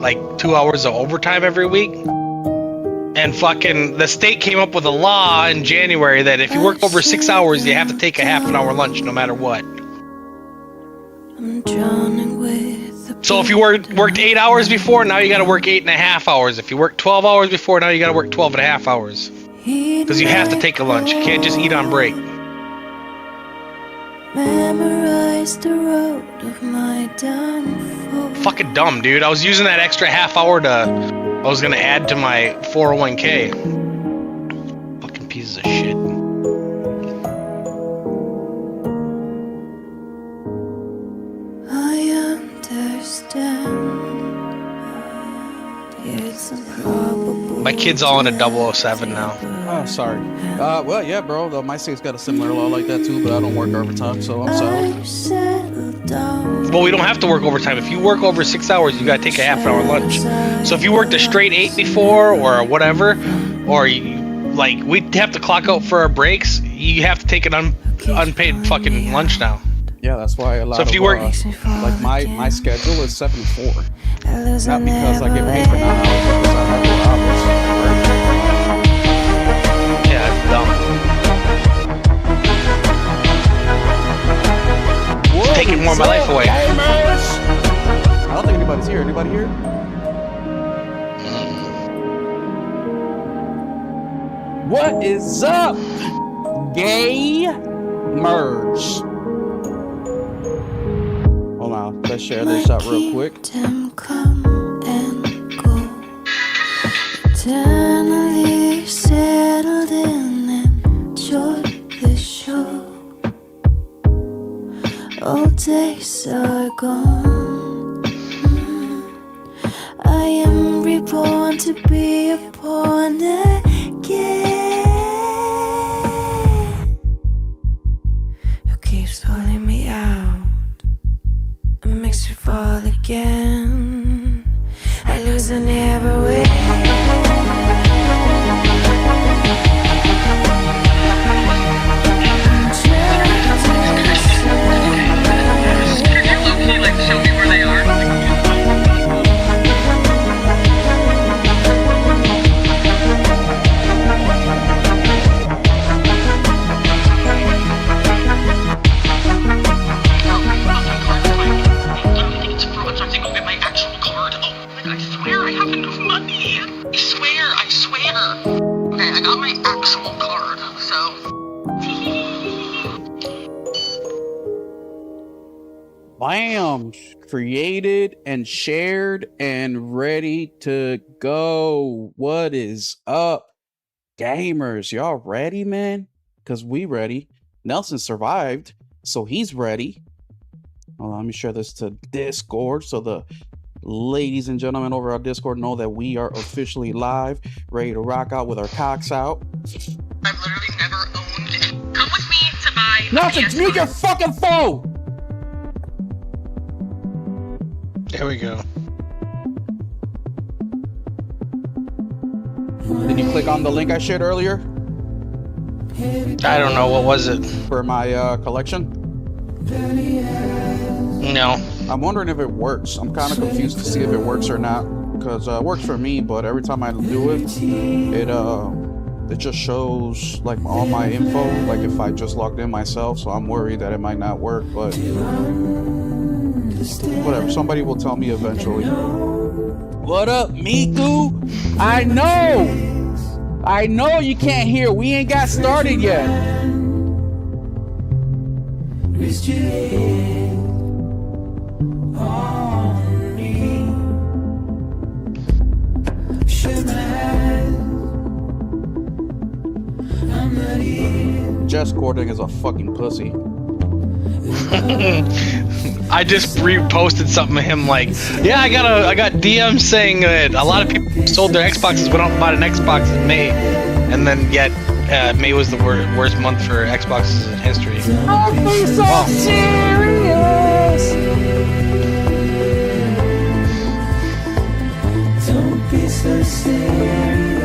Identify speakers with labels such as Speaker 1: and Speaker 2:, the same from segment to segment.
Speaker 1: like 2 hours of overtime every week. And fucking the state came up with a law in January that if you work over 6 hours, you have to take a half an hour lunch no matter what. So if you worked 8 hours before, now you got to work 8.5 hours. If you worked 12 hours before, now you got to work 12.5 hours. Because you have to take a lunch. You can't just eat on break. Memorize the road of my downfall. Fucking dumb, dude. I was using that extra half hour I was gonna add to my 401k. Fucking pieces of shit. I understand. It's improbable. My kid's all in a 007 now.
Speaker 2: Oh, sorry. Well, yeah, bro. My state's got a similar law like that too, but I don't work overtime, so I'm sorry.
Speaker 1: Well, we don't have to work overtime. If you work over 6 hours, you gotta take a half an hour lunch. So if you worked a straight 8 before or whatever, or we'd have to clock out for our breaks, you have to take an unpaid fucking lunch now.
Speaker 2: Yeah, that's why a lot
Speaker 1: so if you work,
Speaker 2: like my schedule is 7 to 4. Not because I get paid for 9 hours, because I have 4 hours.
Speaker 1: Yeah, it's dumb. It's taking more of my life away.
Speaker 2: I don't think anybody's here. Anybody here? What is up, gamers? Hold on, let's share this out real quick.
Speaker 3: Eternally settled in, enjoy the show. All days are gone. I am reborn to be a pawn again. Who keeps pulling me out and makes me fall again. I lose and never win.
Speaker 2: Bam! Created and shared and ready to go. What is up, gamers? Y'all ready, man? Because we ready. Nelson survived, so he's ready. Hold on, let me share this to Discord so the ladies and gentlemen over our Discord know that we are officially live, ready to rock out with our cocks out.
Speaker 4: I've literally never owned it. Come with me to buy.
Speaker 2: Nelson, mute your fucking phone!
Speaker 1: There we go.
Speaker 2: Did you click on the link I shared earlier?
Speaker 1: I don't know, what was it?
Speaker 2: For my collection?
Speaker 1: No.
Speaker 2: I'm wondering if it works. I'm kind of confused to see if it works or not. Because it works for me, but every time I do it, it just shows like all my info, like if I just logged in myself, so I'm worried that it might not work, but whatever, somebody will tell me eventually. What up, Miku? I know you can't hear. We ain't got started yet. Jess Gordon is a fucking pussy.
Speaker 1: I just reposted something to him like, yeah, I got DMs saying that a lot of people sold their Xboxes, went out and bought an Xbox in May, and then yet May was the worst month for Xboxes in history.
Speaker 2: Don't be so serious.
Speaker 3: Don't be so serious.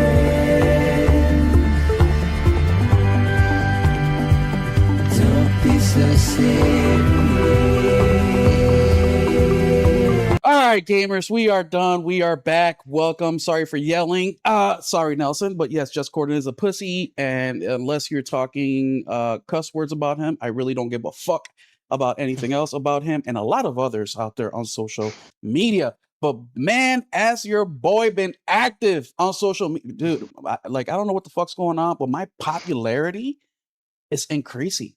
Speaker 2: All right, gamers, we are done. We are back. Welcome. Sorry for yelling. Sorry, Nelson, but yes, Just Corden is a pussy, and unless you're talking cuss words about him, I really don't give a fuck about anything else about him and a lot of others out there on social media. But man, as your boy been active on social media, dude, I don't know what the fuck's going on, but my popularity is increasing,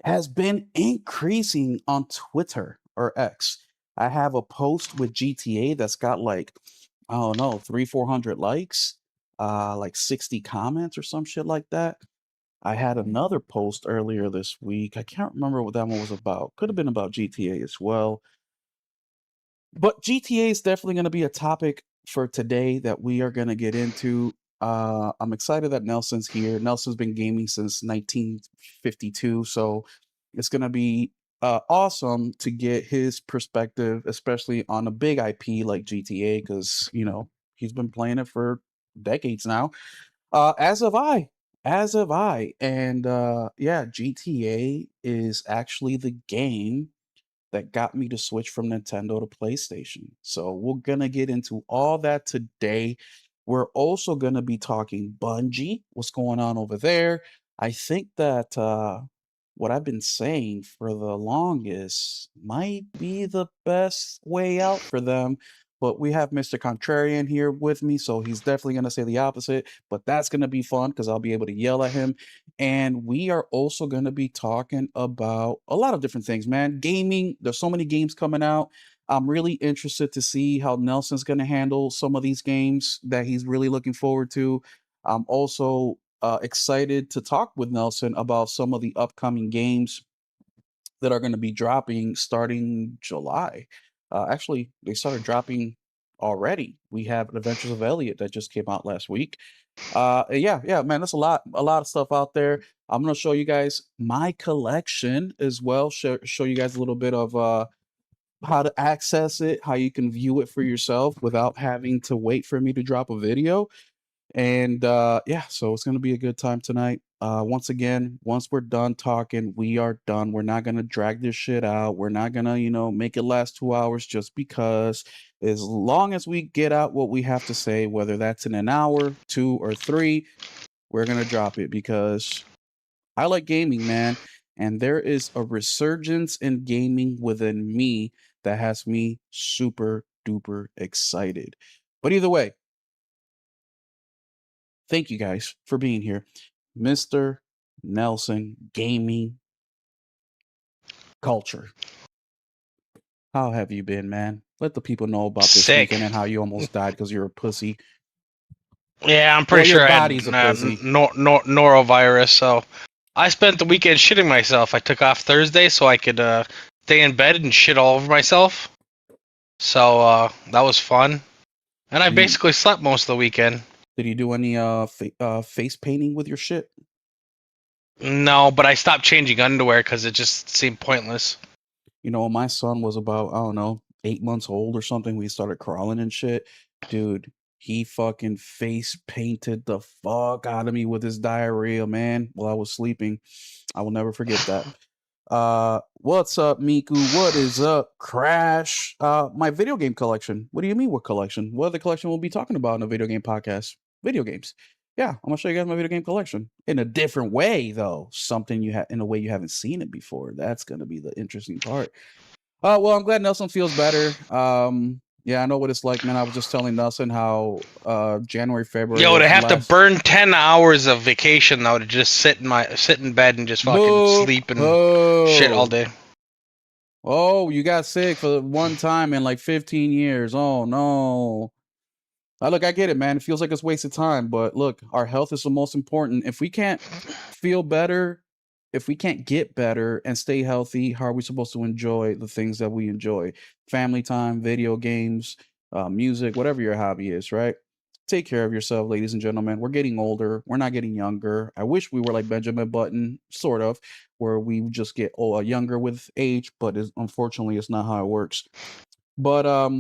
Speaker 2: has been increasing on Twitter or X. I have a post with GTA that's got like, I don't know, 400 likes, like 60 comments or some shit like that. I had another post earlier this week. I can't remember what that one was about. Could have been about GTA as well. But GTA is definitely going to be a topic for today that we are going to get into. I'm excited that Nelson's here. Nelson's been gaming since 1952, so it's going to be awesome to get his perspective, especially on a big IP like GTA, because he's been playing it for decades now. As have I, and yeah, GTA is actually the game that got me to switch from Nintendo to PlayStation. So we're gonna get into all that today. We're also gonna be talking Bungie, what's going on over there. I think that what I've been saying for the longest might be the best way out for them. But we have Mr. Contrarian here with me, so he's definitely gonna say the opposite. But that's gonna be fun because I'll be able to yell at him. And we are also going to be talking about a lot of different things, man. Gaming, there's so many games coming out. I'm really interested to see how Nelson's going to handle some of these games that he's really looking forward to. I'm also excited to talk with Nelson about some of the upcoming games that are going to be dropping starting July. Actually, they started dropping already. We have Adventures of Elliot that just came out last week. Yeah, man, there's a lot of stuff out there. I'm gonna show you guys my collection as well. Show you guys a little bit of how to access it, how you can view it for yourself without having to wait for me to drop a video. And yeah, so it's gonna be a good time tonight. Once again, once we're done talking, we are done. We're not gonna drag this shit out. We're not gonna, make it last 2 hours just because. As long as we get out what we have to say, whether that's in an hour, 2 or 3, we're gonna drop it because I like gaming, man. And there is a resurgence in gaming within me that has me super duper excited. But either way, thank you guys for being here. Mr. Nelson Gaming Culture. How have you been, man? Let the people know about this
Speaker 1: Sick.
Speaker 2: weekend and how you almost died because you're a pussy.
Speaker 1: Yeah, I'm
Speaker 2: Well,
Speaker 1: pretty
Speaker 2: your
Speaker 1: sure I had
Speaker 2: body's a pussy.
Speaker 1: norovirus, so I spent the weekend shitting myself. I took off Thursday so I could stay in bed and shit all over myself. So that was fun. And I
Speaker 2: Did you,
Speaker 1: basically slept most of the weekend.
Speaker 2: did you do any face painting with your shit?
Speaker 1: No, but I stopped changing underwear because it just seemed pointless.
Speaker 2: When my son was about, I don't know, 8 months old or something, we started crawling and shit. Dude, he fucking face painted the fuck out of me with his diarrhea, man, while I was sleeping. I will never forget that. What's up, Miku? What is up, Crash? My video game collection. What do you mean, what collection? What other collection we'll be talking about in a video game podcast? Video games. Yeah, I'm gonna show you guys my video game collection in a different way, though. Something you have in a way you haven't seen it before. That's gonna be the interesting part. Well, I'm glad Nelson feels better. Yeah, I know what it's like, man. I was just telling Nelson how January, February
Speaker 1: Yo, to
Speaker 2: of
Speaker 1: have to
Speaker 2: last.
Speaker 1: burn 10 hours of vacation though to just sit in bed and just fucking
Speaker 2: Boo!
Speaker 1: sleep and shit all day.
Speaker 2: Oh, you got sick for one time in like 15 years. Oh no. Look, I get it, man. It feels like it's wasted time, but look, our health is the most important. If we can't feel better, if we can't get better and stay healthy, how are we supposed to enjoy the things that we enjoy? Family time, video games, music, whatever your hobby is, right? Take care of yourself, ladies and gentlemen. We're getting older. We're not getting younger. I wish we were like Benjamin Button, sort of, where we just get younger with age, but unfortunately, it's not how it works. But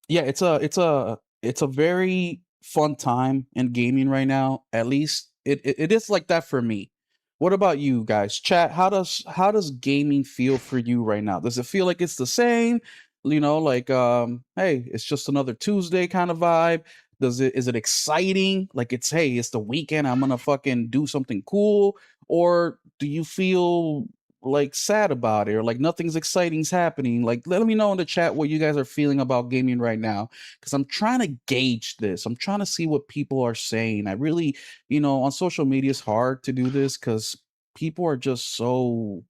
Speaker 2: yeah, it's a very fun time in gaming right now. At least it is like that for me. What about you guys? Chat, how does gaming feel for you right now? Does it feel like it's the same? Like hey, it's just another Tuesday kind of vibe. Is it exciting? Like it's hey, it's the weekend, I'm gonna fucking do something cool? Or do you feel like sad about it or like nothing's exciting's happening? Like let me know in the chat what you guys are feeling about gaming right now. Because I'm trying to gauge this. I'm trying to see what people are saying. I really on social media it's hard to do this because people are just so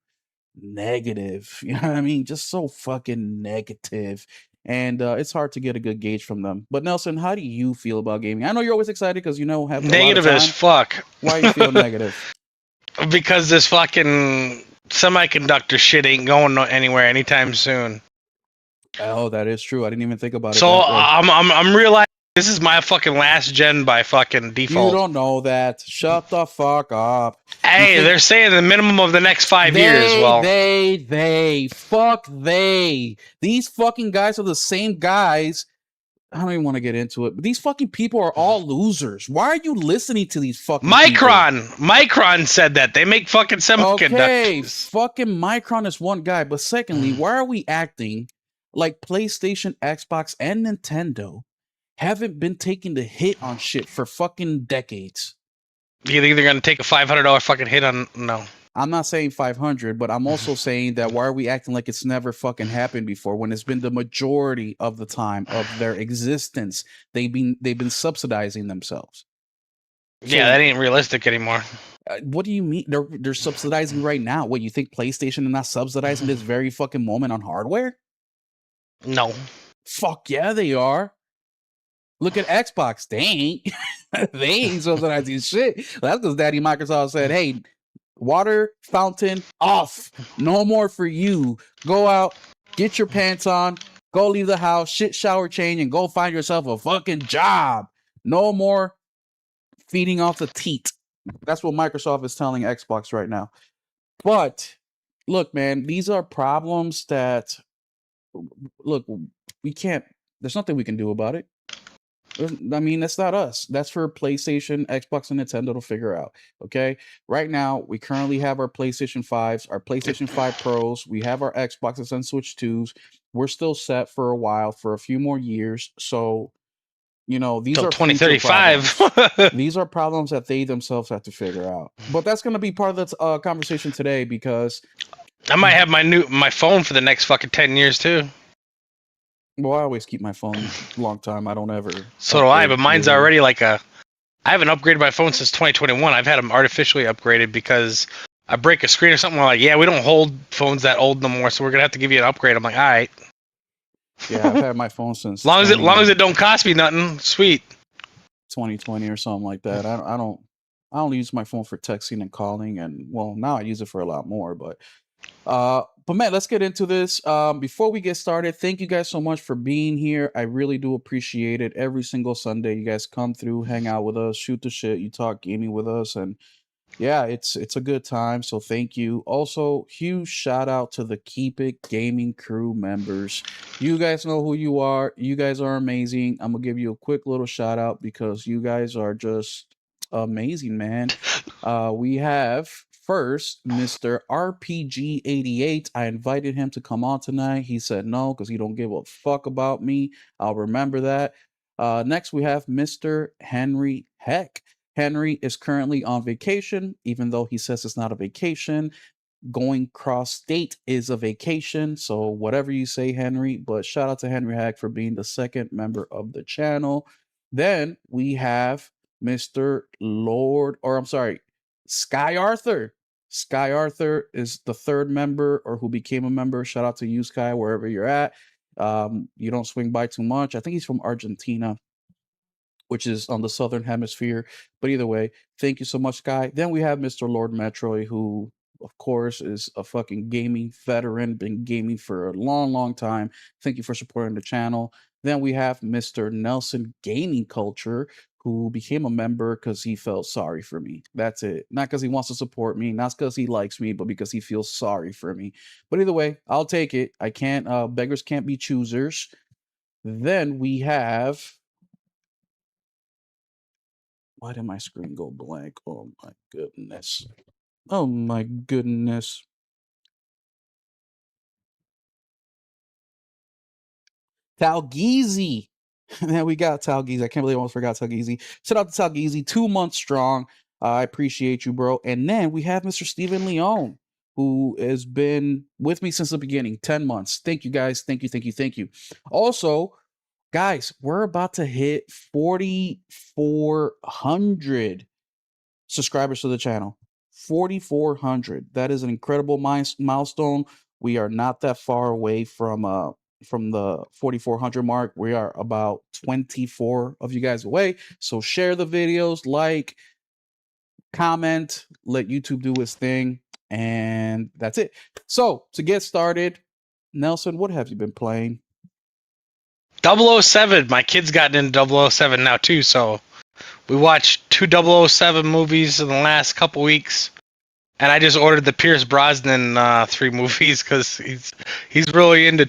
Speaker 2: negative. You know what I mean? Just so fucking negative. And it's hard to get a good gauge from them. But Nelson, how do you feel about gaming? I know you're always excited because have a lot of
Speaker 1: Negative as
Speaker 2: time.
Speaker 1: fuck.
Speaker 2: Why you feel negative?
Speaker 1: Because this fucking semiconductor shit ain't going anywhere anytime soon.
Speaker 2: Oh, that is true. I didn't even think about it
Speaker 1: So
Speaker 2: that way.
Speaker 1: I'm realizing this is my fucking last gen by fucking
Speaker 2: You
Speaker 1: default.
Speaker 2: don't know that. Shut the fuck up.
Speaker 1: Hey, they're saying the minimum of the next 5 years. Well,
Speaker 2: Fuck they. These fucking guys are the same guys. I don't even want to get into it, but these fucking people are all losers. Why are you listening to these fucking people?
Speaker 1: Micron said that. They make fucking semiconductors.
Speaker 2: Okay, fucking Micron is one guy, but secondly, why are we acting like PlayStation, Xbox, and Nintendo haven't been taking the hit on shit for fucking decades?
Speaker 1: You think they're gonna take a $500 fucking hit on? No.
Speaker 2: I'm not saying 500, but I'm also saying that why are we acting like it's never fucking happened before when it's been the majority of the time of their existence they've been subsidizing themselves.
Speaker 1: Yeah, that ain't realistic anymore.
Speaker 2: What do you mean? They're subsidizing right now. What, you think PlayStation is not subsidizing this very fucking moment on hardware?
Speaker 1: No.
Speaker 2: Fuck yeah, they are. Look at Xbox. They ain't. They ain't subsidizing shit. That's because Daddy Microsoft said, hey, water fountain off. No more for you. Go out, get your pants on, go leave the house, shit, shower, change, and go find yourself a fucking job. No more feeding off the teat. That's what Microsoft is telling Xbox right now. But look, man, these are problems that look, we can't, there's nothing we can do about it. I mean, that's not us. That's for PlayStation, Xbox, and Nintendo to figure out. Okay. Right now, we currently have our PlayStation 5s, our PlayStation 5 Pros. We have our Xboxes and Switch 2s. We're still set for a while, for a few more years. So, these
Speaker 1: Till
Speaker 2: are
Speaker 1: 2035.
Speaker 2: These are problems that they themselves have to figure out. But that's going to be part of the conversation today because
Speaker 1: I might have my phone for the next fucking 10 years too.
Speaker 2: well, I always keep my phone a long time. I don't ever.
Speaker 1: So do I, but mine's already like I haven't upgraded my phone since 2021. I've had them artificially upgraded because I break a screen or something. Like, yeah, we don't hold phones that old no more, so we're gonna have to give you an upgrade. I'm like, all right.
Speaker 2: Yeah, I've had my phone since
Speaker 1: long as it don't cost me nothing, sweet.
Speaker 2: 2020 or something like that. I don't use my phone for texting and calling, and well, now I use it for a lot more. But man, let's get into this. Before we get started, thank you guys so much for being here. I really do appreciate it. Every single Sunday, you guys come through, hang out with us, shoot the shit, you talk gaming with us, and yeah, it's a good time. So thank you. Also, huge shout out to the Keep It Gaming crew members. You guys know who you are. You guys are amazing. I'm gonna give you a quick little shout out because you guys are just amazing, man. We have first Mr. RPG88. I invited him to come on tonight. He said no because he don't give a fuck about me. I'll remember that. Next, we have Mr. Henry Heck. Henry is currently on vacation, even though he says it's not a vacation. Going cross state is a vacation. So, whatever you say, Henry. But shout out to Henry Hack for being the second member of the channel. Then we have Mr. Lord, or I'm sorry, Sky Arthur. Sky Arthur is the third member or who became a member. Shout out to you, Sky, wherever you're at. You don't swing by too much. I think he's from Argentina, which is on the southern hemisphere. But either way, thank you so much, Sky. Then we have Mr. Lord Metroid, who, of course, is a fucking gaming veteran, been gaming for a long, long time. Thank you for supporting the channel. Then we have Mr. Nelson Gaming Culture, who became a member because he felt sorry for me. That's it. Not because he wants to support me, not because he likes me, but because he feels sorry for me. But either way, I'll take it. I can't, beggars can't be choosers. Then we have, why did my screen go blank? Oh my goodness. Oh my goodness. Talgeezy. Man, we got Talgeezy. I can't believe I almost forgot Talgeezy. Shout out to Talgeezy, 2 months strong. I appreciate you, bro. And then we have Mr. Steven Leone, who has been with me since the beginning, 10 months. Thank you, guys. Thank you, thank you, thank you. Also, guys, we're about to hit 4,400 subscribers to the channel. 4,400. That is an incredible milestone. We are not that far away from the 4,400 mark. We are about 24 of you guys away. So share the videos, like, comment, let YouTube do its thing, and that's it. So to get started, Nelson, what have you been playing?
Speaker 1: 007. My kid's gotten into 007 now too, so we watched 2 007 movies in the last couple weeks. And I just ordered the Pierce Brosnan 3 movies because he's really into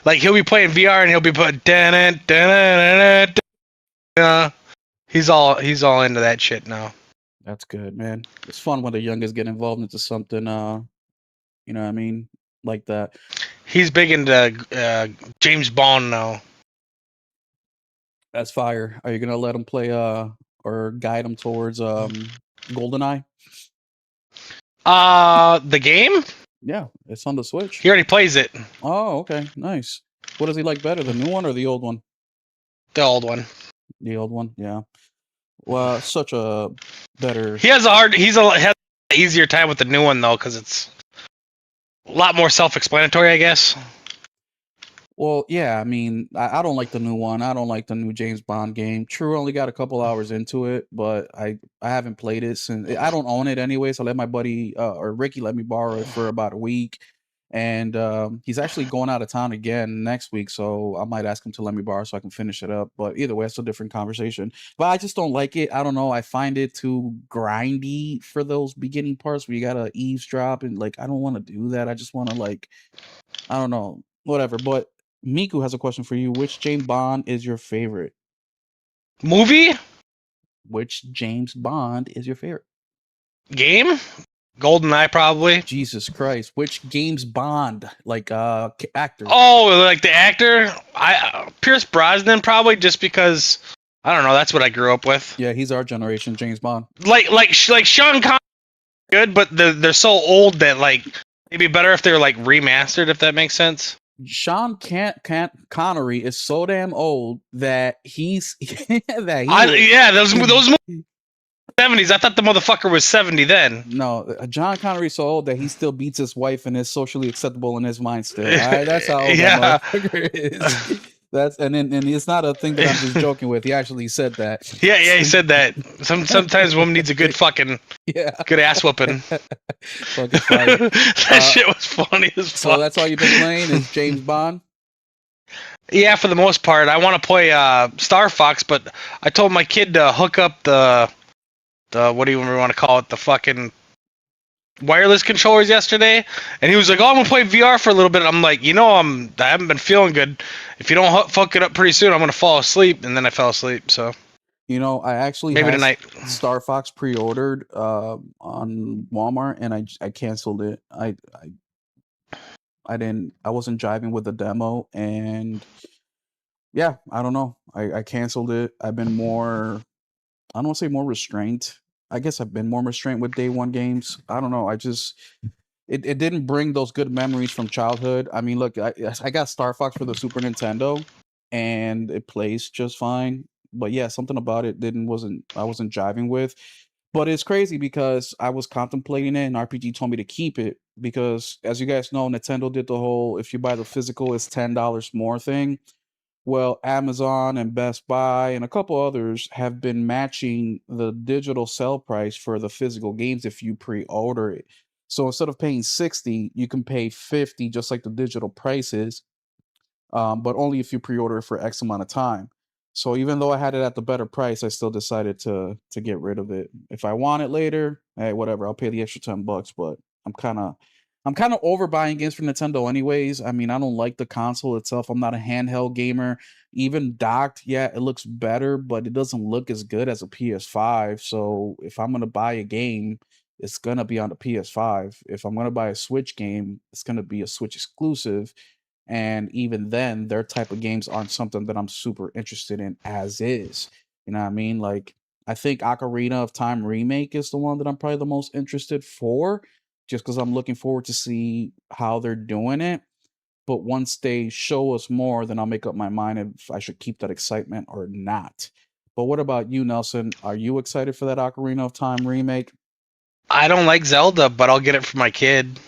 Speaker 1: like he'll be playing VR and he'll be putting he's all into that shit now.
Speaker 2: That's good, man. It's fun when the youngest get involved into something, you know what I mean, like that.
Speaker 1: He's big into James Bond now.
Speaker 2: That's fire. Are you gonna let him play or guide him towards GoldenEye?
Speaker 1: The game?
Speaker 2: Yeah, it's on the Switch.
Speaker 1: He already plays it.
Speaker 2: Oh, okay, nice. What does he like better, the new one or the old one?
Speaker 1: The old one.
Speaker 2: The old one, yeah. Well, such a better.
Speaker 1: He has has an easier time with the new one though, because it's a lot more self-explanatory, I guess.
Speaker 2: Well, yeah, I mean, I don't like the new one. I don't like the new James Bond game. True, only got a couple hours into it, but I haven't played it since. I don't own it anyway, so I let my buddy or Ricky let me borrow it for about a week, and he's actually going out of town again next week, so I might ask him to let me borrow so I can finish it up. But either way, it's a different conversation. But I just don't like it. I don't know. I find it too grindy for those beginning parts where you gotta eavesdrop and like I don't want to do that. I just want to like I don't know, whatever. But Miku has a question for you. Which James Bond is your favorite?
Speaker 1: Movie?
Speaker 2: Which James Bond is your favorite?
Speaker 1: Game? GoldenEye, probably.
Speaker 2: Jesus Christ. Which James Bond? Like actor.
Speaker 1: Oh, like the actor? Pierce Brosnan, probably, just because I don't know. That's what I grew up with.
Speaker 2: Yeah, he's our generation, James Bond.
Speaker 1: Like Sean Connery, good, but they're so old that like it'd be better if they're like remastered, if that makes sense.
Speaker 2: Sean Connery is so damn old that he's
Speaker 1: those 70s. I thought the motherfucker was 70 then.
Speaker 2: No, John Connery's so old that he still beats his wife and is socially acceptable in his mind still. All right, that's how old that motherfucker is. And it's not a thing that I'm just joking with. He actually said that.
Speaker 1: Yeah, he said that. Sometimes a woman needs a good fucking good ass whooping.
Speaker 2: Fucking fire.
Speaker 1: That shit was funny as fuck.
Speaker 2: So that's all you've been playing is James Bond?
Speaker 1: Yeah, for the most part. I want to play Star Fox, but I told my kid to hook up the what do you want to call it, the fucking wireless controllers yesterday, and he was like, "Oh, I'm gonna play VR for a little bit." I'm like, I haven't been feeling good. If you don't fuck it up pretty soon, I'm gonna fall asleep, and then I fell asleep. So,
Speaker 2: I actually
Speaker 1: maybe
Speaker 2: had
Speaker 1: tonight.
Speaker 2: Star Fox pre-ordered on Walmart, and I canceled it. I wasn't jiving with the demo, and yeah, I don't know. I canceled it. I've been more. I don't want to say more restrained. I guess I've been more restrained with day one games. I don't know. It didn't bring those good memories from childhood. I mean, look, I got Star Fox for the Super Nintendo, and it plays just fine. But yeah, something about it I wasn't jiving with. But it's crazy because I was contemplating it, and RPG told me to keep it because, as you guys know, Nintendo did the whole if you buy the physical, it's $10 more thing. Well, Amazon and Best Buy and a couple others have been matching the digital sell price for the physical games if you pre-order it. So instead of paying 60, you can pay 50 just like the digital prices, but only if you pre-order it for X amount of time. So even though I had it at the better price, I still decided to get rid of it. If I want it later, hey, whatever, I'll pay the extra $10, but I'm kind of over buying games for Nintendo anyways. I mean, I don't like the console itself. I'm not a handheld gamer. Even docked, yeah, it looks better, but it doesn't look as good as a PS5. So if I'm gonna buy a game, it's gonna be on the PS5. If I'm gonna buy a Switch game, it's gonna be a Switch exclusive. And even then, their type of games aren't something that I'm super interested in as is. You know what I mean? Like, I think Ocarina of Time Remake is the one that I'm probably the most interested for, just because I'm looking forward to see how they're doing it. But once they show us more, then I'll make up my mind if I should keep that excitement or not. But what about you, Nelson? Are you excited for that Ocarina of Time remake?
Speaker 1: I don't like Zelda, but I'll get it for my kid.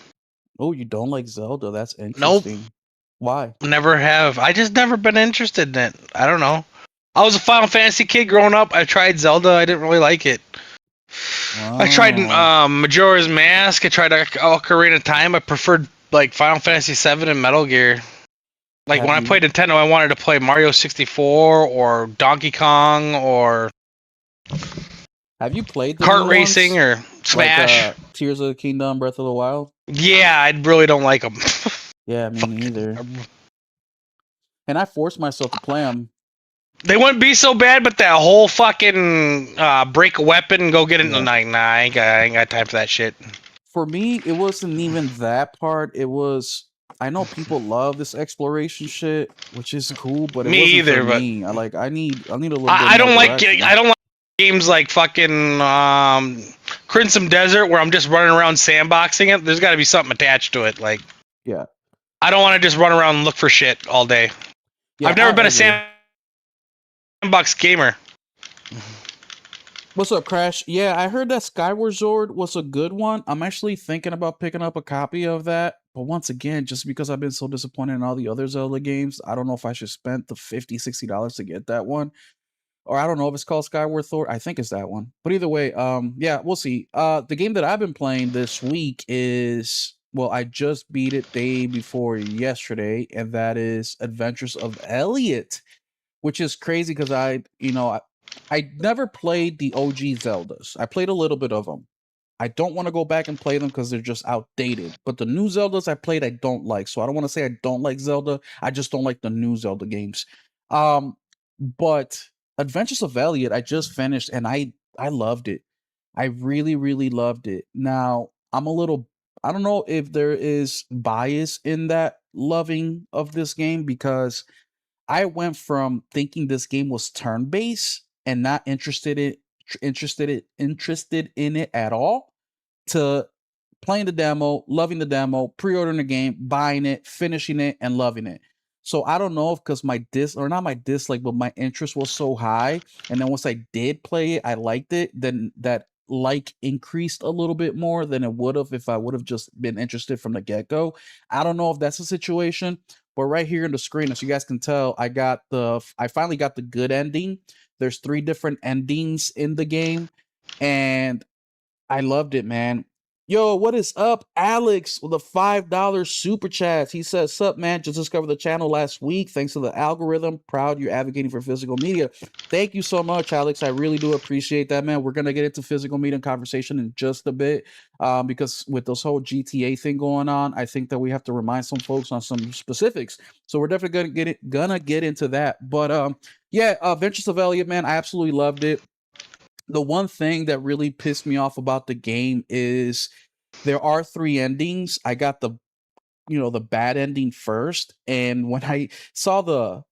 Speaker 2: Oh, you don't like Zelda? That's
Speaker 1: Nope,
Speaker 2: interesting. Why?
Speaker 1: never have. I just never been interested in it. I don't know. I was a Final Fantasy kid growing up. I tried Zelda. I didn't really like it. I tried
Speaker 2: Oh,
Speaker 1: Majora's Mask. I tried Ocarina of Time. I preferred like Final Fantasy 7 and Metal Gear. Like when
Speaker 2: have
Speaker 1: I
Speaker 2: you
Speaker 1: played Nintendo, I wanted to play Mario 64 or Donkey Kong or
Speaker 2: have you played the
Speaker 1: kart
Speaker 2: new
Speaker 1: racing
Speaker 2: ones?
Speaker 1: or
Speaker 2: Like
Speaker 1: Smash.
Speaker 2: Tears of the Kingdom, Breath of the Wild?
Speaker 1: Yeah, I really don't like them.
Speaker 2: Yeah, me neither. And I forced myself to play them.
Speaker 1: They wouldn't be so bad, but that whole fucking break a weapon and go get it.
Speaker 2: Yeah.
Speaker 1: Like, nah, I ain't got time for that shit.
Speaker 2: For me, it wasn't even that part. It was I know people love this exploration shit, which is cool, but it
Speaker 1: Me
Speaker 2: wasn't for
Speaker 1: either, but
Speaker 2: me. I need a little bit
Speaker 1: I
Speaker 2: more
Speaker 1: don't like
Speaker 2: direction.
Speaker 1: I don't like games like fucking Crimson Desert where I'm just running around sandboxing it. There's got to be something attached to it. Like
Speaker 2: Yeah.
Speaker 1: I don't want to just run around and look for shit all day.
Speaker 2: Yeah,
Speaker 1: I've never
Speaker 2: I
Speaker 1: been a
Speaker 2: agree.
Speaker 1: sandbox gamer.
Speaker 2: What's up, Crash? Yeah, I heard that Skyward Sword was a good one. I'm actually thinking about picking up a copy of that. But once again, just because I've been so disappointed in all the other Zelda games, I don't know if I should spend the $50, $60 to get that one. Or I don't know if it's called Skyward Sword. I think it's that one. But either way, yeah, we'll see. The game that I've been playing this week is well, I just beat it day before yesterday, and that is Adventures of Elliot, which is crazy because I never played the OG Zeldas. I played a little bit of them. I don't want to go back and play them because they're just outdated. But the new Zeldas I played, I don't like. So I don't want to say I don't like Zelda. I just don't like the new Zelda games. Um, but Adventures of Elliot, I just finished and I loved it. I really, really loved it. Now I'm a little. I don't know if there is bias in that loving of this game because I went from thinking this game was turn-based and not interested in it at all to playing the demo, loving the demo, pre-ordering the game, buying it, finishing it, and loving it. So I don't know if because my or not my dislike, but my interest was so high, and then once I did play it, I liked it. Then that like increased a little bit more than it would have if I would have just been interested from the get go. I don't know if that's the situation, but right here in the screen, as you guys can tell, I finally got the good ending. There's 3 different endings in the game, and I loved it, man. Yo, what is up, Alex, with a $5 super chat? He says, "Sup, man? Just discovered the channel last week. Thanks to the algorithm. Proud you're advocating for physical media." Thank you so much, Alex. I really do appreciate that, man. We're gonna get into physical media conversation in just a bit, because with this whole GTA thing going on, I think that we have to remind some folks on some specifics. So we're definitely gonna get into that. But yeah, Ventures of Elliot, man, I absolutely loved it. The one thing that really pissed me off about the game is there are 3 endings. I got the bad ending first, and when I saw the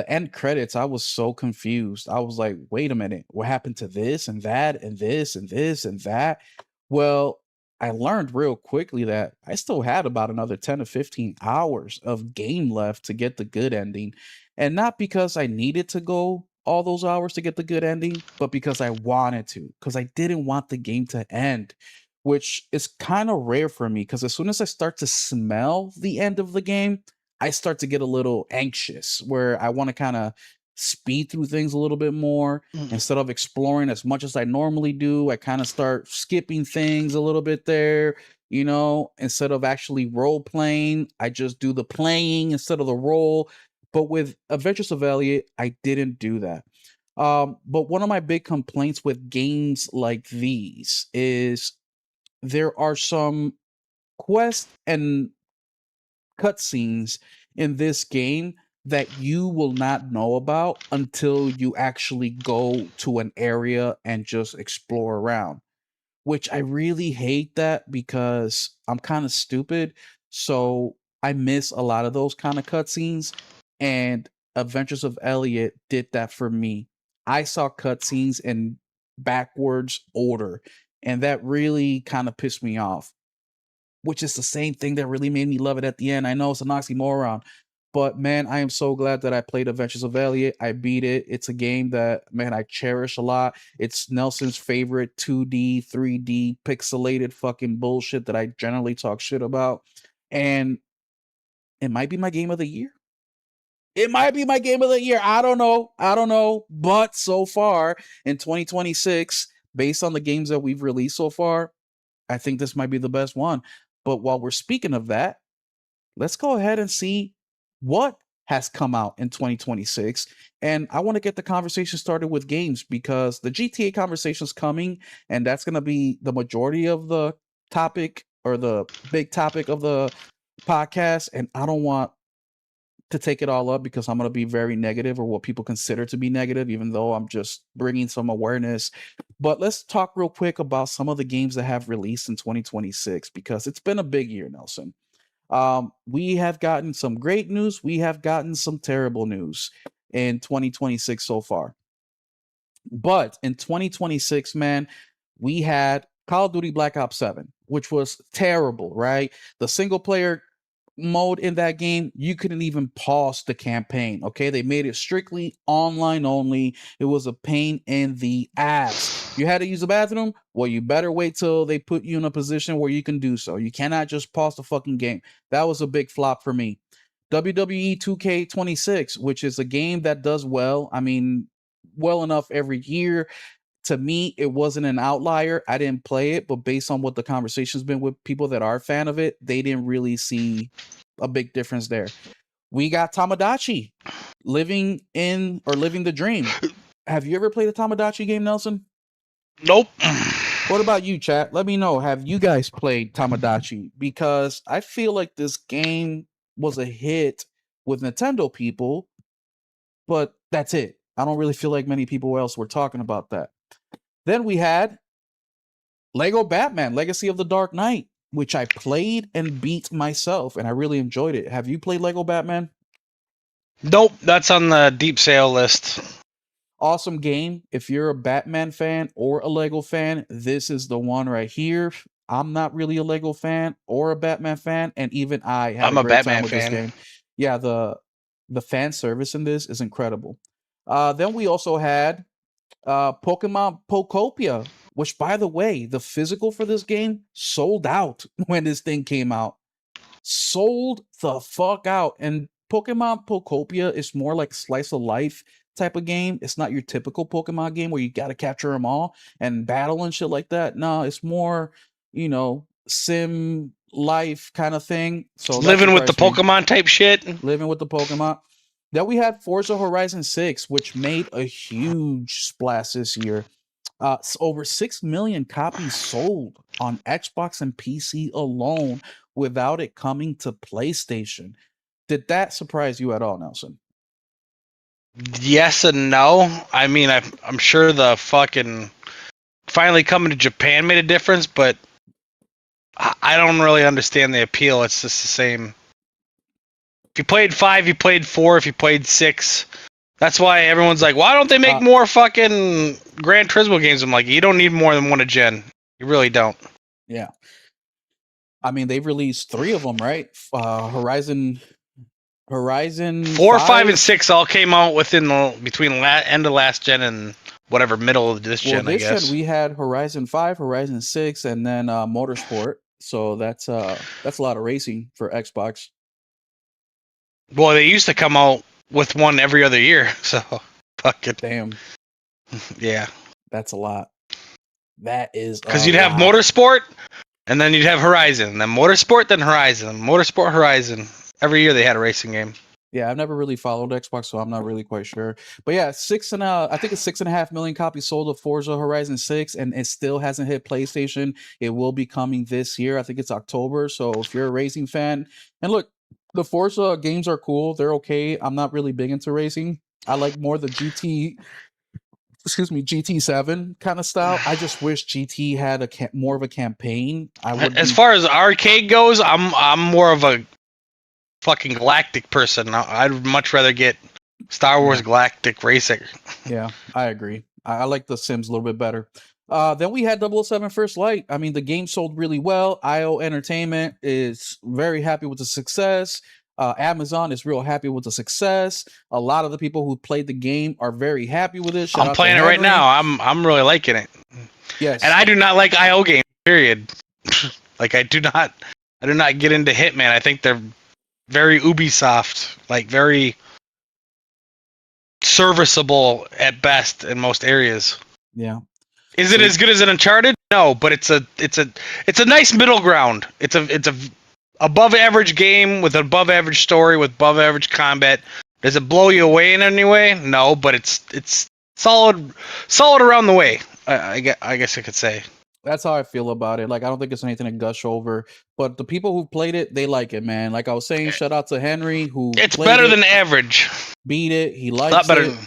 Speaker 2: end credits, I was so confused. I was like, "Wait a minute, what happened to this and that and this and this and that?" Well, I learned real quickly that I still had about another 10 to 15 hours of game left to get the good ending. And not because I needed to go all those hours to get the good ending, but because I wanted to, because I didn't want the game to end, which is kind of rare for me. Because as soon as I start to smell the end of the game, I start to get a little anxious where I want to kind of speed through things a little bit more instead of exploring as much as I normally do. I kind of start skipping things a little bit there. Instead of actually role playing, I just do the playing instead of the role. But with Adventures of Elliot, I didn't do that. But one of my big complaints with games like these is there are some quests and cutscenes in this game that you will not know about until you actually go to an area and just explore around. which I really hate that because I'm kind of stupid. So I miss a lot of those kind of cutscenes. And Adventures of Elliot did that for me. I saw cutscenes in backwards order, and that really kind of pissed me off, which is the same thing that really made me love it at the end. I know it's an oxymoron, but man, I am so glad that I played Adventures of Elliot. I beat it. It's a game that, man, I cherish a lot. It's Nelson's favorite 2D, 3D, pixelated fucking bullshit that I generally talk shit about. And it might be my game of the year. It might be my game of the year. I don't know. I don't know. But so far in 2026, based on the games that we've released so far, I think this might be the best one. But while we're speaking of that, let's go ahead and see what has come out in 2026. And I want to get the conversation started with games because the GTA conversation is coming, and that's going to be the majority of the topic or the big topic of the podcast. And I don't want to take it all up because I'm going to be very negative or what people consider to be negative, even though I'm just bringing some awareness. But let's talk real quick about some of the games that have released in 2026 because it's been a big year, Nelson. We have gotten some great news. We have gotten some terrible news in 2026 so far. But in 2026, man, we had Call of Duty Black Ops 7, which was terrible, right? The single player mode in that game, you couldn't even pause the campaign. Okay, they made it strictly online only. It was a pain in the ass. You had to use the bathroom. Well, you better wait till they put you in a position where you can do so. You cannot just pause the fucking game. That was a big flop for me. WWE 2K26, which is a game that does well. I mean, well enough every year. To me, it wasn't an outlier. I didn't play it, but based on what the conversation's been with people that are a fan of it, they didn't really see a big difference there. We got Tamagotchi living the dream. Have you ever played a Tamagotchi game, Nelson?
Speaker 1: Nope.
Speaker 2: What about you, chat? Let me know. Have you guys played Tamagotchi? Because I feel like this game was a hit with Nintendo people, but that's it. I don't really feel like many people else were talking about that. Then we had Lego Batman, Legacy of the Dark Knight, which I played and beat myself, and I really enjoyed it. Have you played Lego Batman?
Speaker 1: Nope. That's on the deep sale list.
Speaker 2: Awesome game. If you're a Batman fan or a Lego fan, this is the one right here. I'm not really a Lego fan or a Batman fan, and even I had
Speaker 1: I'm
Speaker 2: a
Speaker 1: a
Speaker 2: great
Speaker 1: Batman
Speaker 2: time with this
Speaker 1: fan.
Speaker 2: game. Yeah, the fan service in this is incredible. Then we also had Pokemon Pokopia, which, by the way, the physical for this game sold out when this thing came out. Sold the fuck out. And Pokemon Pokopia is more like slice of life type of game. It's not your typical Pokemon game where you got to capture them all and battle and shit like that. No, it's more, sim life kind of thing. So that
Speaker 1: Living with the
Speaker 2: surprised me.
Speaker 1: Pokemon type shit.
Speaker 2: Living with the Pokemon. Then we had Forza Horizon 6, which made a huge splash this year. Over 6 million copies sold on Xbox and PC alone without it coming to PlayStation. Did that surprise you at all, Nelson?
Speaker 1: Yes and no. I mean, I'm sure the fucking finally coming to Japan made a difference, but I don't really understand the appeal. It's just the same. If you played 5, you played 4. If you played 6, that's why everyone's like, why don't they make more fucking Gran Turismo games? I'm like, you don't need more than one a gen. You really don't.
Speaker 2: Yeah. I mean, they've released 3 of them, right? Horizon
Speaker 1: 4, 5, and 6 all came out between end of last gen and whatever middle of this gen.
Speaker 2: This
Speaker 1: I guess
Speaker 2: gen we had Horizon 5, Horizon 6, and then Motorsport. So that's a lot of racing for Xbox.
Speaker 1: Well, they used to come out with one every other year, so fuck it.
Speaker 2: Damn.
Speaker 1: Yeah.
Speaker 2: That's a lot. That is
Speaker 1: because you'd have Motorsport, and then you'd have Horizon, and then Motorsport, then Horizon, Motorsport, Horizon. Every year they had a racing game.
Speaker 2: Yeah, I've never really followed Xbox, so I'm not really quite sure. But yeah, I think it's 6.5 million copies sold of Forza Horizon 6, and it still hasn't hit PlayStation. It will be coming this year. I think it's October. So if you're a racing fan, and look, the Forza games are cool. They're okay. I'm not really big into racing. I like more the GT7 kind of style. I just wish GT had more of a campaign.
Speaker 1: As far as arcade goes, I'm more of a fucking Galactic person. I'd much rather get Star Wars Galactic Racing.
Speaker 2: Yeah, I agree. I like the Sims a little bit better. Then we had 007 First Light. I mean, the game sold really well. IO Entertainment is very happy with the success. Amazon is real happy with the success. A lot of the people who played the game are very happy with it.
Speaker 1: I'm playing it right now. I'm really liking it.
Speaker 2: Yes,
Speaker 1: and I do not like IO games. Period. Like I do not get into Hitman. I think they're very Ubisoft, like very serviceable at best in most areas.
Speaker 2: Yeah.
Speaker 1: Is it as good as an Uncharted? No, but it's a nice middle ground. It's a above average game with an above average story with above average combat. Does it blow you away in any way? No, but it's solid around the way. I guess I could say.
Speaker 2: That's how I feel about it. Like, I don't think it's anything to gush over, but the people who played it, they like it, man. Like I was saying, shout out to Henry who
Speaker 1: it's better than average.
Speaker 2: Beat it. He likes it.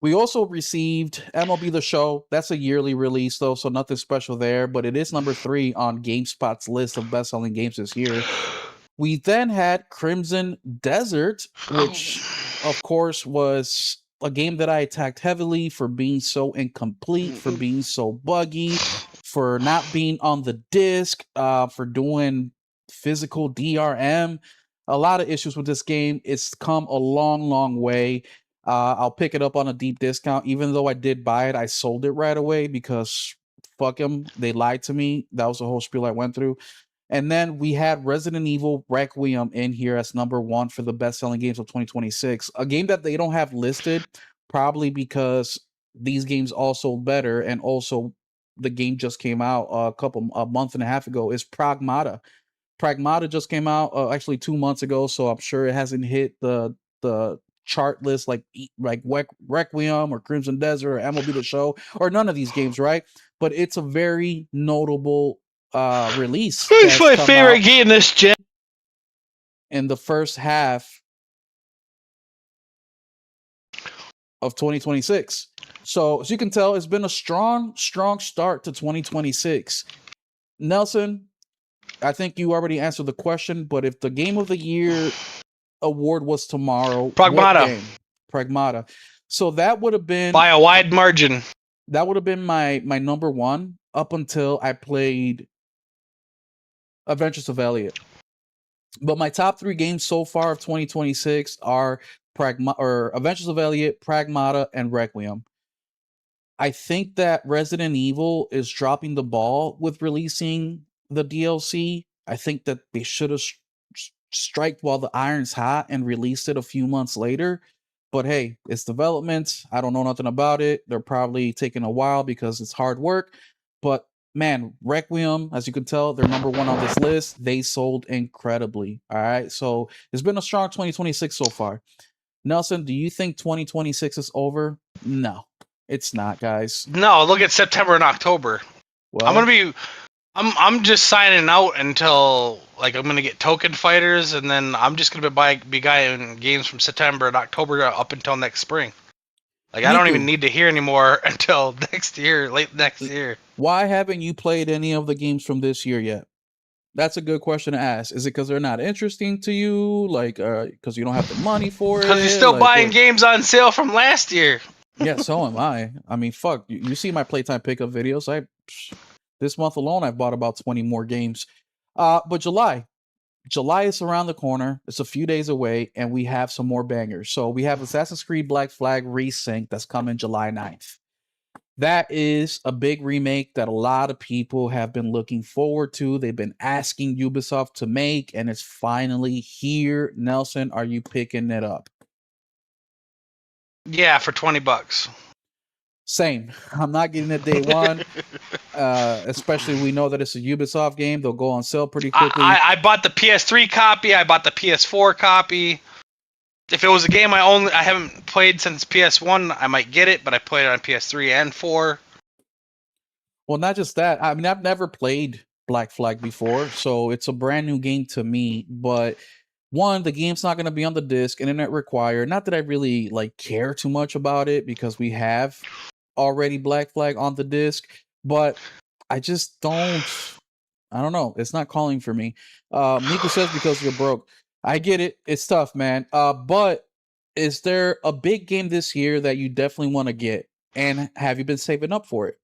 Speaker 2: We also received MLB The Show. That's a yearly release though, so nothing special there, but it is number 3 on GameSpot's list of best-selling games this year. We then had Crimson Desert, which of course was a game that I attacked heavily for being so incomplete, for being so buggy, for not being on the disc, for doing physical DRM. A lot of issues with this game. It's come a long way. I'll pick it up on a deep discount. Even though I did buy it, I sold it right away because fuck them. They lied to me. That was the whole spiel I went through. And then we had Resident Evil Requiem in here as number 1 for the best-selling games of 2026. A game that they don't have listed, probably because these games all sold better, and also the game just came out a month and a half ago, is Pragmata. Pragmata just came out actually 2 months ago, so I'm sure it hasn't hit the chart list like Requiem or Crimson Desert or MLB The Show or none of these games, right? But it's a very notable release.
Speaker 1: It's my favorite game this gen.
Speaker 2: In the first half of 2026. So as you can tell, it's been a strong start to 2026. Nelson, I think you already answered the question, but if the Game of the Year award was tomorrow, Pragmata. So that would have been
Speaker 1: by a wide margin.
Speaker 2: That would have been my number 1 up until I played Adventures of Elliot. But my top 3 games so far of 2026 are Adventures of Elliot, Pragmata, and Requiem. I think that Resident Evil is dropping the ball with releasing the DLC. I think that they should have striked while the iron's hot and released it a few months later. But hey, it's development. I don't know nothing about it. They're probably taking a while because it's hard work. But man, Requiem, as you can tell, they're number 1 on this list. They sold incredibly. All right. So it's been a strong 2026 so far. Nelson, do you think 2026 is over? No, it's not, guys.
Speaker 1: No, look at September and October. Well, I'm just signing out until like I'm gonna get token fighters, and then I'm just gonna be buying games from September and October up until next spring. Like I don't even need to hear anymore until next year, late next year.
Speaker 2: Why haven't you played any of the games from this year yet? That's a good question to ask. Is it because they're not interesting to you? Like, because you don't have the money for it?
Speaker 1: Because you're still buying games on sale from last year.
Speaker 2: Yeah, so am I. I mean, fuck. You see my playtime pickup videos. This month alone, I've bought about 20 more games. But July is around the corner. It's a few days away, and we have some more bangers. So we have Assassin's Creed Black Flag Resync that's coming July 9th. That is a big remake that a lot of people have been looking forward to. They've been asking Ubisoft to make, and it's finally here. Nelson, are you picking it up?
Speaker 1: Yeah, for $20.
Speaker 2: Same. I'm not getting it day one. Especially we know that it's a Ubisoft game. They'll go on sale pretty quickly.
Speaker 1: I bought the PS3 copy. I bought the PS4 copy. If it was a game I haven't played since PS1, I might get it, but I played it on PS3 and 4.
Speaker 2: Well, not just that. I mean, I've never played Black Flag before, so it's a brand new game to me. But one, the game's not going to be on the disc, internet required. Not that I really like care too much about it because we have already Black Flag on the disc, but I just don't. I don't know. It's not calling for me. Miku says because you're broke. I get it. It's tough, man. But is there a big game this year that you definitely want to get? And have you been saving up for it?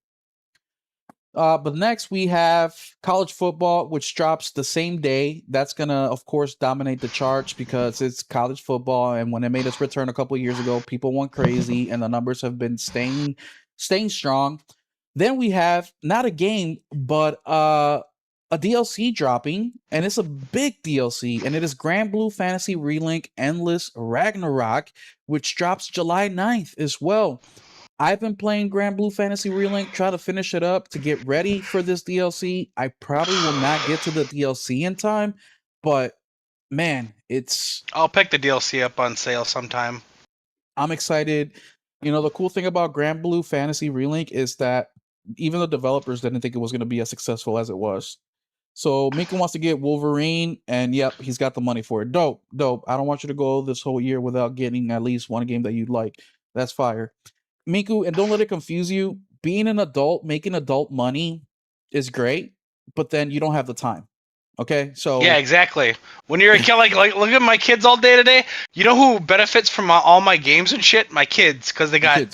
Speaker 2: But next we have college football, which drops the same day. That's gonna, of course, dominate the charts because it's college football. And when it made its return a couple years ago, people went crazy, and the numbers have been staying strong. Then we have not a game, but a DLC dropping, and it's a big DLC, and it is Grand Blue Fantasy Relink Endless Ragnarok, which drops July 9th as well. I've been playing Grand Blue Fantasy Relink, try to finish it up to get ready for this DLC. I probably will not get to the DLC in time, but man,
Speaker 1: I'll pick the DLC up on sale sometime.
Speaker 2: I'm excited. You know, the cool thing about Grand Blue Fantasy Relink is that even the developers didn't think it was going to be as successful as it was. So Mika wants to get Wolverine, and yep, he's got the money for it. Dope. I don't want you to go this whole year without getting at least one game that you'd like. That's fire. Miku, and don't let it confuse you. Being an adult, making adult money is great, but then you don't have the time. Okay, so
Speaker 1: yeah, exactly. When you're a kid, like look at my kids all day today. You know who benefits from all my games and shit? My kids, because they got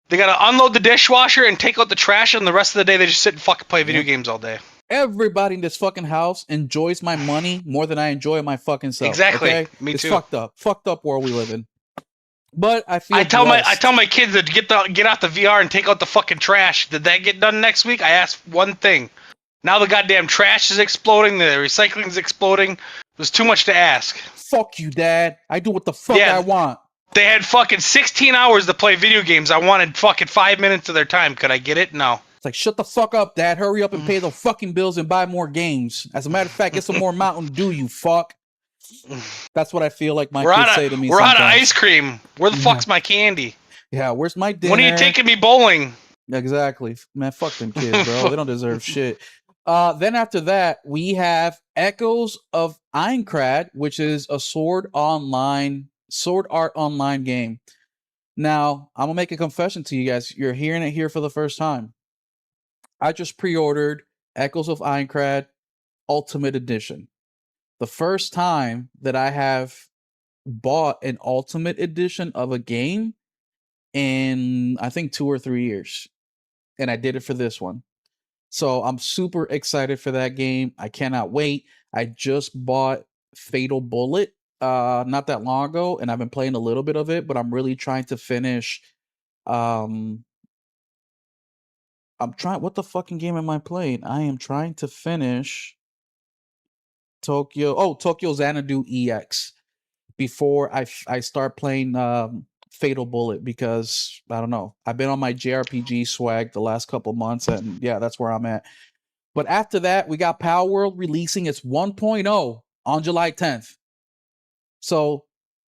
Speaker 1: to unload the dishwasher and take out the trash, and the rest of the day they just sit and fucking play video games all day.
Speaker 2: Everybody in this fucking house enjoys my money more than I enjoy my fucking self.
Speaker 1: Exactly.
Speaker 2: Okay?
Speaker 1: Me
Speaker 2: it's
Speaker 1: too.
Speaker 2: Fucked up world we live in. But I
Speaker 1: tell my kids to get out the VR and take out the fucking trash. Did that get done next week? I asked one thing. Now the goddamn trash is exploding. The recycling is exploding. It was too much to ask.
Speaker 2: Fuck you, Dad. I do what the fuck I want.
Speaker 1: They had fucking 16 hours to play video games. I wanted fucking 5 minutes of their time. Could I get it? No.
Speaker 2: It's like, shut the fuck up, Dad. Hurry up and pay the fucking bills and buy more games. As a matter of fact, get some more Mountain Dew, you fuck. That's what I feel like my kids say to me
Speaker 1: We're
Speaker 2: sometimes.
Speaker 1: out of ice cream. Where the fuck's my candy?
Speaker 2: Yeah, where's my dinner?
Speaker 1: When are you taking me bowling?
Speaker 2: Exactly. Man, fuck them kids, bro. They don't deserve shit. Then after that, we have Echoes of Aincrad, which is a Sword Art Online game. Now, I'm gonna make a confession to you guys. You're hearing it here for the first time. I just pre-ordered Echoes of Aincrad Ultimate Edition. The first time that I have bought an Ultimate Edition of a game in, I think, 2 or 3 years. And I did it for this one. So I'm super excited for that game. I cannot wait. I just bought Fatal Bullet not that long ago, and I've been playing a little bit of it, but I'm really trying to finish. I'm trying. What the fucking game am I playing? I am trying to finish Tokyo Xanadu EX before I start playing Fatal Bullet, because I don't know. I've been on my JRPG swag the last couple months, and yeah, that's where I'm at. But after that, we got Power World releasing its 1.0 on July 10th. So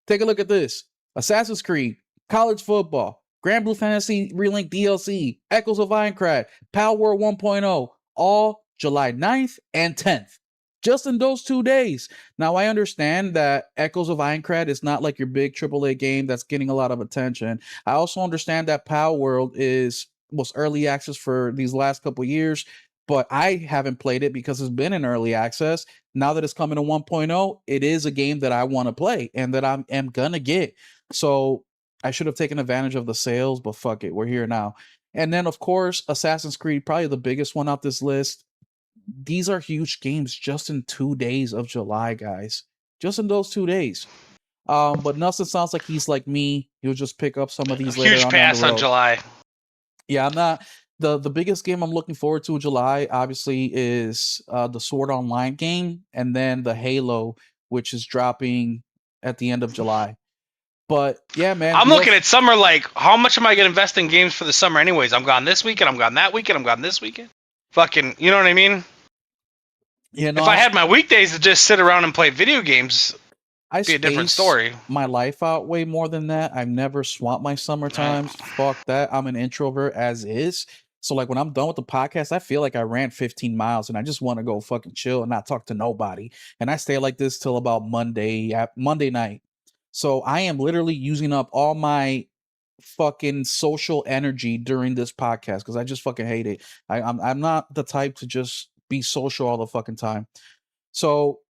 Speaker 2: take a look at this. Assassin's Creed, college football, Grand Blue Fantasy Relink DLC, Echoes of Aincrad, Power World 1.0, all July 9th and 10th. Just in those 2 days. Now, I understand that Echoes of Aincrad is not like your big AAA game that's getting a lot of attention. I also understand that Power World was early access for these last couple years, but I haven't played it because it's been in early access. Now that it's coming to 1.0, it is a game that I want to play and that I am gonna get. So I should have taken advantage of the sales, but fuck it, we're here now. And then, of course, Assassin's Creed, probably the biggest one out this list. These are huge games just in 2 days of July, guys. Just in those 2 days. But Nelson sounds like he's like me. He'll just pick up some of these later
Speaker 1: Huge
Speaker 2: on
Speaker 1: pass
Speaker 2: down the road.
Speaker 1: on July.
Speaker 2: Yeah, I'm not. The biggest game I'm looking forward to in July, obviously, is the Sword Online game, and then the Halo, which is dropping at the end of July. But yeah, man.
Speaker 1: I'm looking at summer like, how much am I going to invest in games for the summer anyways? I'm gone this weekend, I'm gone that weekend, I'm gone this weekend. Fucking, you know what I mean?
Speaker 2: Yeah, no,
Speaker 1: if I had my weekdays to just sit around and play video games, it'd be a different story.
Speaker 2: My life out way more than that. I've never swamped my summer times. Fuck that. I'm an introvert as is. So like when I'm done with the podcast, I feel like I ran 15 miles and I just want to go fucking chill and not talk to nobody. And I stay like this till about Monday night. So I am literally using up all my fucking social energy during this podcast because I just fucking hate it. I'm not the type to just be social all the fucking time. So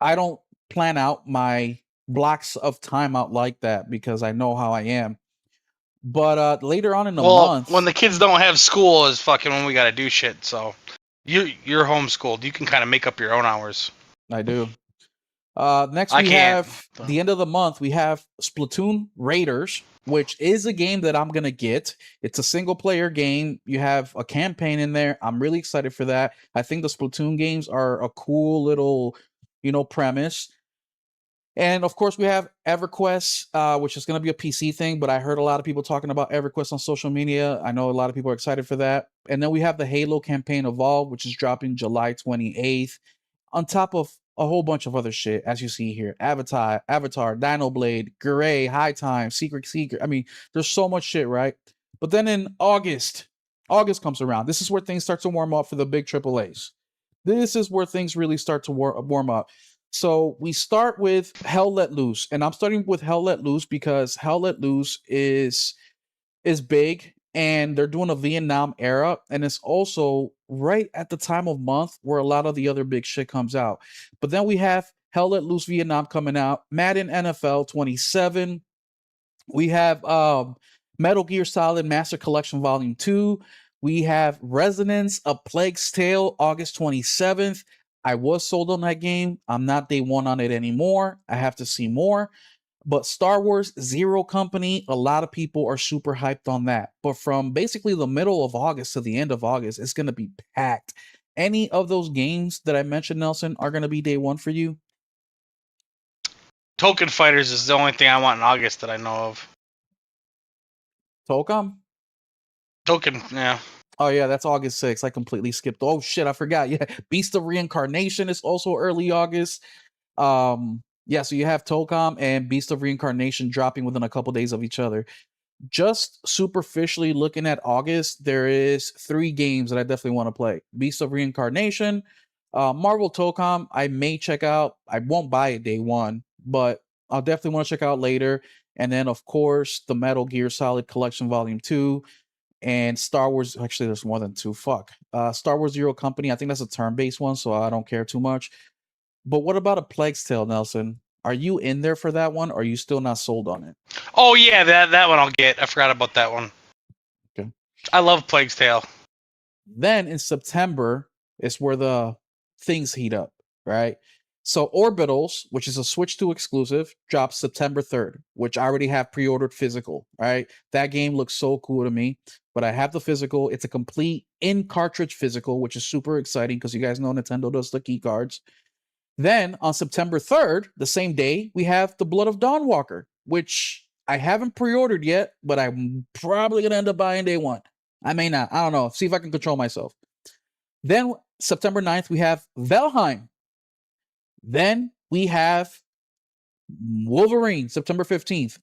Speaker 2: I don't plan out my blocks of time out like that because I know how I am. But later on in the
Speaker 1: Well,
Speaker 2: month,
Speaker 1: when the kids don't have school is fucking when we gotta do shit. So you're homeschooled. You can kind of make up your own hours.
Speaker 2: I do. Next
Speaker 1: I
Speaker 2: we
Speaker 1: can't.
Speaker 2: have the end of the month. We have Splatoon Raiders, which is a game that I'm gonna get. It's a single player game. You have a campaign in there. I'm really excited for that. I think the Splatoon games are a cool little, premise. And of course, we have EverQuest, which is going to be a PC thing, but I heard a lot of people talking about EverQuest on social media. I know a lot of people are excited for that. And then we have the Halo campaign Evolve, which is dropping July 28th, on top of a whole bunch of other shit, as you see here. Avatar, Dino Blade, Gray, High Time, Secret. I mean, there's so much shit, right? But then in August comes around. This is where things start to warm up for the big AAAs. This is where things really start to warm up. So we start with Hell Let Loose, and I'm starting with Hell Let Loose because Hell Let Loose is big, and they're doing a Vietnam era, and it's also right at the time of month where a lot of the other big shit comes out. But then we have Hell Let Loose Vietnam coming out, Madden NFL 27. We have Metal Gear Solid Master Collection Volume 2. We have Resonance, A Plague's Tale, August 27th. I was sold on that game. I'm not day one on it anymore. I have to see more. But Star Wars Zero Company, a lot of people are super hyped on that. But from basically the middle of August to the end of August, it's going to be packed. Any of those games that I mentioned, Nelson, are going to be day one for you?
Speaker 1: Token Fighters is the only thing I want in August that I know of.
Speaker 2: Tolcom?
Speaker 1: Token, yeah.
Speaker 2: Oh yeah, that's August 6th. I completely skipped. Oh shit, I forgot. Yeah, Beast of Reincarnation is also early August. Yeah, so you have Tolcom and Beast of Reincarnation dropping within a couple days of each other. Just superficially looking at August, there is 3 games that I definitely want to play. Beast of Reincarnation, Marvel Tolcom, I may check out. I won't buy it day one, but I'll definitely want to check out later. And then of course, the Metal Gear Solid Collection Volume 2 and Star Wars. Actually, there's more than 2. Fuck. Star Wars Zero Company, I think that's a turn-based one, so I don't care too much. But what about A Plague's Tale, Nelson? Are you in there for that one, or are you still not sold on it?
Speaker 1: Oh yeah, that one I'll get. I forgot about that one.
Speaker 2: Okay.
Speaker 1: I love Plague's Tale.
Speaker 2: Then in September is where the things heat up, right? So Orbitals, which is a Switch 2 exclusive, drops September 3rd, which I already have pre-ordered physical, right? That game looks so cool to me, but I have the physical. It's a complete in-cartridge physical, which is super exciting because you guys know Nintendo does the key cards. Then on September 3rd, the same day, we have The Blood of Dawnwalker, which I haven't pre-ordered yet, but I'm probably going to end up buying day one. I may not. I don't know. See if I can control myself. Then September 9th, we have Valheim. Then we have Wolverine, September 15th.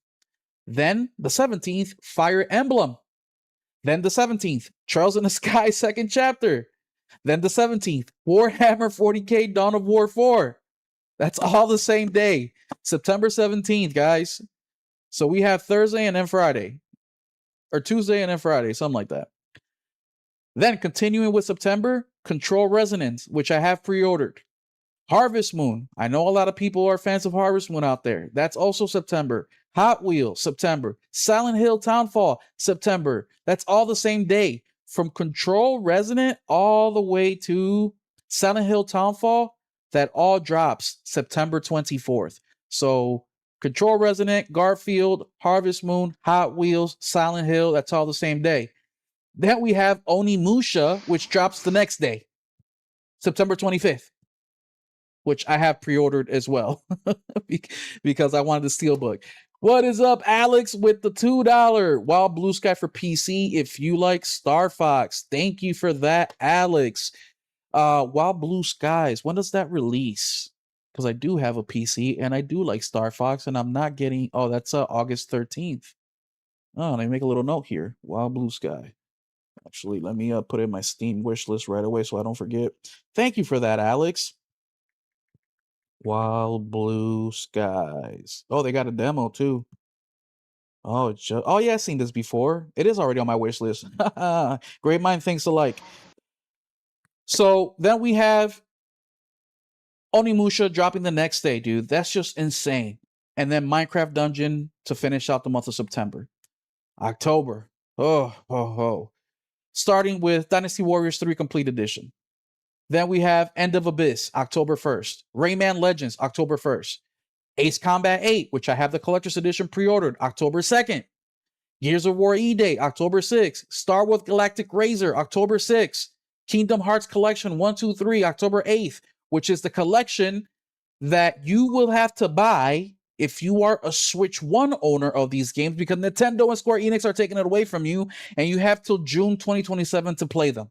Speaker 2: Then the 17th, Fire Emblem. Then the 17th, Trails in the Sky, second chapter. Then the 17th, Warhammer 40K Dawn of War 4. That's all the same day. September 17th, guys. So we have Thursday and then Friday. Or Tuesday and then Friday, something like that. Then continuing with September, Control Resonance, which I have pre-ordered. Harvest Moon. I know a lot of people are fans of Harvest Moon out there. That's also September. Hot Wheels, September. Silent Hill Townfall, September. That's all the same day. From Control Resonant all the way to Silent Hill Townfall, that all drops September 24th. So Control Resonant, Garfield, Harvest Moon, Hot Wheels, Silent Hill, that's all the same day. Then we have Onimusha, which drops the next day, September 25th, which I have pre-ordered as well because I wanted the Steelbook. What is up, Alex, with the $2 Wild Blue Sky for PC? If you like Star Fox, thank you for that, Alex. Wild Blue Skies, when does that release? Because I do have a PC and I do like Star Fox, and I'm not getting. Oh, that's August 13th. Oh, let me make a little note here. Wild Blue Sky. Actually, let me put in my Steam wish list right away so I don't forget. Thank you for that, Alex. Wild Blue Skies. Oh, they got a demo too. Oh, oh yeah, I've seen this before. It is already on my wish list. Great mind thinks alike. So then we have Onimusha dropping the next day, dude. That's just insane. And then Minecraft Dungeon to finish out the month of September. October. Oh. Starting with Dynasty Warriors 3 Complete Edition. Then we have End of Abyss, October 1st. Rayman Legends, October 1st. Ace Combat 8, which I have the Collector's Edition pre-ordered, October 2nd. Gears of War E-Day, October 6th. Star Wars Galactic Razor, October 6th. Kingdom Hearts Collection 1, 2, 3, October 8th, which is the collection that you will have to buy if you are a Switch 1 owner of these games, because Nintendo and Square Enix are taking it away from you, and you have till June 2027 to play them.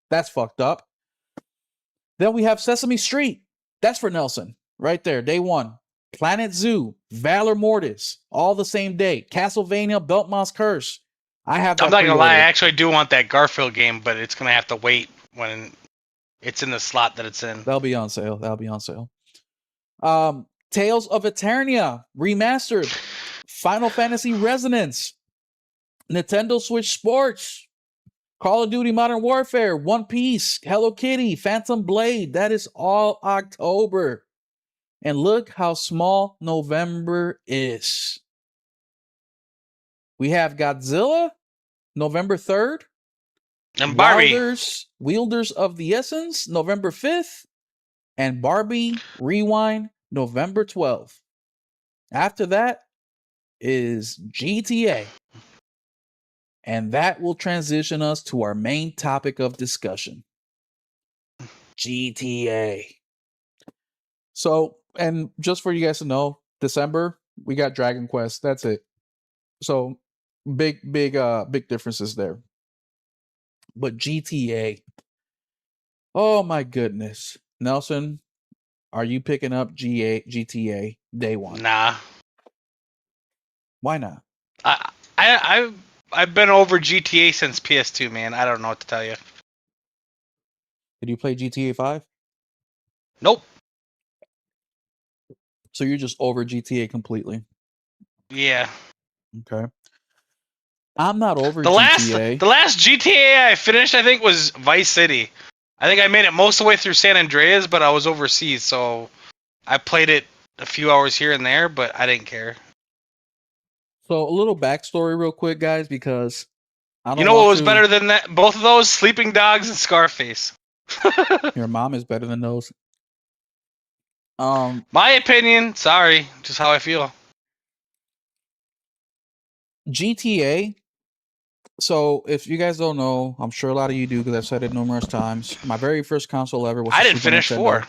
Speaker 2: That's fucked up. Then we have Sesame Street. That's for Nelson. Right there, day one. Planet Zoo, Valor Mortis, all the same day. Castlevania, Belmont's Curse. I have that
Speaker 1: I'm not gonna lie, I
Speaker 2: pre-ordered.
Speaker 1: actually do want that Garfield game, but it's gonna have to wait when it's in the slot that it's in.
Speaker 2: That'll be on sale. Tales of Eternia remastered. Final Fantasy Resonance. Nintendo Switch Sports. Call of Duty Modern Warfare. One Piece. Hello Kitty. Phantom Blade. That is all October. And look how small November is. We have Godzilla, November 3rd.
Speaker 1: And Barbie.
Speaker 2: Wielders of the Essence, November 5th. And Barbie Rewind, November 12th. After that is GTA. And that will transition us to our main topic of discussion. GTA. So, and just for you guys to know, December, we got Dragon Quest. That's it. So, big differences there. But GTA. Oh my goodness. Nelson, are you picking up GTA day one?
Speaker 1: Nah.
Speaker 2: Why not?
Speaker 1: I've been over GTA since PS2, man. I don't know what to tell you.
Speaker 2: Did you play GTA 5?
Speaker 1: Nope.
Speaker 2: So you're just over GTA completely.
Speaker 1: Yeah.
Speaker 2: Okay. I'm not over GTA.
Speaker 1: The last GTA I finished, I think, was Vice City. I think I made it most of the way through San Andreas, but I was overseas, so I played it a few hours here and there, but I didn't care.
Speaker 2: So a little backstory real quick, guys, because I don't
Speaker 1: You know what was better than that? Both of those? Sleeping Dogs and Scarface.
Speaker 2: Your mom is better than those.
Speaker 1: My opinion, sorry, just how I feel.
Speaker 2: GTA. So if you guys don't know, I'm sure a lot of you do because I've said it numerous times. My very first console ever was
Speaker 1: I
Speaker 2: the
Speaker 1: didn't
Speaker 2: Super
Speaker 1: finish
Speaker 2: Nintendo.
Speaker 1: 4.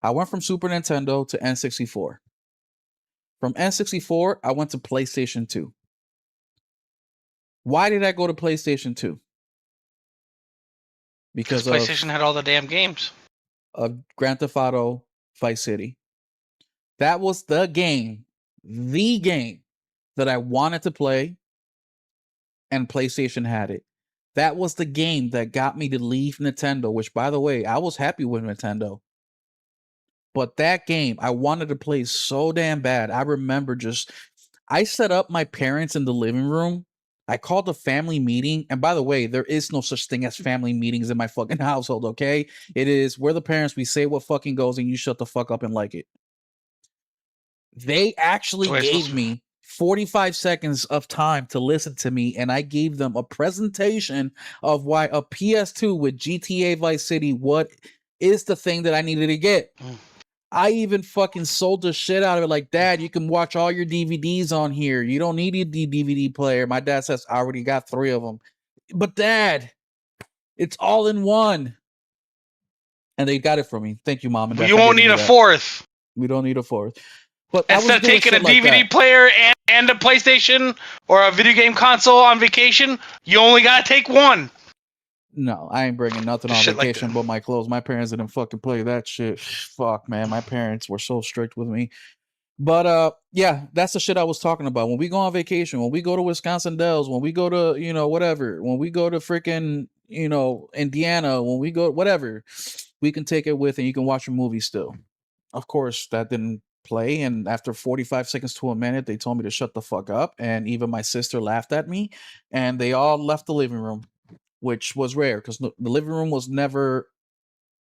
Speaker 2: I went from Super Nintendo to N64. From N64, I went to PlayStation 2. Why did I go to PlayStation 2? Because
Speaker 1: PlayStation had all the damn games.
Speaker 2: Of Grand Theft Auto Vice City. That was the game that I wanted to play, and PlayStation had it. That was the game that got me to leave Nintendo, which, by the way, I was happy with Nintendo. But that game, I wanted to play so damn bad. I remember I set up my parents in the living room. I called a family meeting. And by the way, there is no such thing as family meetings in my fucking household, okay? It is, we're the parents, we say what fucking goes, and you shut the fuck up and like it. They actually gave me 45 seconds of time to listen to me, and I gave them a presentation of why a PS2 with GTA Vice City, what is the thing that I needed to get. I even fucking sold the shit out of it. Like, Dad, you can watch all your DVDs on here. You don't need a DVD player. My dad says, I already got 3 of them. But Dad, it's all in one. And they got it for me. Thank you, Mom and Dad.
Speaker 1: You won't need a 4th.
Speaker 2: We don't need a 4th. But
Speaker 1: instead of taking a DVD player and a PlayStation or a video game console on vacation, you only gotta take one.
Speaker 2: No, I ain't bringing nothing on vacation but my clothes. My parents didn't fucking play that shit. Fuck, man. My parents were so strict with me. But yeah, that's the shit I was talking about. When we go on vacation, when we go to Wisconsin Dells, when we go to, whatever, when we go to freaking, Indiana, when we go whatever, we can take it with and you can watch a movie still. Of course, that didn't play, and after 45 seconds to a minute, they told me to shut the fuck up, and even my sister laughed at me, and they all left the living room, which was rare because the living room was never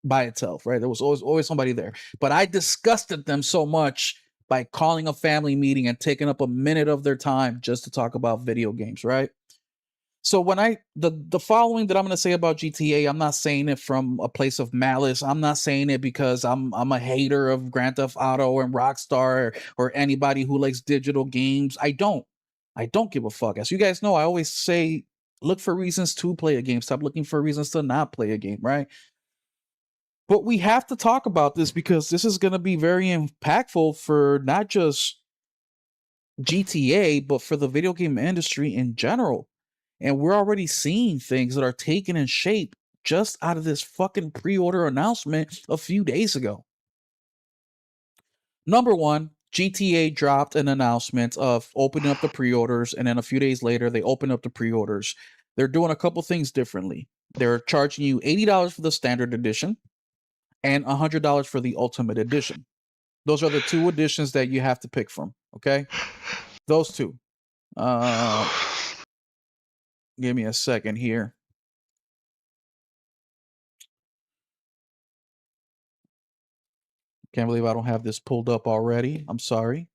Speaker 2: by itself, right? There was always somebody there. But I disgusted them so much by calling a family meeting and taking up a minute of their time just to talk about video games, right? So when the following that I'm going to say about GTA, I'm not saying it from a place of malice. I'm not saying it because I'm a hater of Grand Theft Auto and Rockstar or anybody who likes digital games. I don't give a fuck. As you guys know, I always say look for reasons to play a game. Stop looking for reasons to not play a game, right? But we have to talk about this because this is going to be very impactful for not just GTA, but for the video game industry in general. And we're already seeing things that are taken in shape just out of this fucking pre order announcement a few days ago. Number one, GTA dropped an announcement of opening up the pre orders, and then a few days later, they opened up the pre orders. They're doing a couple things differently. They're charging you $80 for the standard edition and $100 for the ultimate edition. Those are the two editions that you have to pick from. Okay, those two. Give me a second here. Can't believe I don't have this pulled up already. I'm sorry.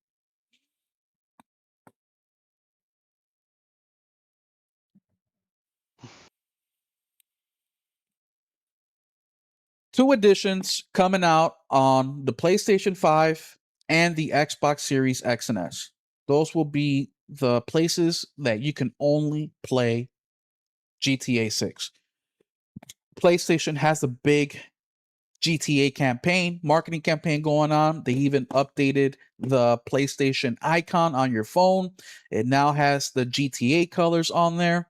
Speaker 2: Two editions coming out on the PlayStation 5 and the Xbox Series X and S. Those will be the places that you can only play GTA 6. PlayStation has a big GTA campaign, marketing campaign going on. They even updated the PlayStation icon on your phone. It now has the GTA colors on there.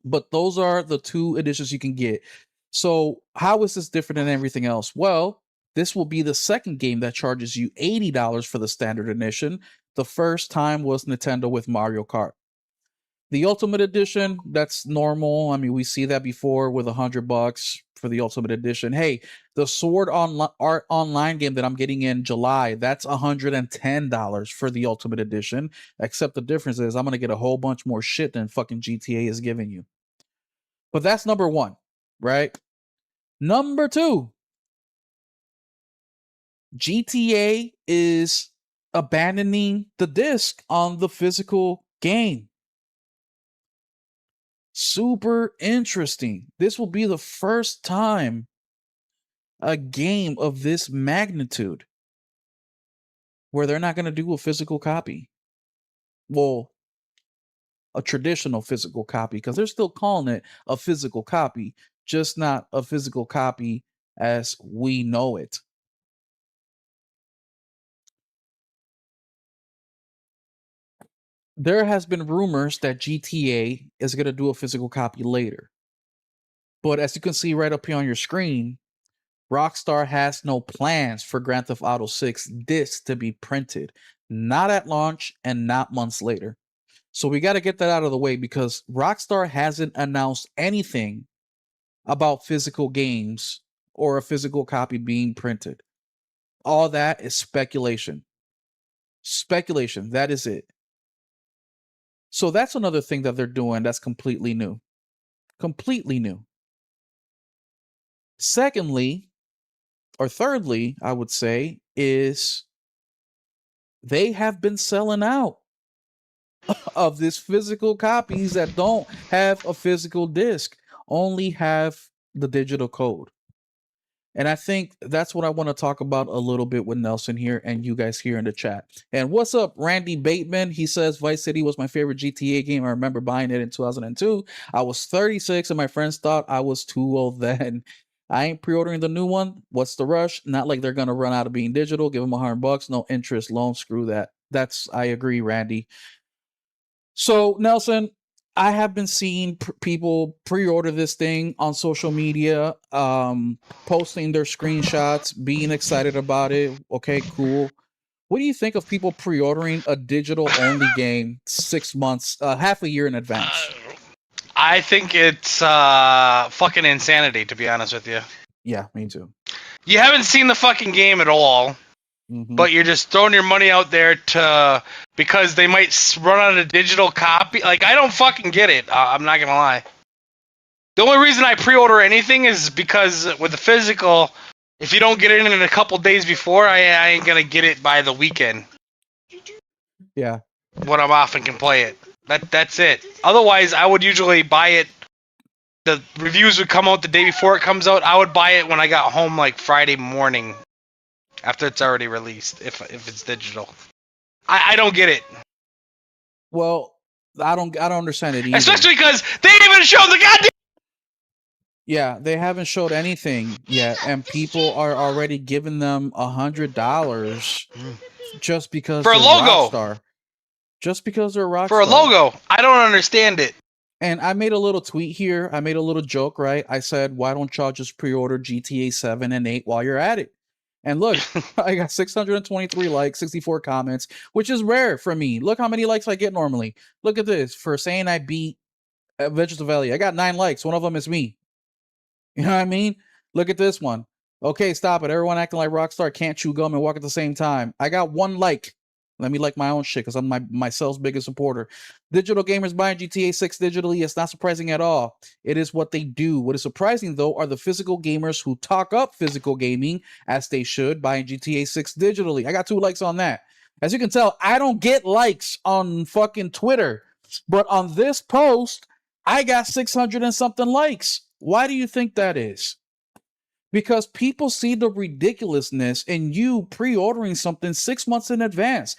Speaker 2: But those are the two editions you can get. So, how is this different than everything else? Well, this will be the second game that charges you $80 for the standard edition. The first time was Nintendo with Mario Kart. The Ultimate Edition, that's normal. I mean, we see that before with $100 for the Ultimate Edition. Hey, the Sword Art Online game that I'm getting in July, that's $110 for the Ultimate Edition. Except the difference is I'm gonna get a whole bunch more shit than fucking GTA is giving you. But that's number one, right? Number two, GTA is abandoning the disc on the physical game. Super interesting. This will be the first time a game of this magnitude where they're not going to do a physical copy. Well, a traditional physical copy, because they're still calling it a physical copy, just not a physical copy as we know it. There has been rumors that GTA is going to do a physical copy later. But as you can see right up here on your screen, Rockstar has no plans for Grand Theft Auto 6 discs to be printed, not at launch and not months later. So we got to get that out of the way because Rockstar hasn't announced anything about physical games or a physical copy being printed. All that is speculation. Speculation, that is it. So that's another thing that they're doing that's completely new. Completely new. Secondly, or thirdly, I would say, is they have been selling out of these physical copies that don't have a physical disc, only have the digital code. And I think that's what I want to talk about a little bit with Nelson here and you guys here in the chat. And what's up, Randy Bateman? He says Vice City was my favorite GTA game. I remember buying it in 2002. I was 36 and my friends thought I was too old then. I ain't pre-ordering the new one. What's the rush? Not like they're gonna run out of being digital. Give them $100. No interest loan. Screw that. I agree, Randy. So Nelson, I have been seeing people pre-order this thing on social media, posting their screenshots, being excited about it. Okay, cool. What do you think of people pre-ordering a digital-only game 6 months, half a year in advance?
Speaker 1: I think it's fucking insanity, to be honest with you.
Speaker 2: Yeah, me too.
Speaker 1: You haven't seen the fucking game at all, but you're just throwing your money out there because they might run out of digital copy. Like, I don't fucking get it. I'm not gonna lie. The only reason I pre-order anything is because with the physical, if you don't get it in a couple days before, I ain't gonna get it by the weekend.
Speaker 2: Yeah.
Speaker 1: When I'm off and can play it. That's it. Otherwise, I would usually buy it. The reviews would come out the day before it comes out. I would buy it when I got home, like Friday morning, after it's already released. If it's digital, I don't get it.
Speaker 2: Well, I don't understand it either.
Speaker 1: Especially because they didn't even show the goddamn.
Speaker 2: Yeah, they haven't showed anything yet, and people are already giving them $100 just because
Speaker 1: For a
Speaker 2: they're
Speaker 1: logo.
Speaker 2: Rockstar. Just because they're Rockstar.
Speaker 1: For a logo. I don't understand it.
Speaker 2: And I made a little tweet here. I made a little joke, right? I said, why don't y'all just pre-order GTA 7 and 8 while you're at it? And look, I got 623 likes, 64 comments, which is rare for me. Look how many likes I get normally. Look at this. For saying I beat Vegetal Valley, I got 9 likes. One of them is me. You know what I mean? Look at this one. Okay, stop it. Everyone acting like Rockstar can't chew gum and walk at the same time. I got 1 like. Let me like my own shit because I'm myself's biggest supporter. Digital gamers buying GTA 6 digitally. It's not surprising at all. It is what they do. What is surprising, though, are the physical gamers who talk up physical gaming, as they should, buying GTA 6 digitally. I got 2 likes on that. As you can tell, I don't get likes on fucking Twitter. But on this post, I got 600 and something likes. Why do you think that is? Because people see the ridiculousness in you pre-ordering something 6 months in advance.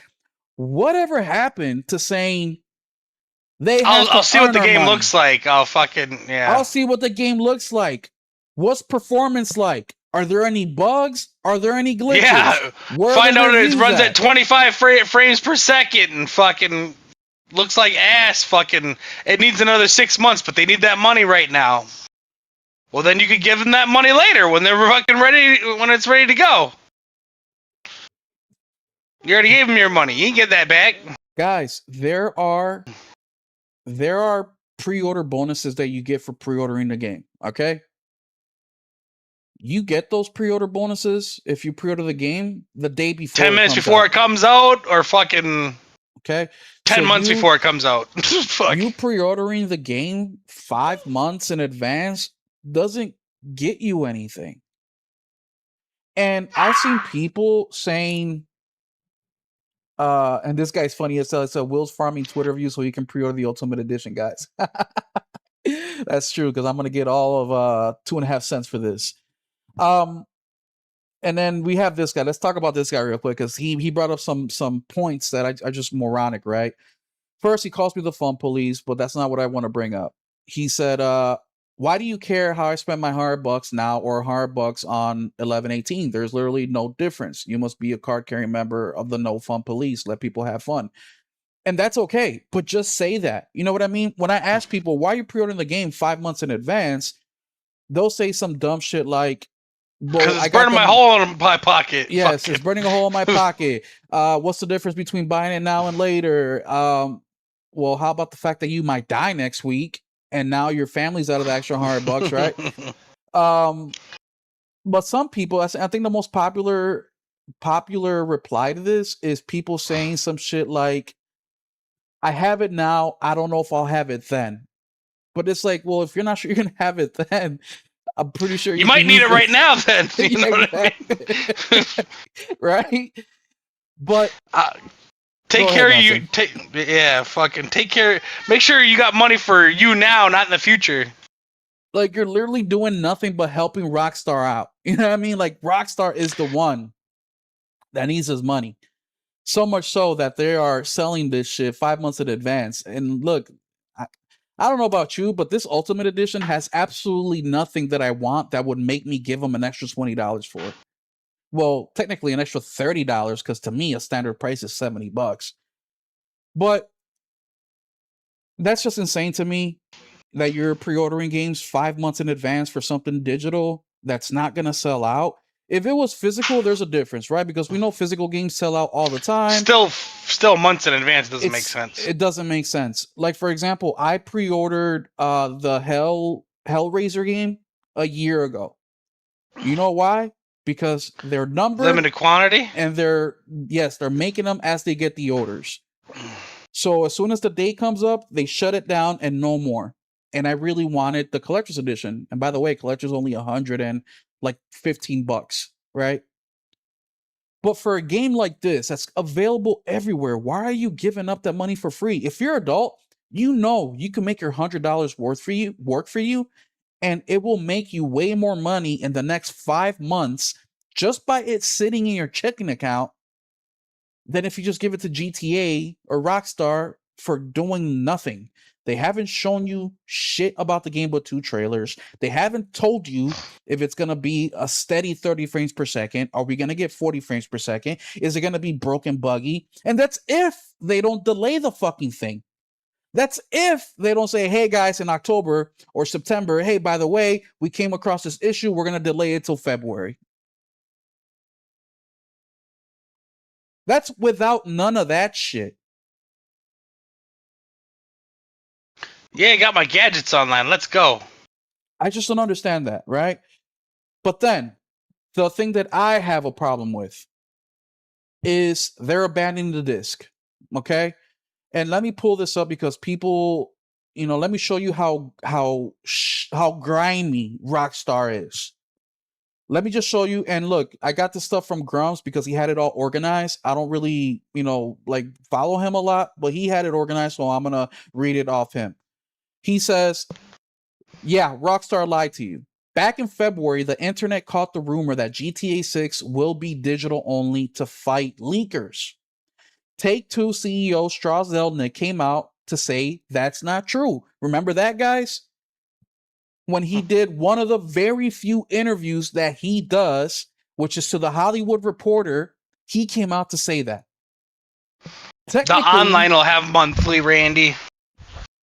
Speaker 2: Whatever happened to saying they have
Speaker 1: I'll
Speaker 2: to
Speaker 1: see what
Speaker 2: earn
Speaker 1: the
Speaker 2: our
Speaker 1: game
Speaker 2: money?
Speaker 1: looks like. I'll see
Speaker 2: what the game looks like. What's performance like? Are there any bugs? Are there any glitches?
Speaker 1: Yeah. Find out it runs
Speaker 2: at
Speaker 1: at 25 frames per second and fucking looks like ass. Fucking, it needs another 6 months, but they need that money right now. Well, then you could give them that money later when they're fucking ready, when it's ready to go. You already gave them your money. You ain't get that back.
Speaker 2: Guys, there are pre-order bonuses that you get for pre-ordering the game, okay? You get those pre-order bonuses if you pre-order the game the day before
Speaker 1: 10 minutes before it comes out, or fucking
Speaker 2: okay,
Speaker 1: 10 months before it comes out. Fuck.
Speaker 2: You pre-ordering the game 5 months in advance doesn't get you anything. And I've seen people saying, and this guy's funny as hell. It's a Will's farming Twitter view so he can pre-order the Ultimate Edition, guys. That's true, because I'm gonna get all of 2.5 cents for this. And then we have this guy. Let's talk about this guy real quick, because he brought up some points that are just moronic, right? First, he calls me the fun police, but that's not what I want to bring up. He said, why do you care how I spend my $100 now or $100 on 11/18? There's literally no difference. You must be a card-carrying member of the No Fun Police. Let people have fun. And that's okay, but just say that. You know what I mean? When I ask people, why are you pre-ordering the game 5 months in advance? They'll say some dumb shit like,
Speaker 1: because it's burning my hole in my pocket.
Speaker 2: Yes, it's burning a hole in my pocket. What's the difference between buying it now and later? Well, how about the fact that you might die next week and now your family's out of the extra $100, right? But some people, I think the most popular reply to this is people saying some shit like, I have it now, I don't know if I'll have it then. But it's like, well, if you're not sure you're gonna have it then, I'm pretty sure
Speaker 1: you might need it right now then. You know what I mean?
Speaker 2: Right? But
Speaker 1: take care of you. Take care. Make sure you got money for you now, not in the future.
Speaker 2: Like, you're literally doing nothing but helping Rockstar out. You know what I mean? Like, Rockstar is the one that needs his money. So much so that they are selling this shit 5 months in advance. And look, I don't know about you, but this Ultimate Edition has absolutely nothing that I want that would make me give them an extra $20 for it. Well, technically an extra $30, because to me, a standard price is $70. But that's just insane to me that you're pre-ordering games 5 months in advance for something digital that's not going to sell out. If it was physical, there's a difference, right? Because we know physical games sell out all the time.
Speaker 1: Still months in advance doesn't make sense.
Speaker 2: It doesn't make sense. Like, for example, I pre-ordered the Hellraiser game a year ago. You know why? Because they're numbered,
Speaker 1: Limited quantity,
Speaker 2: and they're making them as they get the orders. So as soon as the date comes up, they shut it down and no more. And I really wanted the collector's edition. And by the way, collector's only $115, right? But for a game like this that's available everywhere, why are you giving up that money for free? If you're adult, you know you can make your $100 work for you, and it will make you way more money in the next 5 months just by it sitting in your checking account than if you just give it to GTA or Rockstar for doing nothing. They haven't shown you shit about the game but 2 trailers. They haven't told you if it's going to be a steady 30 frames per second. Are we going to get 40 frames per second? Is it going to be broken, buggy? And that's if they don't delay the fucking thing. That's if they don't say, hey guys, in October or September, hey, by the way, we came across this issue. We're going to delay it till February. That's without none of that shit.
Speaker 1: Yeah, I got my gadgets online. Let's go.
Speaker 2: I just don't understand that, right? But then, the thing that I have a problem with is they're abandoning the disc, okay? And let me pull this up because people, let me show you how grimy Rockstar is. Let me just show you. And look, I got this stuff from Grumps because he had it all organized. I don't really, follow him a lot, but he had it organized, so I'm gonna read it off him. He says, yeah, Rockstar lied to you. Back in February, the internet caught the rumor that GTA 6 will be digital only to fight leakers. Take-Two CEO Strauss Zelnick came out to say that's not true. Remember that, guys? When he did one of the very few interviews that he does, which is to the Hollywood Reporter, he came out to say that.
Speaker 1: The online will have monthly, Randy.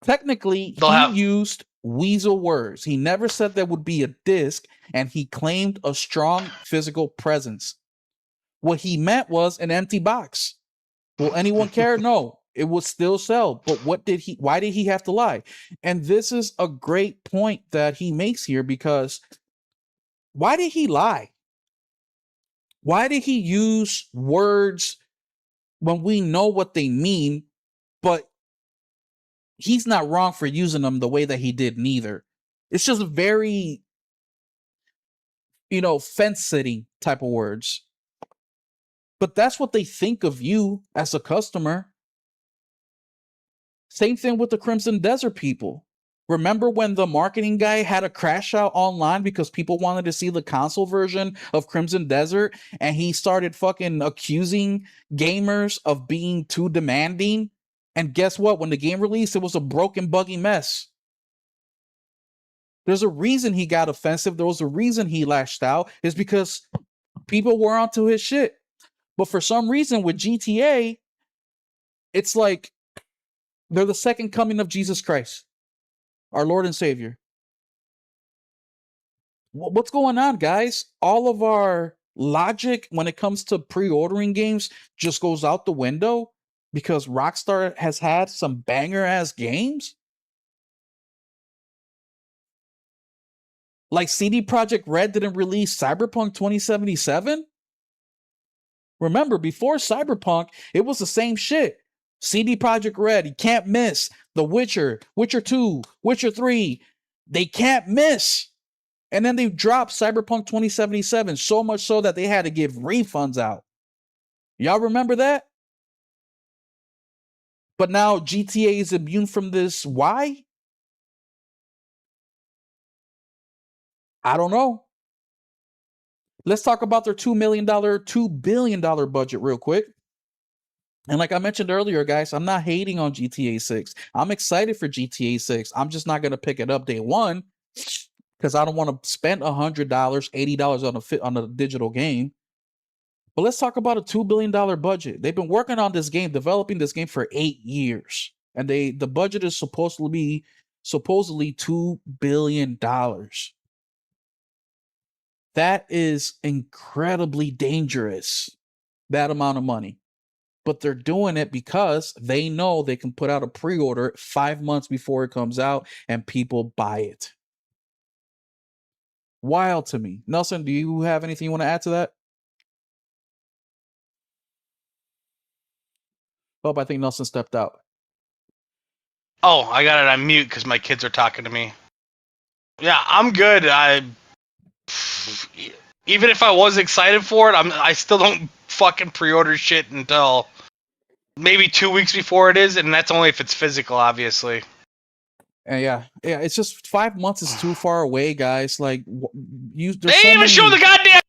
Speaker 2: Technically, he used weasel words. He never said there would be a disc, and he claimed a strong physical presence. What he meant was an empty box. Will anyone care? No, it would still sell. But why did he have to lie? And this is a great point that he makes here, because why did he lie? Why did he use words when we know what they mean, but he's not wrong for using them the way that he did neither. It's just very, fence sitting type of words. But that's what they think of you as a customer. Same thing with the Crimson Desert people. Remember when the marketing guy had a crash out online because people wanted to see the console version of Crimson Desert, and he started fucking accusing gamers of being too demanding? And guess what? When the game released, it was a broken, buggy mess. There's a reason he got offensive. There was a reason he lashed out. It's because people were onto his shit. But for some reason with GTA, it's like they're the second coming of Jesus Christ, our Lord and Savior. What's going on, guys? All of our logic when it comes to pre-ordering games just goes out the window because Rockstar has had some banger-ass games? Like CD Projekt Red didn't release Cyberpunk 2077? Remember, before Cyberpunk, it was the same shit. CD Projekt Red, you can't miss. The Witcher, Witcher 2, Witcher 3, they can't miss. And then they dropped Cyberpunk 2077, so much so that they had to give refunds out. Y'all remember that? But now GTA is immune from this. Why? I don't know. Let's talk about their $2 billion budget real quick. And like I mentioned earlier, guys, I'm not hating on GTA 6. I'm excited for GTA 6. I'm just not going to pick it up day one because I don't want to spend $100, $80 on a digital game. But let's talk about a $2 billion budget. They've been working on this game, developing this game for 8 years. And the budget is supposedly $2 billion. That is incredibly dangerous, that amount of money. But they're doing it because they know they can put out a pre-order 5 months before it comes out and people buy it. Wild to me. Nelson, do you have anything you want to add to that? Oh, I think Nelson stepped out.
Speaker 1: Oh, I got it on mute because my kids are talking to me. Yeah, I'm good. Even if I was excited for it, I still don't fucking pre-order shit until maybe 2 weeks before it is, and that's only if it's physical, obviously.
Speaker 2: And yeah, it's just 5 months is too far away, guys. Like,
Speaker 1: They didn't even show the goddamn.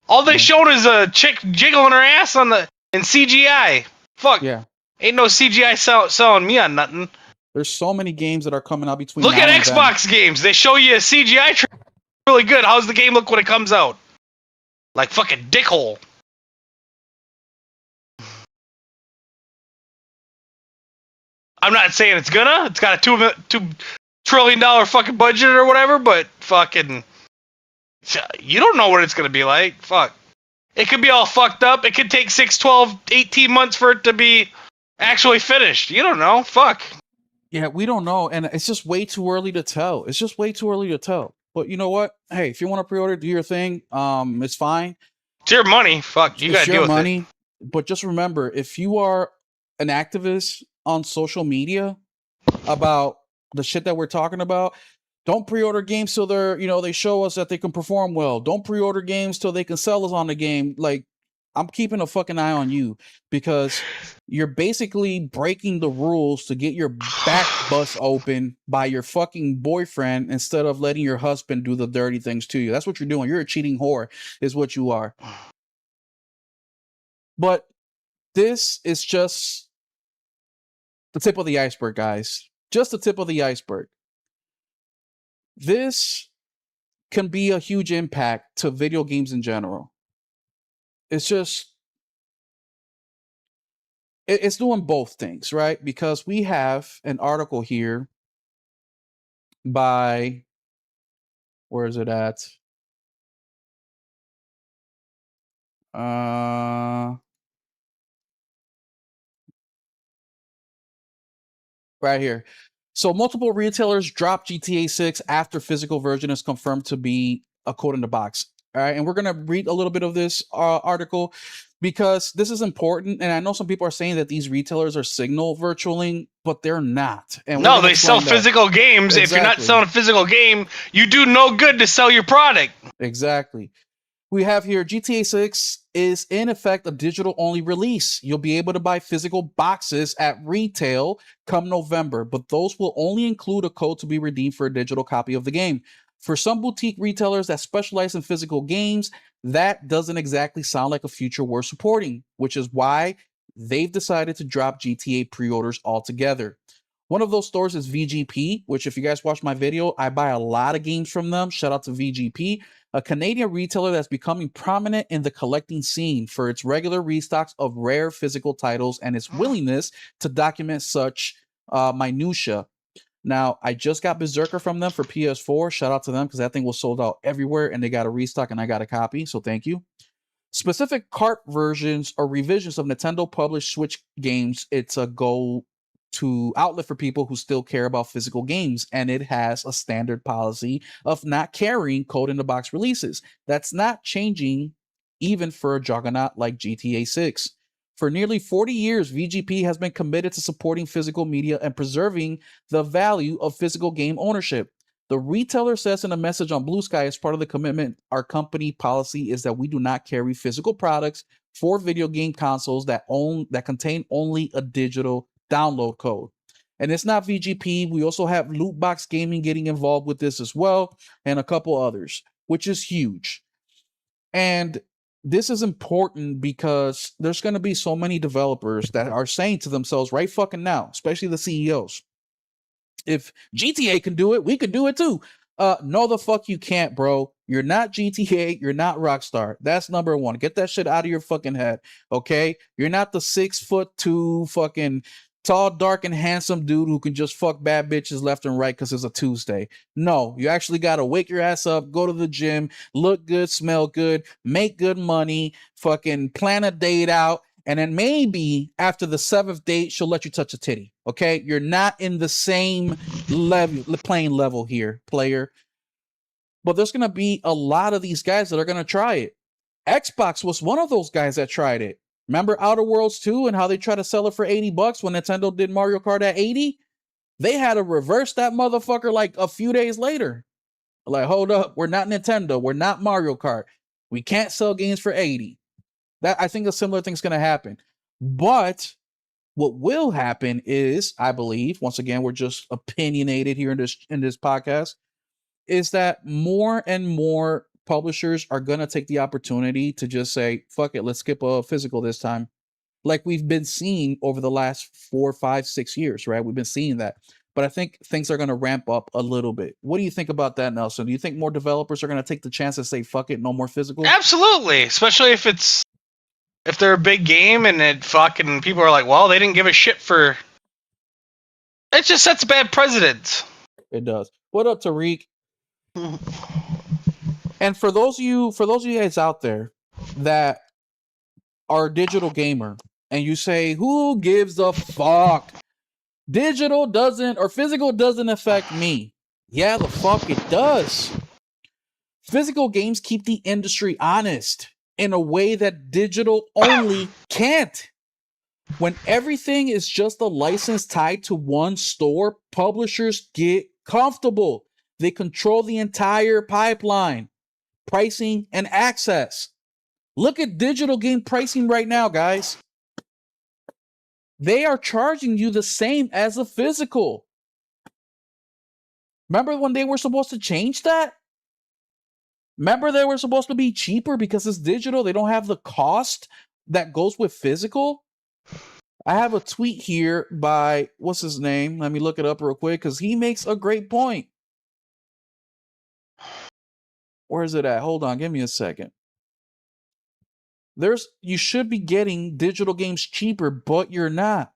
Speaker 1: All they showed is a chick jiggling her ass in CGI. Fuck.
Speaker 2: Yeah.
Speaker 1: Ain't no CGI selling me on nothing.
Speaker 2: There's so many games that are coming out between.
Speaker 1: Look at Xbox games. They show you a CGI trailer really good. How's the game look when it comes out? Like fucking dickhole. I'm not saying it's gonna. It's got a $2 trillion fucking budget or whatever, but fucking, you don't know what it's gonna be like. Fuck. It could be all fucked up. It could take 6, 12, 18 months for it to be actually finished. You don't know. Fuck.
Speaker 2: Yeah, we don't know, and it's just way too early to tell. It's just way too early to tell. But you know what? Hey, if you want to pre-order, do your thing. It's fine.
Speaker 1: It's your money. Fuck. You gotta deal with
Speaker 2: money.
Speaker 1: it.
Speaker 2: But just remember, if you are an activist on social media about the shit that we're talking about, don't pre-order games till they show us that they can perform well. Don't pre-order games till they can sell us on the game. Like, I'm keeping a fucking eye on you because you're basically breaking the rules to get your back bust open by your fucking boyfriend instead of letting your husband do the dirty things to you. That's what you're doing. You're a cheating whore, is what you are. But this is just the tip of the iceberg, guys. Just the tip of the iceberg. This can be a huge impact to video games in general. It's just, it's doing both things, right? Because we have an article here by, where is it at? Right here. So multiple retailers drop GTA 6 after physical version is confirmed to be a code in the box. All right, and we're gonna read a little bit of this article because this is important. And I know some people are saying that these retailers are signal virtualing, but they're not. And
Speaker 1: no, they sell physical games. Exactly. If you're not selling a physical game, you do no good to sell your product.
Speaker 2: Exactly. We have here GTA 6 is in effect a digital only release. You'll be able to buy physical boxes at retail come November, but those will only include a code to be redeemed for a digital copy of the game. For some boutique retailers that specialize in physical games, that doesn't exactly sound like a future worth supporting, which is why they've decided to drop GTA pre-orders altogether. One of those stores is VGP, which if you guys watch my video, I buy a lot of games from them. Shout out to VGP, a Canadian retailer that's becoming prominent in the collecting scene for its regular restocks of rare physical titles and its willingness to document such minutia. Now, I just got Berserker from them for PS4. Shout out to them because that thing was sold out everywhere and they got a restock and I got a copy, so thank you. Specific cart versions or revisions of Nintendo published Switch games, it's a go-to outlet for people who still care about physical games, and it has a standard policy of not carrying code in the box releases. That's not changing even for a juggernaut like GTA 6. For nearly 40 years, VGP has been committed to supporting physical media and preserving the value of physical game ownership. The retailer says in a message on Blue Sky, as part of the commitment, our company policy is that we do not carry physical products for video game consoles that contain only a digital download code. And it's not VGP. We also have Loot Box Gaming getting involved with this as well, and a couple others, which is huge. And this is important because there's going to be so many developers that are saying to themselves right fucking now, especially the CEOs, if GTA can do it, we can do it too. No, the fuck you can't, bro. You're not GTA. You're not Rockstar. That's number one. Get that shit out of your fucking head, okay? You're not the 6'2" fucking tall, dark, and handsome dude who can just fuck bad bitches left and right because it's a Tuesday. No, you actually got to wake your ass up, go to the gym, look good, smell good, make good money, fucking plan a date out. And then maybe after the 7th date, she'll let you touch a titty. Okay. You're not in the same playing level here, player. But there's going to be a lot of these guys that are going to try it. Xbox was one of those guys that tried it. Remember Outer Worlds 2 and how they tried to sell it for $80 when Nintendo did Mario Kart at 80? They had to reverse that motherfucker like a few days later. Like, hold up, we're not Nintendo, we're not Mario Kart. We can't sell games for 80. That I think a similar thing's going to happen. But what will happen is, I believe, once again, we're just opinionated here in this podcast, is that more and more publishers are going to take the opportunity to just say, fuck it, let's skip a physical this time. Like we've been seeing over the last 4, 5, 6 years, right? We've been seeing that. But I think things are going to ramp up a little bit. What do you think about that, Nelson? Do you think more developers are going to take the chance and say, fuck it, no more physical?
Speaker 1: Absolutely. Especially if they're a big game and it fucking people are like, well, they didn't give a shit for. It just sets a bad precedent.
Speaker 2: It does. What up, Tariq? And for those of you guys out there that are a digital gamer and you say, who gives a fuck? Digital doesn't or physical doesn't affect me. Yeah, the fuck it does. Physical games keep the industry honest in a way that digital only can't. When everything is just a license tied to one store, publishers get comfortable. They control the entire pipeline, pricing, and access. Look at digital game pricing right now, guys. They are charging you the same as a physical. Remember when they were supposed to change that? Remember they were supposed to be cheaper because it's digital? They don't have the cost that goes with physical? I have a tweet here by, what's his name? Let me look it up real quick because he makes a great point. Where is it at? Hold on, give me a second. You should be getting digital games cheaper, but you're not.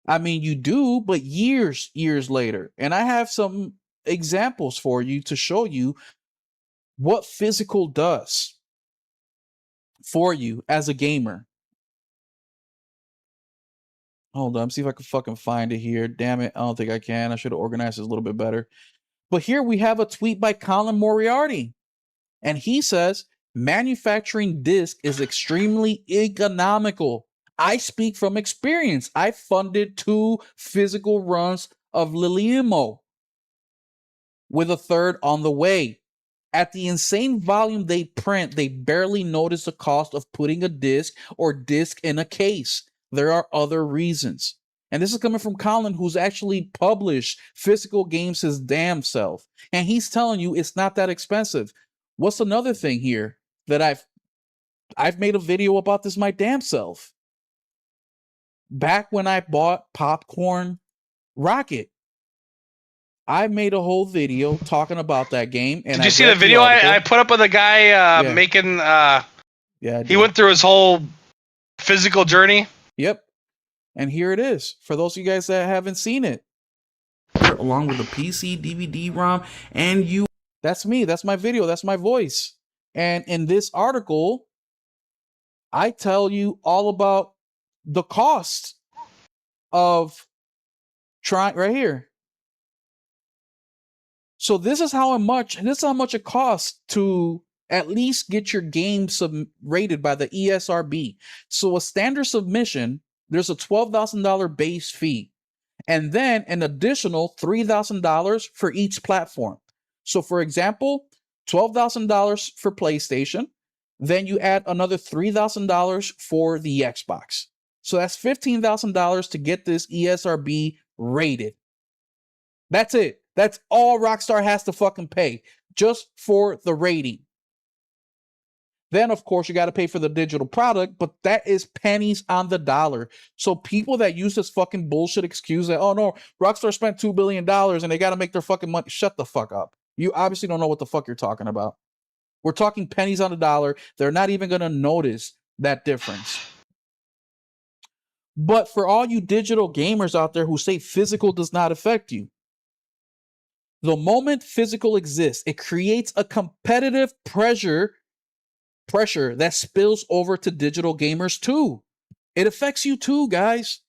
Speaker 2: I mean, you do, but years later. And I have some examples for you to show you what physical does for you as a gamer. Hold on, see if I can fucking find it here. Damn it, I don't think I can. I should have organized this a little bit better. But here we have a tweet by Colin Moriarty. And he says, manufacturing disc is extremely economical. I speak from experience. I funded 2 physical runs of Liliemo with a third on the way. At the insane volume they print, they barely notice the cost of putting a disc or disc in a case. There are other reasons. And this is coming from Colin, who's actually published physical games his damn self. And he's telling you it's not that expensive. What's another thing here that I've made a video about this my damn self. Back when I bought Popcorn Rocket, I made a whole video talking about that game. And
Speaker 1: did you see the video I put up of the guy making?
Speaker 2: Yeah,
Speaker 1: he went through his whole physical journey.
Speaker 2: Yep. And here it is for those of you guys that haven't seen it. Along with the PC, DVD, ROM, and you. That's me. That's my video. That's my voice. And in this article, I tell you all about the cost of trying right here. So this is how much it costs to at least get your game rated by the ESRB. So a standard submission, there's a $12,000 base fee, and then an additional $3,000 for each platform. So for example, $12,000 for PlayStation, then you add another $3,000 for the Xbox. So that's $15,000 to get this ESRB rated. That's it. That's all Rockstar has to fucking pay just for the rating. Then, of course, you got to pay for the digital product, but that is pennies on the dollar. So people that use this fucking bullshit excuse that, oh no, Rockstar spent $2 billion and they got to make their fucking money. Shut the fuck up. You obviously don't know what the fuck you're talking about. We're talking pennies on the dollar. They're not even going to notice that difference. But for all you digital gamers out there who say physical does not affect you, the moment physical exists, it creates a competitive pressure that spills over to digital gamers too. It affects you too, guys.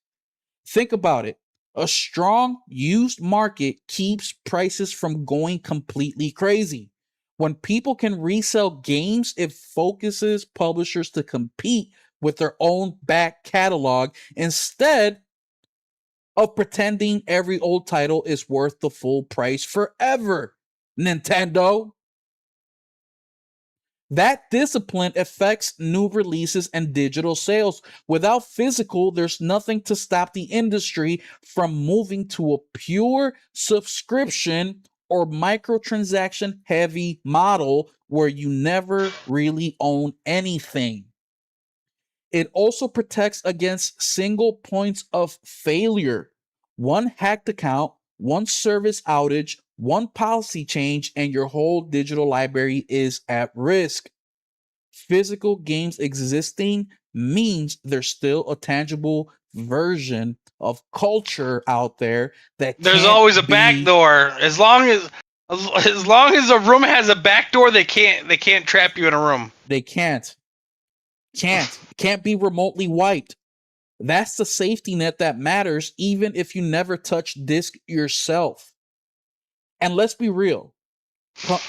Speaker 2: Think about it. A strong used market keeps prices from going completely crazy. When people can resell games, it focuses publishers to compete with their own back catalog instead of pretending every old title is worth the full price forever. Nintendo. That discipline affects new releases and digital sales. Without physical, there's nothing to stop the industry from moving to a pure subscription or microtransaction heavy model where you never really own anything. It also protects against single points of failure. One hacked account, one service outage, one policy change, and your whole digital library is at risk. Physical games existing means there's still a tangible version of culture out there that
Speaker 1: There's
Speaker 2: can't
Speaker 1: always a
Speaker 2: be.
Speaker 1: back door. As long as a room has a back door, they can't trap you in a room.
Speaker 2: They can't be remotely wiped. That's the safety net that matters, even if you never touch disc yourself. And let's be real.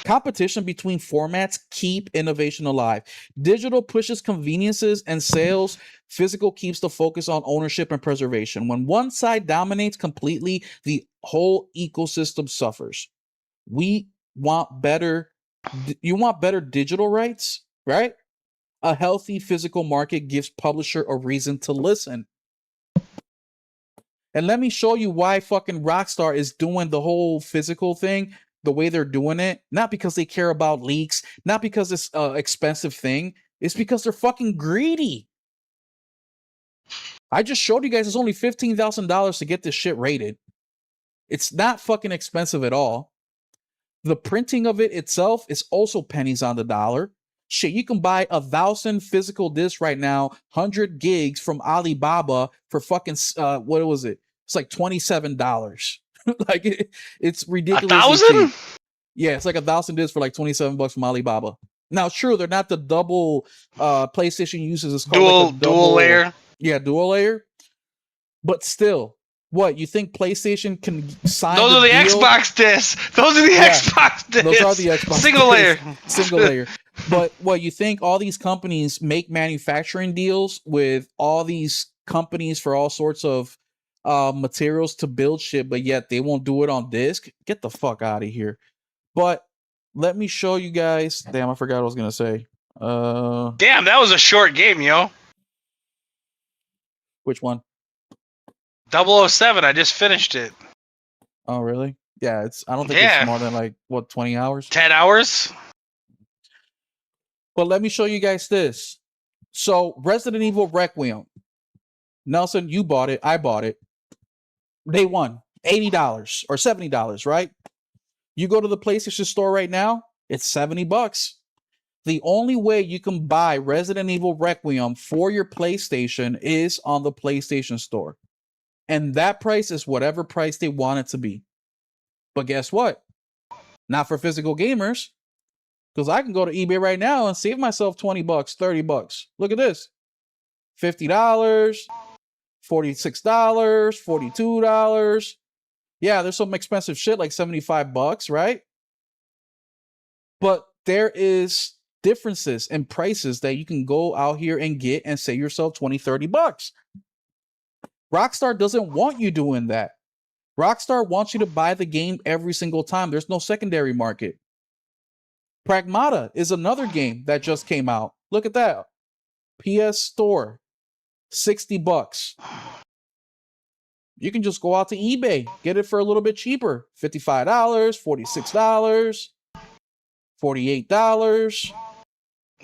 Speaker 2: Competition between formats keep innovation alive. Digital pushes conveniences and sales. Physical keeps the focus on ownership and preservation. When one side dominates completely, the whole ecosystem suffers. You want better digital rights, right? A healthy physical market gives publisher a reason to listen. And let me show you why fucking Rockstar is doing the whole physical thing the way they're doing it. Not because they care about leaks, not because it's an expensive thing. It's because they're fucking greedy. I just showed you guys it's only $15,000 to get this shit rated. It's not fucking expensive at all. The printing of it itself is also pennies on the dollar. Shit, you can buy 1,000 physical discs right now, 100 gigs from Alibaba for fucking what was it? It's like $27. Like it's ridiculously cheap.
Speaker 1: 1,000?
Speaker 2: Yeah, it's like 1,000 discs for like $27 from Alibaba. Now, true, they're not the double PlayStation uses. It's called like a
Speaker 1: Dual layer.
Speaker 2: Yeah, dual layer. But still, what you think PlayStation can sign?
Speaker 1: Those are the Xbox discs. Those are the Xbox discs.
Speaker 2: Those are the Xbox
Speaker 1: single layer.
Speaker 2: Single layer. But what you think all these companies make manufacturing deals with all these companies for all sorts of materials to build shit, but yet they won't do it on disc? Get the fuck out of here. But let me show you guys. Damn, I forgot what I was gonna say.
Speaker 1: Damn, that was a short game, yo.
Speaker 2: Which one?
Speaker 1: 007. I just finished it.
Speaker 2: Oh, really? Yeah, I don't think it's more than like 20 hours.
Speaker 1: 10 hours.
Speaker 2: But let me show you guys this. So, Resident Evil Requiem. Nelson, you bought it. I bought it. Day one, $80 or $70, right? You go to the PlayStation Store right now, it's $70. The only way you can buy Resident Evil Requiem for your PlayStation is on the PlayStation Store. And that price is whatever price they want it to be. But guess what? Not for physical gamers. Because I can go to eBay right now and save myself $20, $30. Look at this. $50, $46, $42. Yeah, there's some expensive shit like $75, right? But there is differences in prices that you can go out here and get and save yourself $20, $30. Rockstar doesn't want you doing that. Rockstar wants you to buy the game every single time. There's no secondary market. Pragmata is another game that just came out. Look at that. PS Store, $60. You can just go out to eBay, get it for a little bit cheaper. $55, $46, $48.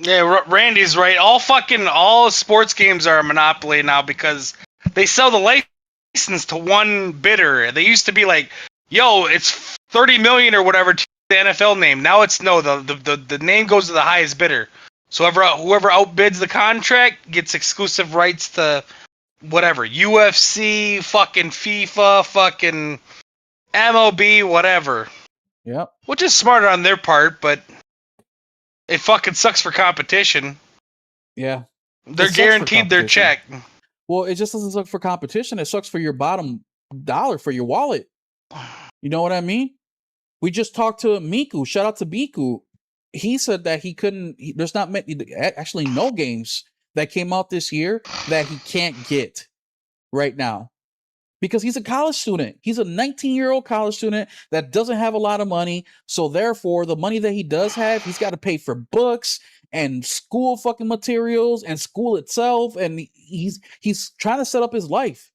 Speaker 1: Yeah, Randy's right. All sports games are a monopoly now because they sell the license to one bidder. They used to be like, yo, it's 30 million or whatever to the NFL name. Now it's no, the name goes to the highest bidder. So whoever outbids the contract gets exclusive rights to whatever, UFC, fucking FIFA, fucking MLB, whatever.
Speaker 2: Yep.
Speaker 1: Which is smarter on their part, but it fucking sucks for competition.
Speaker 2: Yeah.
Speaker 1: They're guaranteed their check.
Speaker 2: Well, it just doesn't suck for competition. It sucks for your bottom dollar, for your wallet. You know what I mean? We just talked to Miku. Shout out to Miku. He said that he couldn't. There's not many, actually, no games that came out this year that he can't get right now because he's a college student. He's a 19-year-old college student that doesn't have a lot of money. So therefore, the money that he does have, he's got to pay for books and school fucking materials and school itself. And he's trying to set up his life.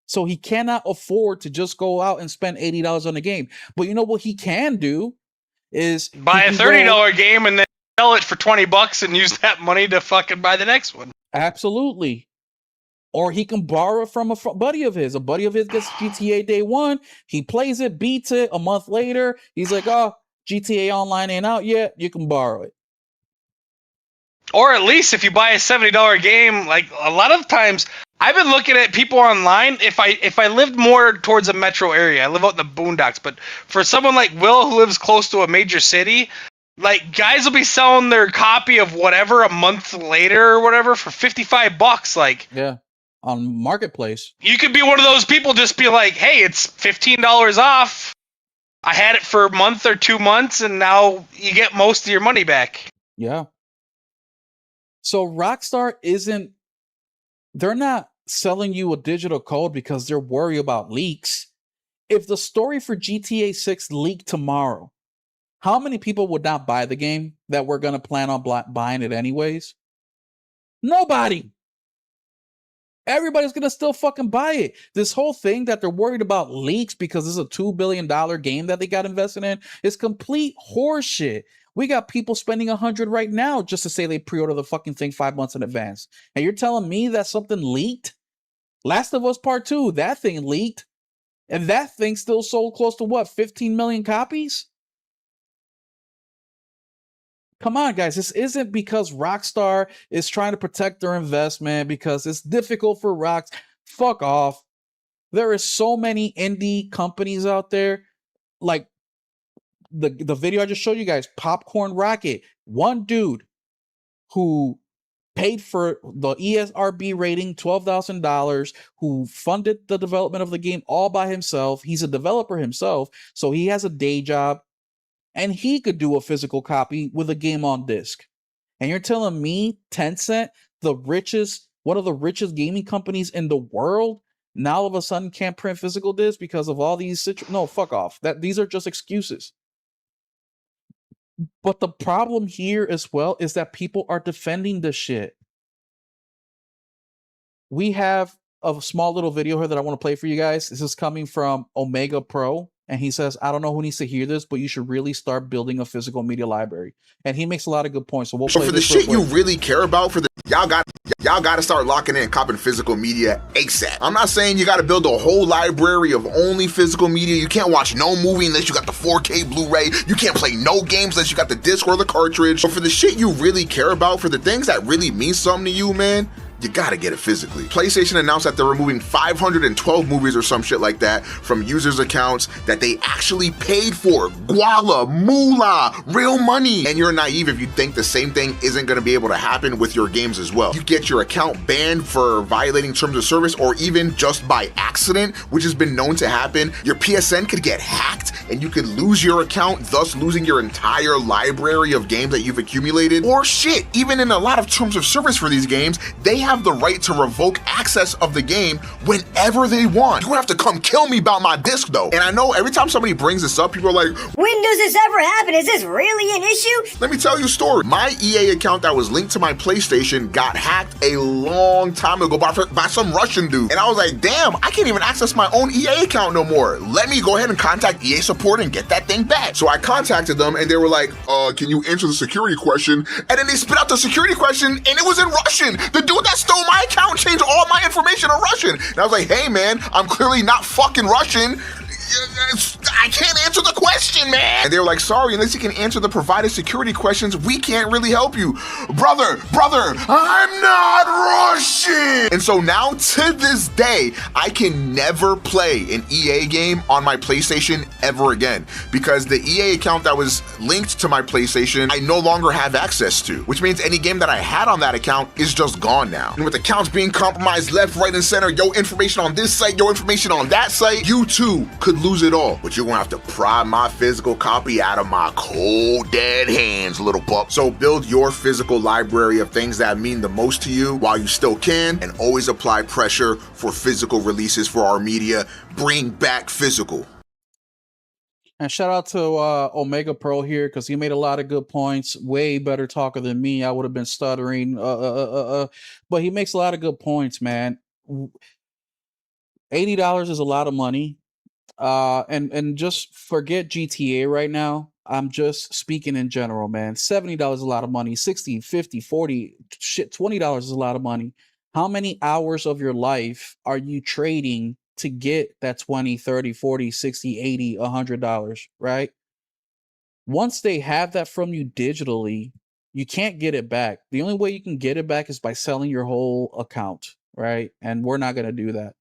Speaker 2: So he cannot afford to just go out and spend $80 on the game. But you know what he can do is
Speaker 1: buy a $30 game and then sell it for $20 and use that money to fucking buy the next one.
Speaker 2: Absolutely. Or he can borrow from a buddy of his. A buddy of his gets GTA Day 1. He plays it, beats it. A month later, he's like, oh, GTA Online ain't out yet. You can borrow it.
Speaker 1: Or at least if you buy a $70 game, like a lot of times, I've been looking at people online. If I lived more towards a metro area, I live out in the boondocks, but for someone like Will who lives close to a major city, like guys will be selling their copy of whatever a month later or whatever for $55. Like,
Speaker 2: yeah, on Marketplace.
Speaker 1: You could be one of those people, just be like, hey, it's $15 off. I had it for a month or 2 months, and now you get most of your money back.
Speaker 2: Yeah. So Rockstar they're not selling you a digital code because they're worried about leaks. If the story for GTA 6 leaked tomorrow, how many people would not buy the game that were going to plan on buying it anyways? Nobody. Everybody's going to still fucking buy it. This whole thing that they're worried about leaks because this is a $2 billion game that they got invested in is complete horseshit. We got people spending $100 right now just to say they pre-order the fucking thing 5 months in advance. And you're telling me that something leaked? Last of Us Part 2, that thing leaked. And that thing still sold close to what, 15 million copies? Come on, guys. This isn't because Rockstar is trying to protect their investment because it's difficult for Rocks. Fuck off. There is so many indie companies out there. Like the video I just showed you guys, Popcorn Rocket. One dude who paid for the ESRB rating, $12,000, who funded the development of the game all by himself. He's a developer himself, so he has a day job. And he could do a physical copy with a game on disc. And you're telling me Tencent, one of the richest gaming companies in the world, now all of a sudden can't print physical discs because of all these no, fuck off. These are just excuses. But the problem here as well is that people are defending this shit. We have a small little video here that I want to play for you guys. This is coming from Omega Pro. And he says, I don't know who needs to hear this, but you should really start building a physical media library. And he makes a lot of good points. So we'll play
Speaker 5: for the shit you really care about, y'all got to start locking in and copping physical media ASAP. I'm not saying you got to build a whole library of only physical media. You can't watch no movie unless you got the 4K Blu-ray. You can't play no games unless you got the disc or the cartridge. But for the shit you really care about, for the things that really mean something to you, man, you gotta get it physically. PlayStation announced that they're removing 512 movies or some shit like that from users' accounts that they actually paid for. Guala, moolah, real money. And you're naive if you think the same thing isn't gonna be able to happen with your games as well. You get your account banned for violating terms of service or even just by accident, which has been known to happen. Your PSN could get hacked and you could lose your account, thus losing your entire library of games that you've accumulated. Or shit, even in a lot of terms of service for these games, they have the right to revoke access of the game whenever they want. You have to come kill me about my disc though. And I know every time somebody brings this up, people are like,
Speaker 6: when does this ever happen? Is this really an issue?
Speaker 5: Let me tell you a story. My EA account that was linked to my PlayStation got hacked a long time ago by some Russian dude. And I was like, damn, I can't even access my own EA account no more. Let me go ahead and contact EA support and get that thing back. So I contacted them and they were like, can you answer the security question? And then they spit out the security question and it was in Russian. The dude that stole my account changed all my information in Russian. And I was like, hey man, I'm clearly not fucking Russian. I can't answer the question, man. And they were like, sorry, unless you can answer the provided security questions, we can't really help you. Brother, I'm not Russian. And so now to this day, I can never play an EA game on my PlayStation ever again because the EA account that was linked to my PlayStation, I no longer have access to, which means any game that I had on that account is just gone now. And with accounts being compromised left, right, and center, your information on this site, your information on that site, you too could lose it all. But you're gonna have to pry my physical copy out of my cold dead hands, little pup. So build your physical library of things that mean the most to you while you still can, and always apply pressure for physical releases for our media. Bring back physical.
Speaker 2: And shout out to Omega Pro here because he made a lot of good points. Way better talker than me. I would have been stuttering. But he makes a lot of good points, man. $80 is a lot of money. And just forget GTA right now. I'm just speaking in general, man. $70 is a lot of money. 60, 50, 40, shit, $20 is a lot of money. How many hours of your life are you trading to get that 20, 30, 40, 60, 80, $100, right? Once they have that from you digitally, you can't get it back. The only way you can get it back is by selling your whole account, right? And we're not going to do that.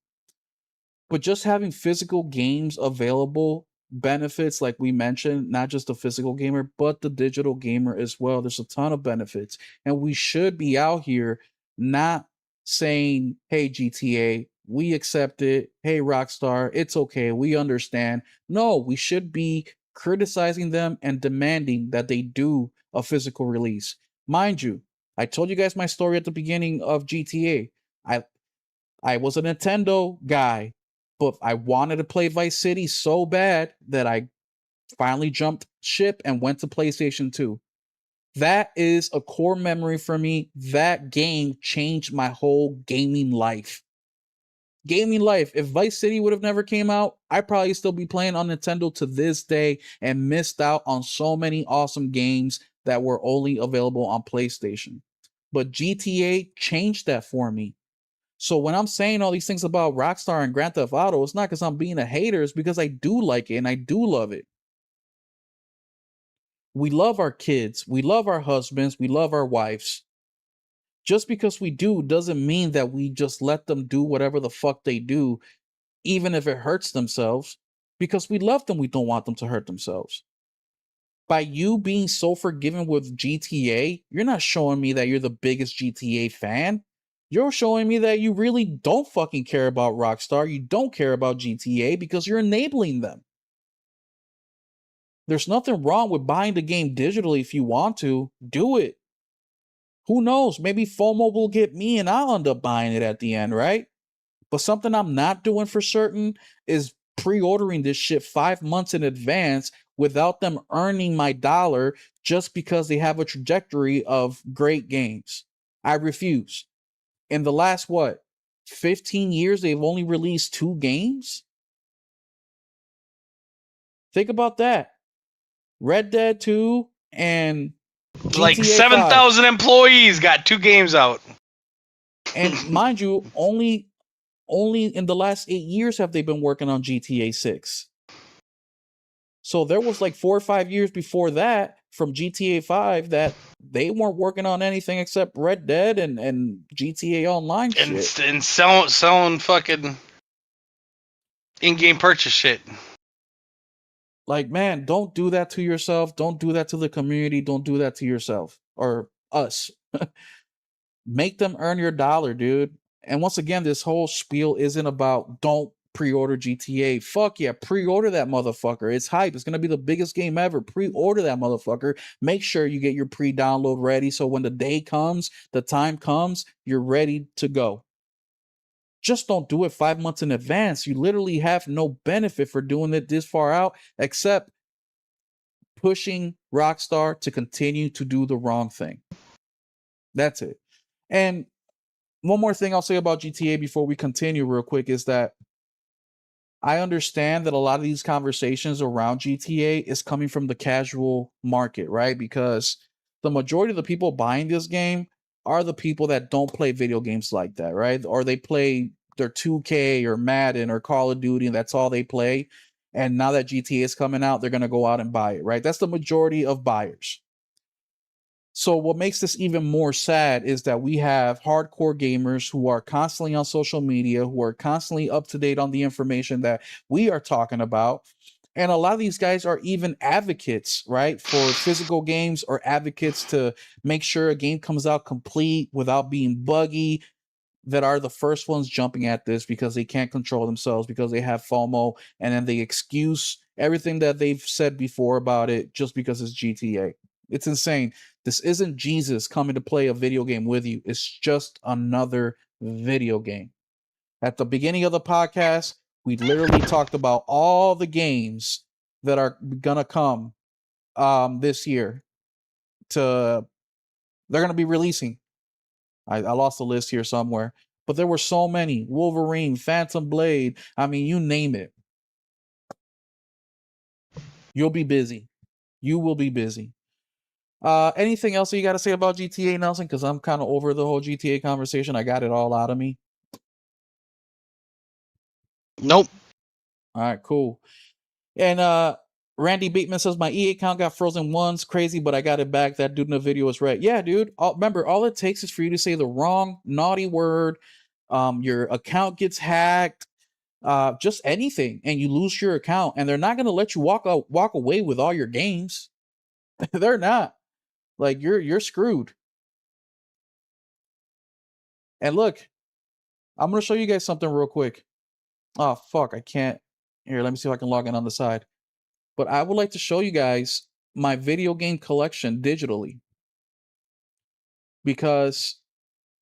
Speaker 2: But just having physical games available benefits, like we mentioned, not just the physical gamer, but the digital gamer as well. There's a ton of benefits. And we should be out here not saying, hey, GTA, we accept it. Hey, Rockstar, it's okay. We understand. No, we should be criticizing them and demanding that they do a physical release. Mind you, I told you guys my story at the beginning of GTA. I was a Nintendo guy, but I wanted to play Vice City so bad that I finally jumped ship and went to PlayStation 2. That is a core memory for me. That game changed my whole gaming life. If Vice City would have never came out, I'd probably still be playing on Nintendo to this day and missed out on so many awesome games that were only available on PlayStation. But GTA changed that for me. So when I'm saying all these things about Rockstar and Grand Theft Auto, it's not because I'm being a hater. It's because I do like it and I do love it. We love our kids. We love our husbands. We love our wives. Just because we do doesn't mean that we just let them do whatever the fuck they do, even if it hurts themselves. Because we love them, we don't want them to hurt themselves. By you being so forgiving with GTA, you're not showing me that you're the biggest GTA fan. You're showing me that you really don't fucking care about Rockstar. You don't care about GTA because you're enabling them. There's nothing wrong with buying the game digitally if you want to. Do it. Who knows? Maybe FOMO will get me and I'll end up buying it at the end, right? But something I'm not doing for certain is pre-ordering this shit 5 months in advance without them earning my dollar just because they have a trajectory of great games. I refuse. In the last, 15 years, they've only released 2 games? Think about that. Red Dead 2 and GTA
Speaker 1: Like
Speaker 2: 5.
Speaker 1: 7,000 employees got 2 games out.
Speaker 2: And mind you, only in the last 8 years have they been working on GTA 6. So there was like 4 or 5 years before that from GTA 5 that they weren't working on anything except Red Dead and GTA Online shit.
Speaker 1: And selling fucking in-game purchase shit.
Speaker 2: Like, man, don't do that to yourself. Don't do that to the community. Don't do that to yourself or us. Make them earn your dollar, dude. And once again, this whole spiel isn't about don't pre-order GTA. Fuck yeah, pre-order that motherfucker. It's hype. It's going to be the biggest game ever. Pre-order that motherfucker. Make sure you get your pre-download ready so when the day comes, the time comes, you're ready to go. Just don't do it 5 months in advance. You literally have no benefit for doing it this far out except pushing Rockstar to continue to do the wrong thing. That's it. And one more thing I'll say about GTA before we continue real quick is that I understand that a lot of these conversations around GTA is coming from the casual market, right? Because the majority of the people buying this game are the people that don't play video games like that, right? Or they play their 2K or Madden or Call of Duty and that's all they play. And now that GTA is coming out, they're going to go out and buy it, right? That's the majority of buyers. So what makes this even more sad is that we have hardcore gamers who are constantly on social media, who are constantly up to date on the information that we are talking about. And a lot of these guys are even advocates, right, for physical games, or advocates to make sure a game comes out complete without being buggy, that are the first ones jumping at this because they can't control themselves, because they have FOMO, and then they excuse everything that they've said before about it just because it's GTA. It's insane. This isn't Jesus coming to play a video game with you. It's just another video game. At the beginning of the podcast, we literally talked about all the games that are gonna come this year. They're gonna be releasing. I lost the list here somewhere, but there were so many: Wolverine, Phantom Blade. I mean, you name it. You'll be busy. You will be busy. Anything else that you got to say about GTA, Nelson? Because I'm kind of over the whole GTA conversation. I got it all out of me.
Speaker 1: Nope.
Speaker 2: All right, cool. And Randy Bateman says my EA account got frozen once. Crazy, but I got it back. That dude in the video was right. Yeah, dude. Remember, all it takes is for you to say the wrong naughty word. Your account gets hacked. Just anything, and you lose your account. And they're not gonna let you walk away with all your games. They're not. Like you're screwed. And look, I'm gonna show you guys something real quick. Oh fuck, I can't. Here, let me see if I can log in on the side. But I would like to show you guys my video game collection digitally, because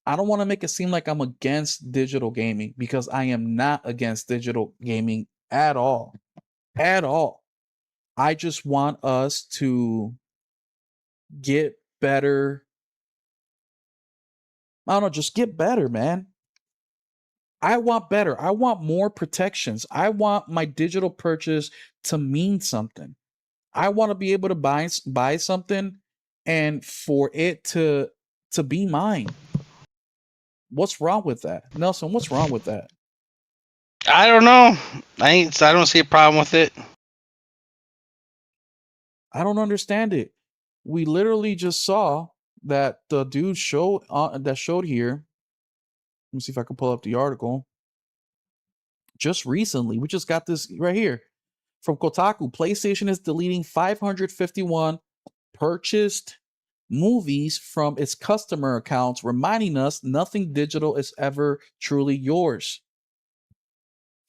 Speaker 2: I don't want to make it seem like I'm against digital gaming, because I am not against digital gaming at all. At all. I just want us to get better. I don't know, just get better, man. I want better. I want more protections. I want my digital purchase to mean something. I want to be able to buy something and for it to be mine. What's wrong with that? Nelson, what's wrong with that?
Speaker 1: I don't know. I don't see a problem with it.
Speaker 2: I don't understand it. We literally just saw that the dude showed here. Let me see if I can pull up the article. Just recently, we just got this right here from Kotaku. PlayStation is deleting 551 purchased movies from its customer accounts, reminding us nothing digital is ever truly yours.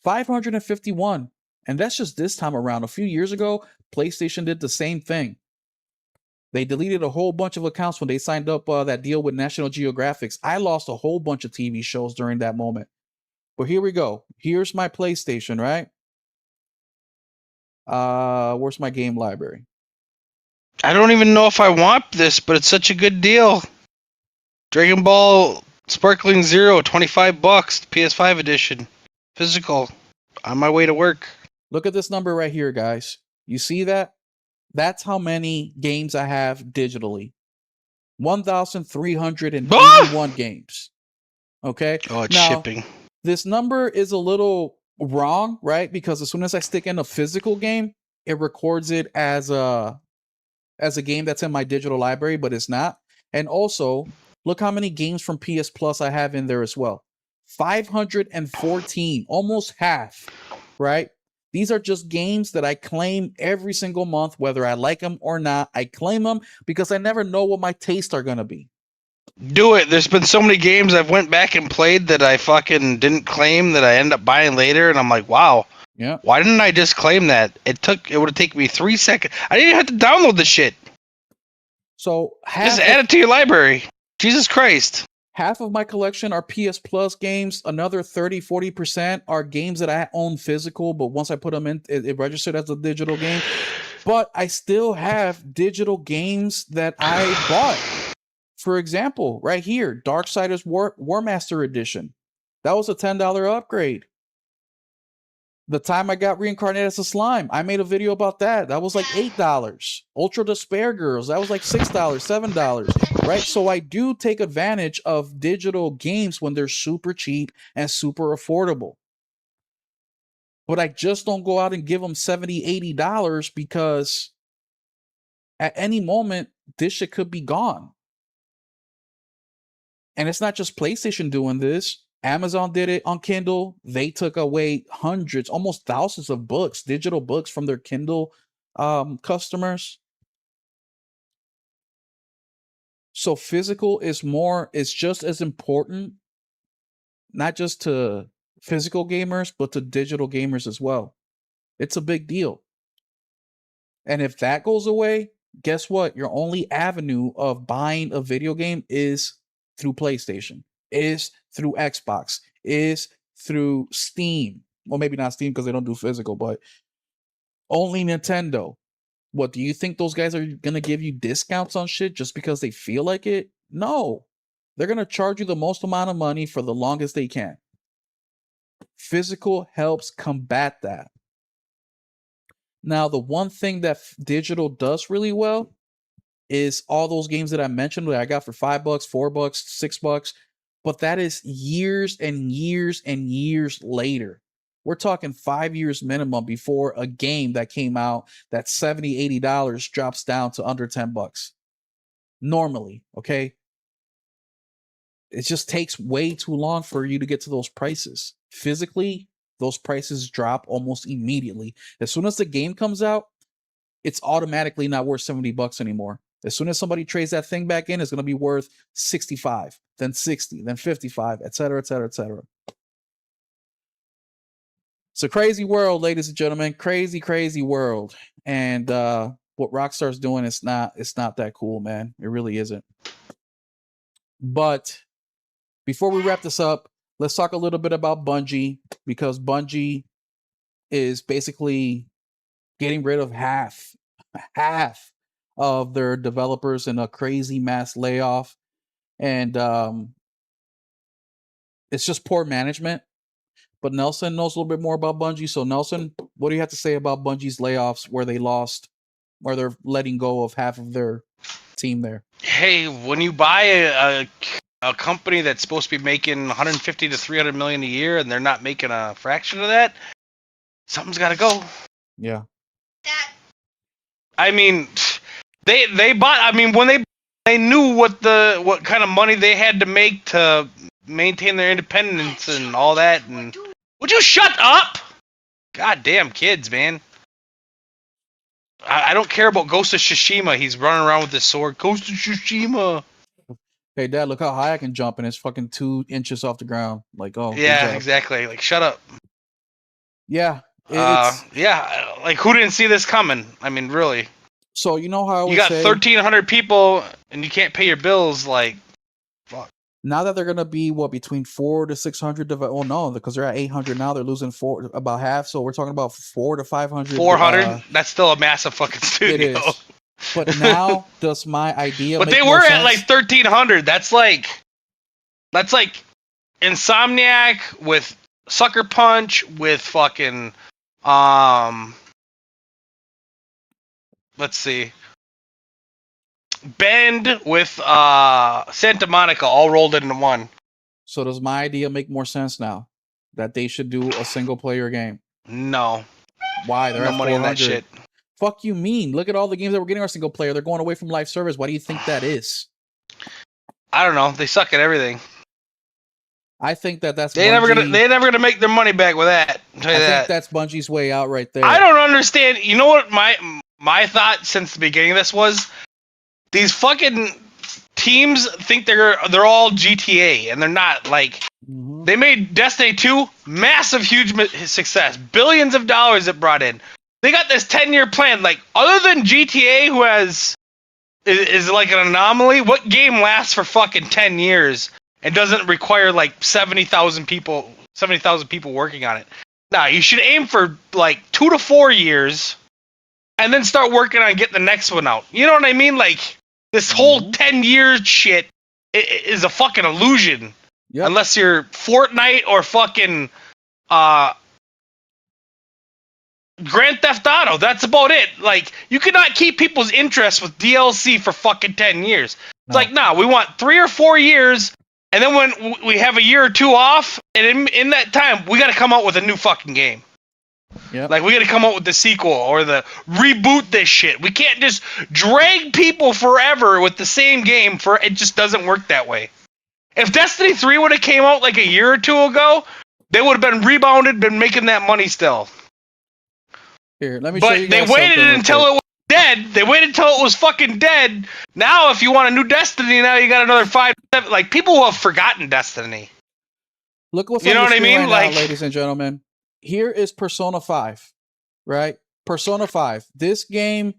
Speaker 2: 551. And that's just this time around. A few years ago, PlayStation did the same thing. They deleted a whole bunch of accounts when they signed up that deal with National Geographic. I lost a whole bunch of TV shows during that moment. But here we go. Here's my PlayStation, right? Where's my game library?
Speaker 1: I don't even know if I want this, but it's such a good deal. Dragon Ball Sparkling Zero, $25, PS5 edition, physical, on my way to work.
Speaker 2: Look at this number right here, guys. You see that? That's how many games I have digitally. 1,381 games. Okay?
Speaker 1: Oh, it's
Speaker 2: now,
Speaker 1: shipping.
Speaker 2: This number is a little wrong, right? Because as soon as I stick in a physical game, it records it as a game that's in my digital library, but it's not. And also, look how many games from PS Plus I have in there as well. 514, almost half, right? These are just games that I claim every single month, whether I like them or not. I claim them because I never know what my tastes are going to be.
Speaker 1: Do it. There's been so many games I've went back and played that I fucking didn't claim that I end up buying later, and I'm like, wow.
Speaker 2: Yeah.
Speaker 1: Why didn't I just claim that? It would have taken me 3 seconds. I didn't even have to download the shit.
Speaker 2: So
Speaker 1: just add it to your library. Jesus Christ.
Speaker 2: Half of my collection are PS Plus games. Another 30-40% are games that I own physical, but once I put them in, it registered as a digital game. But I still have digital games that I bought. For example, right here, Darksiders War Master Edition. That was a $10 upgrade. The time I got reincarnated as a slime, I made a video about that. That was like $8. Ultra Despair Girls, that was like $6, $7, right? So I do take advantage of digital games when they're super cheap and super affordable. but I just don't go out and give them $70, $80 because at any moment, this shit could be gone. And it's not just PlayStation doing this. Amazon did it on Kindle. They took away hundreds, almost thousands of books, digital books from their Kindle customers. So physical is just as important, not just to physical gamers, but to digital gamers as well. It's a big deal. And if that goes away, guess what? Your only avenue of buying a video game is through PlayStation, is through Xbox, is through Steam. Well, maybe not Steam because they don't do physical, but only Nintendo. What, do you think those guys are going to give you discounts on shit just because they feel like it? No. They're going to charge you the most amount of money for the longest they can. Physical helps combat that. Now, the one thing that digital does really well is all those games that I mentioned that I got for $5, $4, $6, but that is years and years and years later. We're talking 5 years minimum before a game that came out that's $70, $80 drops down to under $10. Normally, okay? It just takes way too long for you to get to those prices. Physically, those prices drop almost immediately. As soon as the game comes out, it's automatically not worth $70 anymore. As soon as somebody trades that thing back in, it's going to be worth 65, then 60, then 55, etc., etc., etc. It's a crazy world, ladies and gentlemen. Crazy, crazy world. And what Rockstar's doing is not that cool, man. It really isn't. But before we wrap this up, let's talk a little bit about Bungie, because Bungie is basically getting rid of half of their developers in a crazy mass layoff. And it's just poor management. But Nelson knows a little bit more about Bungie. So Nelson, what do you have to say about Bungie's layoffs where they're letting go of half of their team there?
Speaker 1: Hey, when you buy a company that's supposed to be making 150 to 300 million a year and they're not making a fraction of that, something's got to go.
Speaker 2: Yeah.
Speaker 1: I mean, they bought. I mean, when they knew what kind of money they had to make to maintain their independence and all that. And would you shut up? Goddamn kids, man. I don't care about Ghost of Tsushima. He's running around with this sword. Ghost of Tsushima.
Speaker 2: Hey, Dad, look how high I can jump, and it's fucking 2 inches off the ground. Like, oh,
Speaker 1: yeah, exactly. Like, shut up.
Speaker 2: Yeah.
Speaker 1: Yeah, like, who didn't see this coming? I mean, really.
Speaker 2: So, you know how I always
Speaker 1: you got
Speaker 2: say,
Speaker 1: 1,300 people, and you can't pay your bills, like, fuck.
Speaker 2: Now that they're going to be, between 400 to 600, oh no, because they're at 800 now, they're losing about half, so we're talking about 400 to 500.
Speaker 1: 400? That's still a massive fucking studio.
Speaker 2: It is. But now, does my idea
Speaker 1: But
Speaker 2: make
Speaker 1: they
Speaker 2: more
Speaker 1: were
Speaker 2: sense?
Speaker 1: at, like, 1,300. That's like Insomniac with Sucker Punch with fucking, let's see, Bend with Santa Monica all rolled into one.
Speaker 2: So does my idea make more sense now? That they should do a single player game?
Speaker 1: No.
Speaker 2: Why? They're
Speaker 1: No
Speaker 2: at
Speaker 1: money in
Speaker 2: 400.
Speaker 1: that shit.
Speaker 2: Fuck you mean? Look at all the games that we're getting our single player. They're going away from live service. Why do you think that is?
Speaker 1: I don't know. They suck at everything.
Speaker 2: I think that's
Speaker 1: they're never gonna make their money back with that. I'll tell you
Speaker 2: think that's Bungie's way out right there.
Speaker 1: I don't understand. You know what my thought since the beginning of this was? These fucking teams think they're all GTA, and they're not. Like, they made Destiny 2 massive, huge success, billions of dollars it brought in. They got this 10-year plan. Like, other than GTA, who is like an anomaly, what game lasts for fucking 10 years and doesn't require like 70,000 people working on it? Nah, you should aim for like 2 to 4 years, and then start working on getting the next one out. You know what I mean? Like, this whole 10-year shit is a fucking illusion. Yep. Unless you're Fortnite or fucking Grand Theft Auto. That's about it. Like, you cannot keep people's interest with DLC for fucking 10 years. It's like, nah, we want 3 or 4 years, and then when we have a year or two off, and in that time, we gotta come out with a new fucking game.
Speaker 2: Yep.
Speaker 1: Like, we got to come up with the sequel or the reboot this shit. We can't just drag people forever with the same game. It just doesn't work that way. If Destiny 3 would have came out like a year or two ago, they would have been rebounded, been making that money still.
Speaker 2: Here, let me show you
Speaker 1: But they
Speaker 2: guys
Speaker 1: waited
Speaker 2: something real
Speaker 1: until
Speaker 2: quick.
Speaker 1: it was dead. They waited until it was fucking dead. Now, if you want a new Destiny, now you got another 5, 7. Like, people have forgotten Destiny.
Speaker 2: Look what's
Speaker 1: You
Speaker 2: on
Speaker 1: know
Speaker 2: the
Speaker 1: what I
Speaker 2: screen
Speaker 1: mean?
Speaker 2: right
Speaker 1: Like,
Speaker 2: now, ladies and gentlemen. Here is Persona 5, right? Persona 5. This game,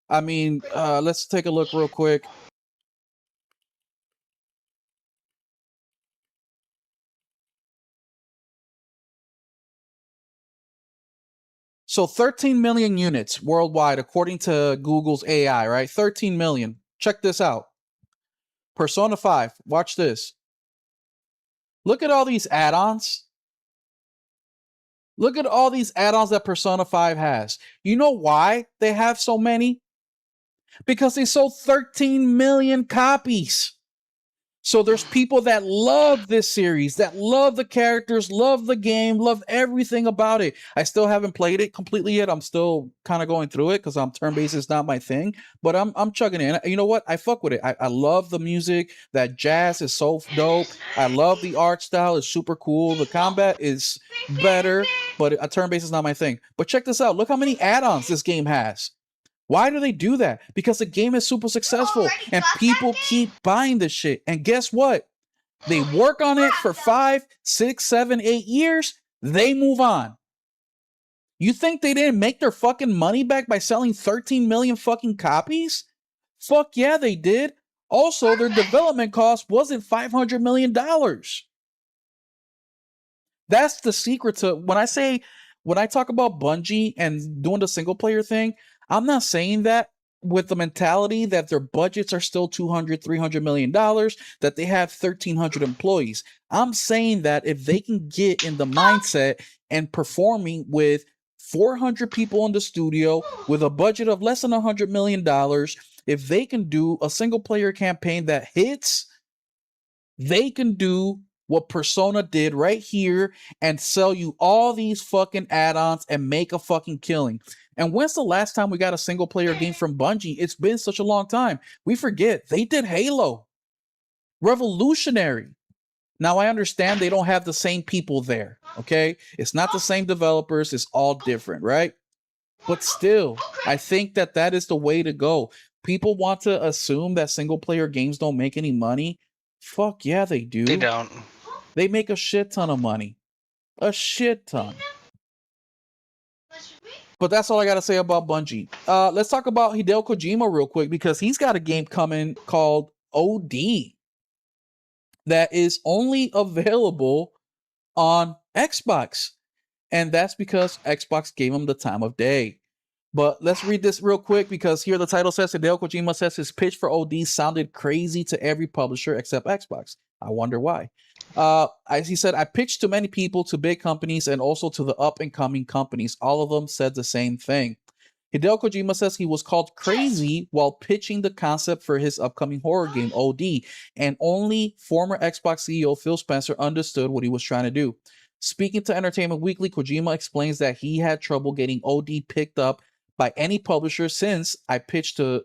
Speaker 2: I mean, let's take a look real quick. So 13 million units worldwide, according to Google's AI, right? 13 million. Check this out. Persona 5. Watch this. Look at all these add-ons. Look at all these add-ons that Persona 5 has. You know why they have so many? Because they sold 13 million copies. So there's people that love this series, that love the characters, love the game, love everything about it. I still haven't played it completely yet. I'm still kind of going through it because turn-based is not my thing, but I'm chugging it. And you know what? I fuck with it. I love the music. That jazz is so dope. I love the art style. It's super cool. The combat is better, but a turn-based is not my thing. But check this out. Look how many add-ons this game has. Why do they do that? Because the game is super successful and people keep buying this shit. And guess what? They work on it for 5, 6, 7, 8 years. They move on. You think they didn't make their fucking money back by selling 13 million fucking copies? Fuck yeah, they did. Also, their development cost wasn't $500 million. That's the secret to when I talk about Bungie and doing the single player thing, I'm not saying that with the mentality that their budgets are still 200, 300 million dollars, that they have 1300 employees. I'm saying that if they can get in the mindset and performing with 400 people in the studio with a budget of less than 100 million dollars, if they can do a single player campaign that hits, they can do what Persona did right here and sell you all these fucking add-ons and make a fucking killing. And when's the last time we got a single player game from Bungie? It's been such a long time. We forget they did Halo. Revolutionary. Now I understand they don't have the same people there, okay? It's not the same developers, it's all different, right? But still, I think that is the way to go. People want to assume that single player games don't make any money. Fuck yeah, they do.
Speaker 1: they don't.
Speaker 2: They make a shit ton of money. A shit ton. But that's all I gotta say about Bungie. Let's talk about Hideo Kojima real quick because he's got a game coming called OD that is only available on Xbox. And that's because Xbox gave him the time of day. But let's read this real quick because here the title says Hideo Kojima says his pitch for OD sounded crazy to every publisher except Xbox. I wonder why. As he said, I pitched to many people, to big companies, and also to the up and coming companies. All of them said the same thing. Hideo Kojima says he was called crazy while pitching the concept for his upcoming horror game, OD, and only former Xbox CEO Phil Spencer understood what he was trying to do. Speaking to Entertainment Weekly, Kojima explains that he had trouble getting OD picked up by any publisher since I pitched to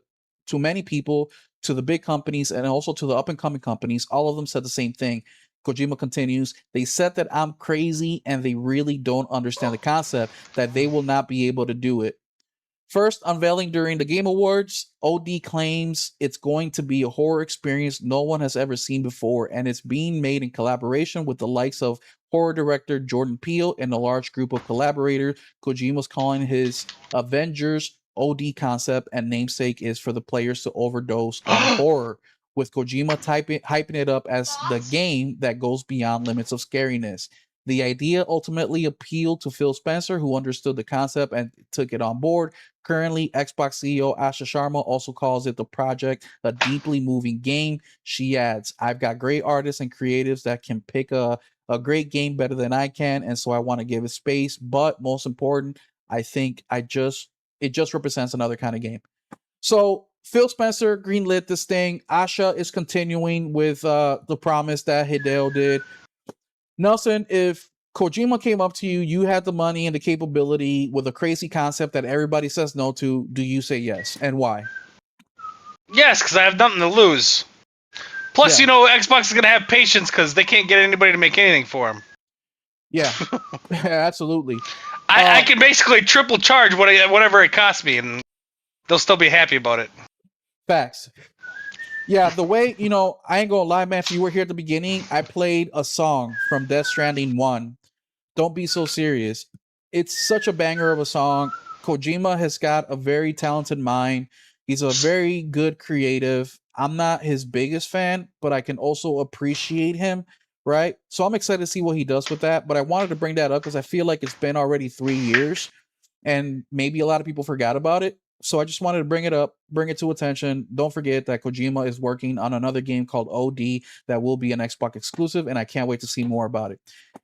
Speaker 2: many people, to the big companies, and also to the up-and-coming companies. All of them said the same thing. Kojima continues, they said that I'm crazy and they really don't understand the concept, that they will not be able to do it. First unveiling during the Game Awards, OD claims it's going to be a horror experience no one has ever seen before, and it's being made in collaboration with the likes of horror director Jordan Peele and a large group of collaborators. Kojima's calling his Avengers OD concept and namesake is for the players to overdose on horror, with Kojima hyping it up as the game that goes beyond limits of scariness. The idea ultimately appealed to Phil Spencer, who understood the concept and took it on board. Currently, Xbox CEO Asha Sharma also calls it the project a deeply moving game. She adds, I've got great artists and creatives that can pick a great game better than I can, and so I want to give it space. But most important, I think it just represents another kind of game. So Phil Spencer greenlit this thing. Asha is continuing with the promise that Hideo did. Nelson, if Kojima came up to you, you had the money and the capability with a crazy concept that everybody says no to. Do you say yes? And why?
Speaker 1: Yes, because I have nothing to lose. Plus,
Speaker 2: Yeah.
Speaker 1: Xbox is going to have patience because they can't get anybody to make anything for them.
Speaker 2: Yeah, absolutely.
Speaker 1: I can basically triple charge whatever it costs me, and they'll still be happy about it.
Speaker 2: Facts. Yeah, the way, I ain't gonna lie, man, if you were here at the beginning, I played a song from Death Stranding 1. Don't be so serious. It's such a banger of a song. Kojima has got a very talented mind. He's a very good creative. I'm not his biggest fan, but I can also appreciate him, right? So I'm excited to see what he does with that. But I wanted to bring that up because I feel like it's been already 3 years and maybe a lot of people forgot about it. So I just wanted to bring it up, bring it to attention. Don't forget that Kojima is working on another game called OD that will be an Xbox exclusive, and I can't wait to see more about it.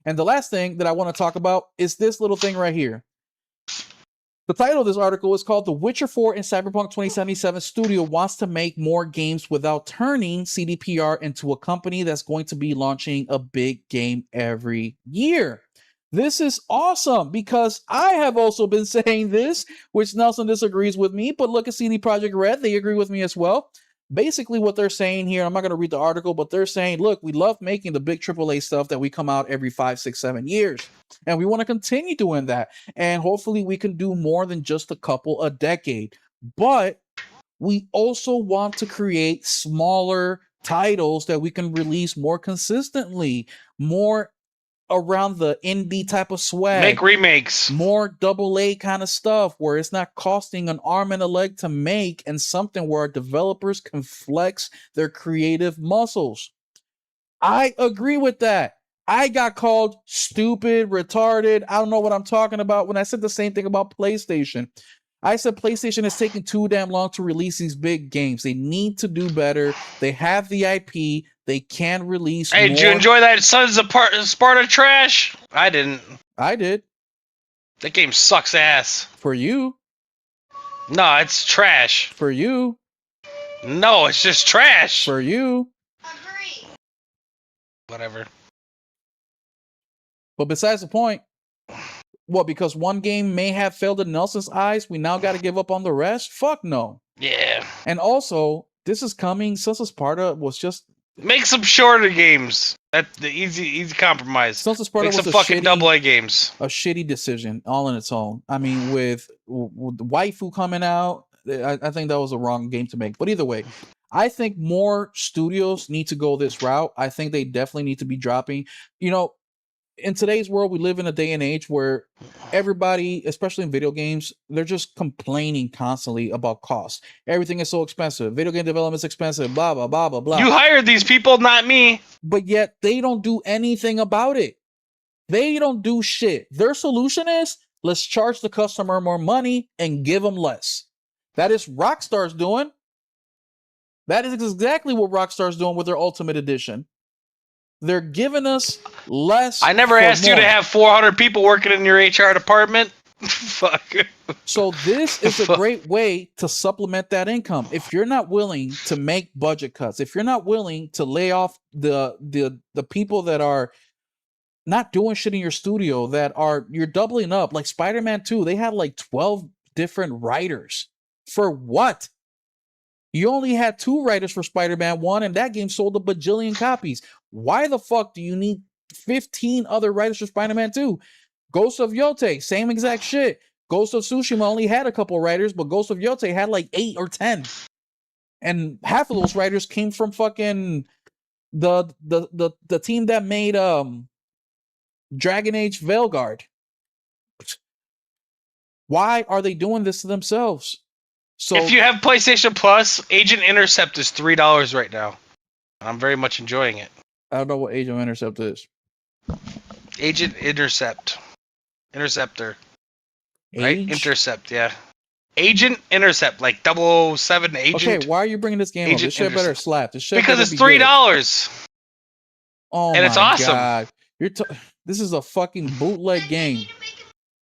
Speaker 2: And the last thing that I want to talk about is this little thing right here. The title of this article is called The Witcher 4 and Cyberpunk 2077 Studio wants to make more games without turning CDPR into a company that's going to be launching a big game every year. This is awesome because I have also been saying this, which Nelson disagrees with me, but look at CD Projekt Red. They agree with me as well. Basically what they're saying here, I'm not going to read the article, but they're saying, look, we love making the big AAA stuff that we come out every 5, 6, 7 years. And we want to continue doing that. And hopefully we can do more than just a couple a decade. But we also want to create smaller titles that we can release more consistently, more around the indie type of swag.
Speaker 1: Make remakes.
Speaker 2: More AA kind of stuff where it's not costing an arm and a leg to make, and something where our developers can flex their creative muscles. I agree with that. I got called stupid, retarded. I don't know what I'm talking about when I said the same thing about PlayStation. I said PlayStation is taking too damn long to release these big games. They need to do better. They have the IP. They can release
Speaker 1: Hey,
Speaker 2: more.
Speaker 1: did you enjoy that Sons of Sparta trash? I didn't.
Speaker 2: I did.
Speaker 1: That game sucks ass.
Speaker 2: For you.
Speaker 1: No, it's trash.
Speaker 2: For you.
Speaker 1: No, it's just trash.
Speaker 2: For you.
Speaker 4: Agree.
Speaker 1: Whatever.
Speaker 2: But besides the point, what, because one game may have failed in Nelson's eyes, we now got to give up on the rest? Fuck no.
Speaker 1: Yeah.
Speaker 2: And also, this is coming. Sons of Sparta was just...
Speaker 1: Make some shorter games. That's the easy compromise.
Speaker 2: Sons of Sparta
Speaker 1: Make
Speaker 2: was
Speaker 1: some
Speaker 2: a
Speaker 1: fucking
Speaker 2: shitty,
Speaker 1: AA games.
Speaker 2: a shitty decision all in its own. I mean, with Waifu coming out, I think that was a wrong game to make. But either way, I think more studios need to go this route. I think they definitely need to be dropping. In today's world, we live in a day and age where everybody, especially in video games, they're just complaining constantly about cost. Everything is so expensive. Video game development is expensive, blah, blah, blah, blah, blah.
Speaker 1: You hired these people, not me.
Speaker 2: But yet they don't do anything about it. They don't do shit. Their solution is, let's charge the customer more money and give them less. That is Rockstar's doing. That is exactly what Rockstar's doing with their Ultimate Edition. They're giving us less.
Speaker 1: I never asked you to have 400 people working in your HR department. Fuck.
Speaker 2: So this is a great way to supplement that income. If you're not willing to make budget cuts, if you're not willing to lay off the people that are not doing shit in your studio, you're doubling up, like Spider-Man 2, they had like 12 different writers. For what? You only had 2 writers for Spider-Man 1, and that game sold a bajillion copies. Why the fuck do you need 15 other writers for Spider-Man 2? Ghost of Yote, same exact shit. Ghost of Tsushima only had a couple writers, but Ghost of Yote had like 8 or 10. And half of those writers came from fucking the team that made Dragon Age Veilguard. Why are they doing this to themselves? So
Speaker 1: if you have PlayStation Plus, Agent Intercept is $3 right now. I'm very much enjoying it.
Speaker 2: I don't know what Agent Intercept is.
Speaker 1: Agent Intercept. Interceptor. Right? Intercept, yeah. Agent Intercept, like 007 Agent.
Speaker 2: Okay, why are you bringing this game up? This shit better slap. This shit
Speaker 1: because
Speaker 2: better
Speaker 1: it's
Speaker 2: be
Speaker 1: $3.
Speaker 2: Oh
Speaker 1: and it's awesome.
Speaker 2: God. This is a fucking bootleg game.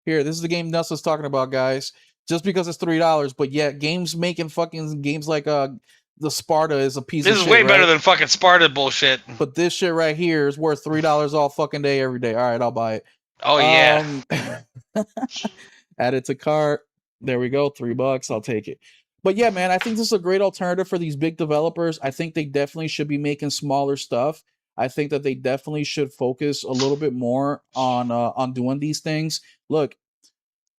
Speaker 2: Here, this is the game Nelson's talking about, guys. Just because it's $3, but yet games making fucking games like the Sparta is a piece of shit.
Speaker 1: This is way better than fucking Sparta bullshit.
Speaker 2: But this shit right here is worth $3 all fucking day, every day. All right, I'll buy it.
Speaker 1: Oh yeah.
Speaker 2: Add it to cart. There we go. $3. I'll take it. But yeah, man, I think this is a great alternative for these big developers. I think they definitely should be making smaller stuff. I think that they definitely should focus a little bit more on doing these things. Look,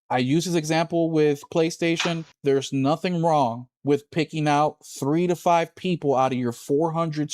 Speaker 2: I use this example with PlayStation. There's nothing wrong with picking out 3 to 5 people out of your 400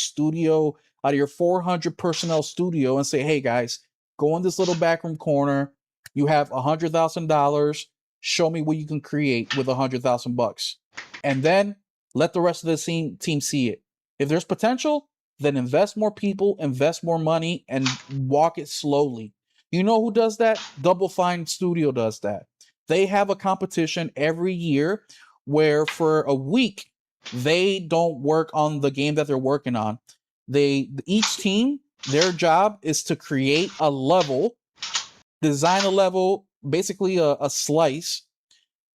Speaker 2: personnel studio and say, "Hey guys, go in this little backroom corner. You have $100,000. Show me what you can create with $100,000 and then let the rest of the team see it. If there's potential, then invest more people, invest more money, and walk it slowly." You know who does that? Double Fine Studio does that. They have a competition every year where for a week they don't work on the game that they're working on. Each team, their job is to create a level, design a level, basically a slice,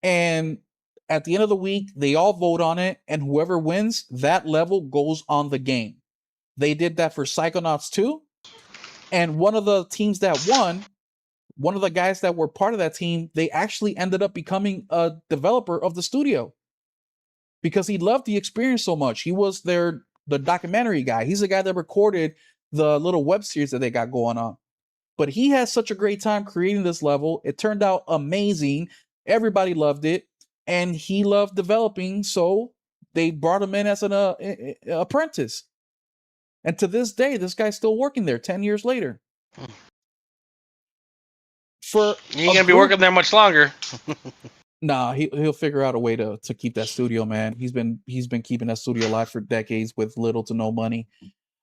Speaker 2: and at the end of the week they all vote on it, and whoever wins that level goes on the game. They did that for Psychonauts 2, and one of the teams that won, one of the guys that were part of that team, they actually ended up becoming a developer of the studio because he loved the experience so much. He was the documentary guy. He's the guy that recorded the little web series that they got going on. But he had such a great time creating this level. It turned out amazing. Everybody loved it, and he loved developing, so they brought him in as an apprentice. And to this day, this guy's still working there 10 years later. For
Speaker 1: You ain't gonna be working there much longer.
Speaker 2: Nah, he'll figure out a way to keep that studio, man. He's been keeping that studio alive for decades with little to no money.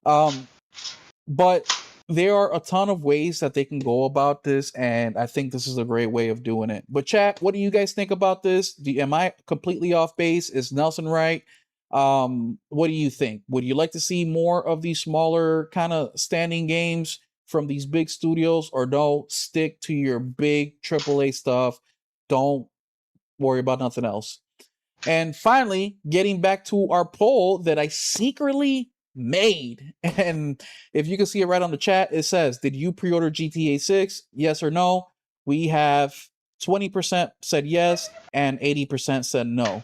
Speaker 2: But there are a ton of ways that they can go about this, and I think this is a great way of doing it. But chat, what do you guys think about this? Am I completely off base? Is Nelson right? What do you think? Would you like to see more of these smaller kind of standing games from these big studios, or don't stick to your big AAA stuff? Don't worry about nothing else. And finally, getting back to our poll that I secretly made. And if you can see it right on the chat, it says, did you pre-order GTA 6? Yes or no? We have 20% said yes and 80% said no.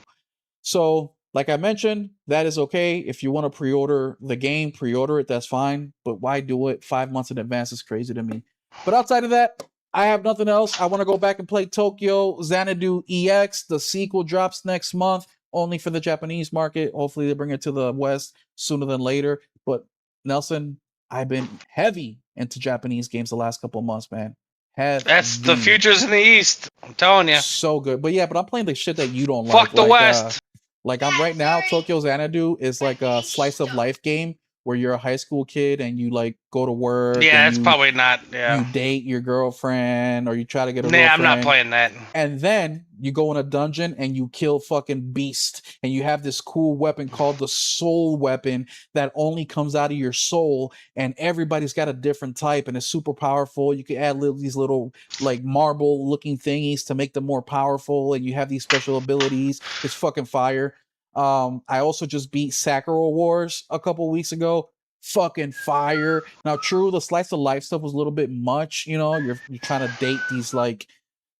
Speaker 2: So, like I mentioned, that is okay. If you want to pre-order the game, pre-order it, that's fine. But why do it 5 months in advance is crazy to me. But outside of that, I have nothing else. I want to go back and play Tokyo Xanadu EX. The sequel drops next month, only for the Japanese market. Hopefully they bring it to the West sooner than later. But Nelson, I've been heavy into Japanese games the last couple of months, man.
Speaker 1: That's the futures in the East. I'm telling you.
Speaker 2: So good. But yeah, but I'm playing the shit that you don't
Speaker 1: Fuck
Speaker 2: like.
Speaker 1: the West.
Speaker 2: Like I'm right now, Tokyo Xanadu is like a slice of life game where you're a high school kid and you like go to work.
Speaker 1: Yeah, it's probably not. Yeah,
Speaker 2: you date your girlfriend or you try to get a
Speaker 1: nah,
Speaker 2: girlfriend.
Speaker 1: I'm not playing that.
Speaker 2: And then you go in a dungeon and you kill fucking beast, and you have this cool weapon called the soul weapon that only comes out of your soul, and everybody's got a different type and it's super powerful. You can add these little like marble looking thingies to make them more powerful, and you have these special abilities. It's fucking fire. I also just beat Sakura Wars a couple weeks ago. Fucking fire. Now, true, the slice of life stuff was a little bit much. You know, you're trying to date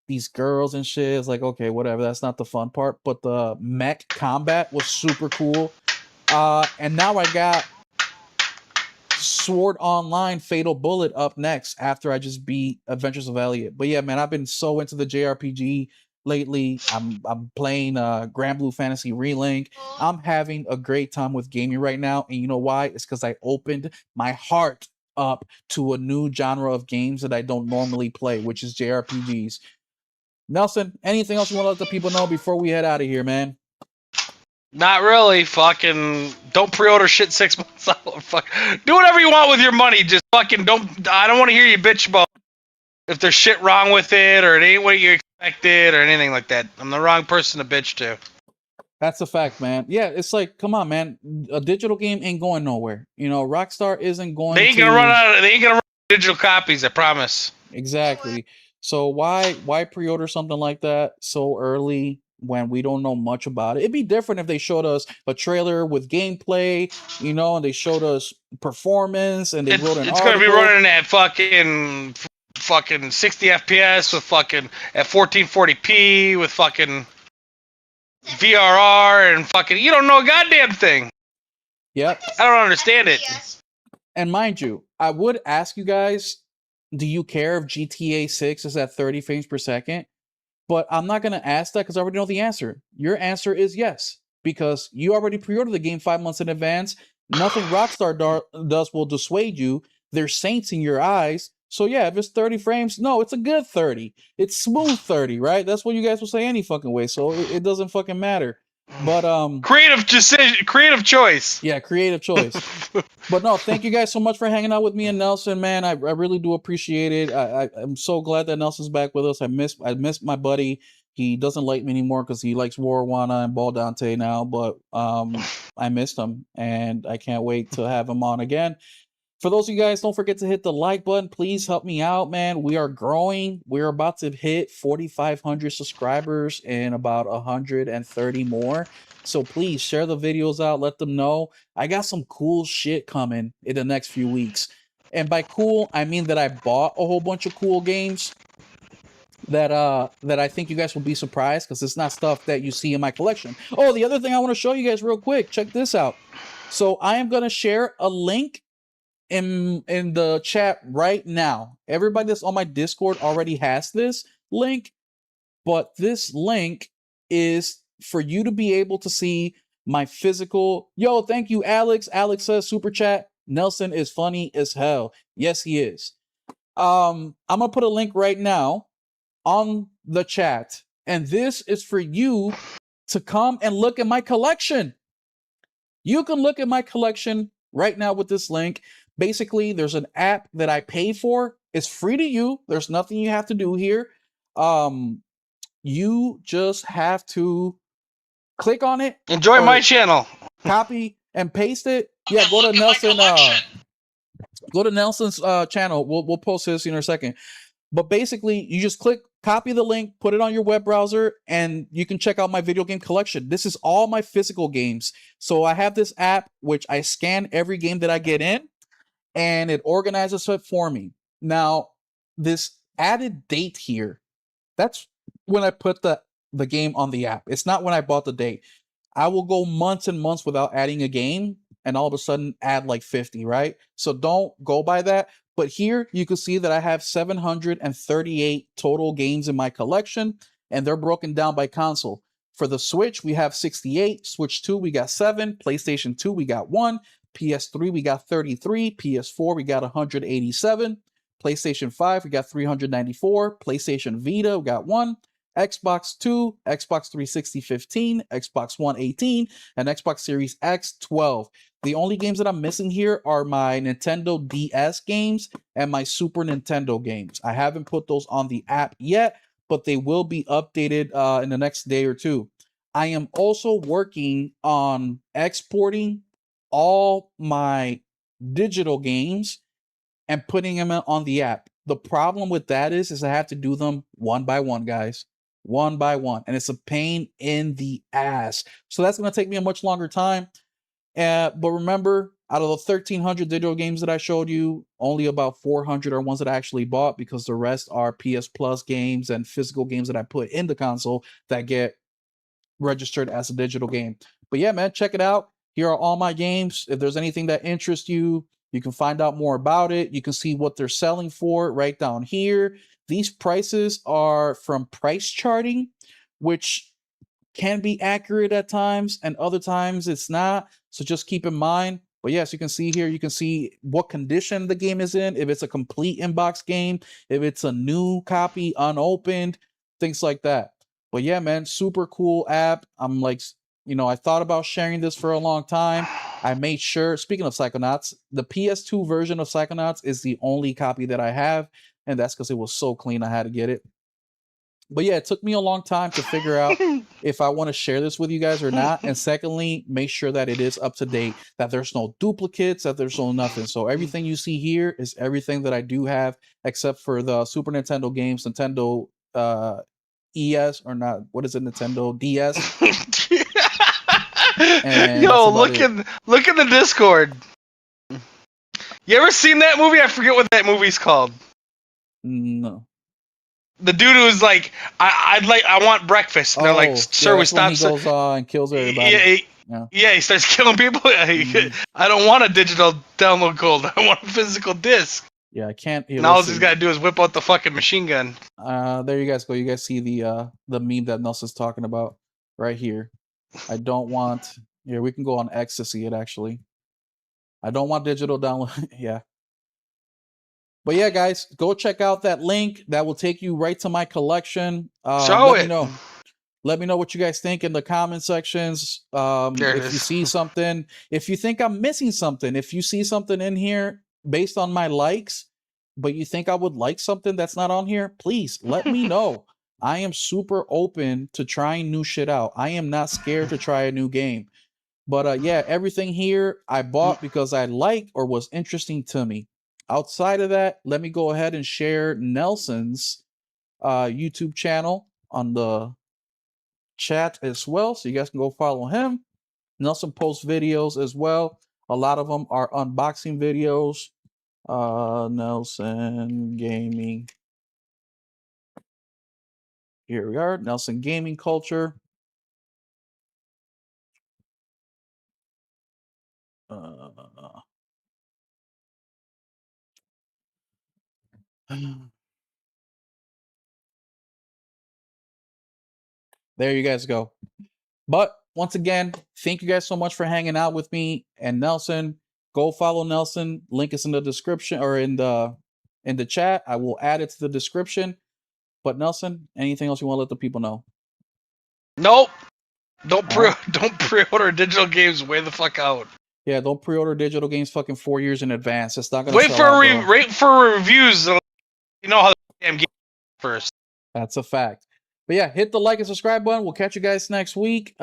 Speaker 2: these girls and shit. It's like, okay, whatever. That's not the fun part. But the mech combat was super cool. And now I got Sword Online Fatal Bullet up next after I just beat Adventures of Elliot. But yeah, man, I've been so into the JRPG lately. I'm playing Grand Blue Fantasy Relink. I'm having a great time with gaming right now, and you know why? It's because I opened my heart up to a new genre of games that I don't normally play, which is JRPGs. Nelson, anything else you want to let the people know before we head out of here, man?
Speaker 1: Not really. Fucking don't pre-order shit 6 months out. Fuck. Do whatever you want with your money. Just fucking don't. I don't want to hear you bitch about if there's shit wrong with it or it ain't what you expected or anything like that. I'm the wrong person to bitch to.
Speaker 2: That's a fact, man. Yeah, it's like, come on, man. A digital game ain't going nowhere. You know, Rockstar isn't going.
Speaker 1: They ain't gonna run out. They ain't gonna run out of digital copies. I promise.
Speaker 2: Exactly. So why pre-order something like that so early when we don't know much about it? It'd be different if they showed us a trailer with gameplay, you know, and they showed us performance and they wrote an
Speaker 1: It's
Speaker 2: article.
Speaker 1: gonna be running at fucking fucking 60 FPS with fucking at 1440p with fucking VRR and fucking you don't know a goddamn thing.
Speaker 2: Yep.
Speaker 1: I don't understand it.
Speaker 2: And mind you, I would ask you guys, do you care if GTA 6 is at 30 frames per second? But I'm not going to ask that because I already know the answer. Your answer is yes, because you already pre-ordered the game 5 months in advance. Nothing Rockstar does will dissuade you. They're saints in your eyes. So yeah, if it's 30 frames, no, it's a good 30. It's smooth 30, right? That's what you guys will say any fucking way. So it doesn't fucking matter. But
Speaker 1: creative decision, creative choice.
Speaker 2: Yeah, creative choice. But no, thank you guys so much for hanging out with me and Nelson, man. I really do appreciate it. I'm so glad that Nelson's back with us. I miss my buddy. He doesn't like me anymore because he likes Warwana and Ball Dante now. But I missed him, and I can't wait to have him on again. For those of you guys, don't forget to hit the like button. Please help me out, man. We are growing. We're about to hit 4,500 subscribers and about 130 more. So please share the videos out. Let them know. I got some cool shit coming in the next few weeks. And by cool, I mean that I bought a whole bunch of cool games that I think you guys will be surprised because it's not stuff that you see in my collection. Oh, the other thing I want to show you guys real quick. Check this out. So I am going to share a link in the chat right now. Everybody that's on my Discord already has this link, but this link is for you to be able to see my physical. Yo, thank you, Alex. Alex says super chat. Nelson is funny as hell. Yes, he is. I'm gonna put a link right now on the chat, and this is for you to come and look at my collection. You can look at my collection right now with this link. Basically, there's an app that I pay for. It's free to you. There's nothing you have to do here. You just have to click on it.
Speaker 1: Enjoy my channel.
Speaker 2: Copy and paste it. Yeah, go to Nelson. Go to Nelson's channel. We'll post this in a second. But basically, you just copy the link, put it on your web browser, and you can check out my video game collection. This is all my physical games. So I have this app which I scan every game that I get in, and it organizes it for me. Now, this added date here, that's when I put the game on the app. It's not when I bought the date. I will go months and months without adding a game, and all of a sudden add like 50, right? So don't go by that. But here you can see that I have 738 total games in my collection, and they're broken down by console. For the Switch, we have 68. Switch 2, we got 7. PlayStation 2, we got 1. PS3, we got 33. PS4, we got 187. PlayStation 5, we got 394. PlayStation Vita, we got 1. Xbox 2, Xbox 360 15, Xbox One 18, and Xbox Series X 12. The only games that I'm missing here are my Nintendo DS games and my Super Nintendo games. I haven't put those on the app yet, but they will be updated in the next day or two. I am also working on exporting all my digital games and putting them on the app. The problem with that is I have to do them one by one, guys. One by one. And it's a pain in the ass. So that's going to take me a much longer time. But remember, out of the 1,300 digital games that I showed you, only about 400 are ones that I actually bought, because the rest are PS Plus games and physical games that I put in the console that get registered as a digital game. But yeah, man, check it out. Here are all my games. If there's anything that interests you, you can find out more about it. You can see what they're selling for right down here. These prices are from price charting, which can be accurate at times, and other times it's not. So just keep in mind. But yes, you can see here, you can see what condition the game is in, if it's a complete inbox game, if it's a new copy, unopened, things like that. But yeah, man, super cool app. I'm like, I thought about sharing this for a long time. I made sure, speaking of Psychonauts, the PS2 version of Psychonauts is the only copy that I have, and that's because it was so clean I had to get it. But yeah, it took me a long time to figure out if I want to share this with you guys or not. And secondly, make sure that it is up to date, that there's no duplicates, that there's no nothing. So everything you see here is everything that I do have, except for the Super Nintendo games, Nintendo ES, or not, what is it, Nintendo DS.
Speaker 1: Yo, look in the Discord. You ever seen that movie? I forget what that movie's called.
Speaker 2: No.
Speaker 1: The dude who's like, I want breakfast. And they're like, sir, we
Speaker 2: that's when he
Speaker 1: stopped.
Speaker 2: goes and kills everybody.
Speaker 1: Yeah, he starts killing people. I don't want a digital download code. I want a physical disc.
Speaker 2: Yeah, I can't.
Speaker 1: And all he's got to do is whip out the fucking machine gun.
Speaker 2: There you guys go. You guys see the meme that Nelson's talking about right here. I don't want. Here, we can go on X to see it. Actually, I don't want digital download. Yeah. But yeah, guys, go check out that link. That will take you right to my collection.
Speaker 1: Show
Speaker 2: let
Speaker 1: it.
Speaker 2: me know. Let me know what you guys think in the comment sections. If you see something, if you think I'm missing something, if you see something in here based on my likes, but you think I would like something that's not on here, please let me know. I am super open to trying new shit out. I am not scared to try a new game. But yeah, everything here I bought because I liked or was interesting to me. Outside of that, let me go ahead and share Nelson's YouTube channel on the chat as well, so you guys can go follow him. Nelson posts videos as well. A lot of them are unboxing videos. Nelson Gaming. Here we are, Nelson Gaming Culture. There you guys go. But once again, thank you guys so much for hanging out with me and Nelson. Go follow Nelson. Link is in the description or in the chat. I will add it to the description. But Nelson, anything else you want to let the people know?
Speaker 1: Nope. Don't pre-order digital games way the fuck out.
Speaker 2: Yeah, don't pre-order digital games fucking 4 years in advance. It's not gonna
Speaker 1: wait
Speaker 2: sell
Speaker 1: for
Speaker 2: out,
Speaker 1: wait for reviews. You know how the damn game first.
Speaker 2: That's a fact. But yeah, hit the like and subscribe button. We'll catch you guys next week.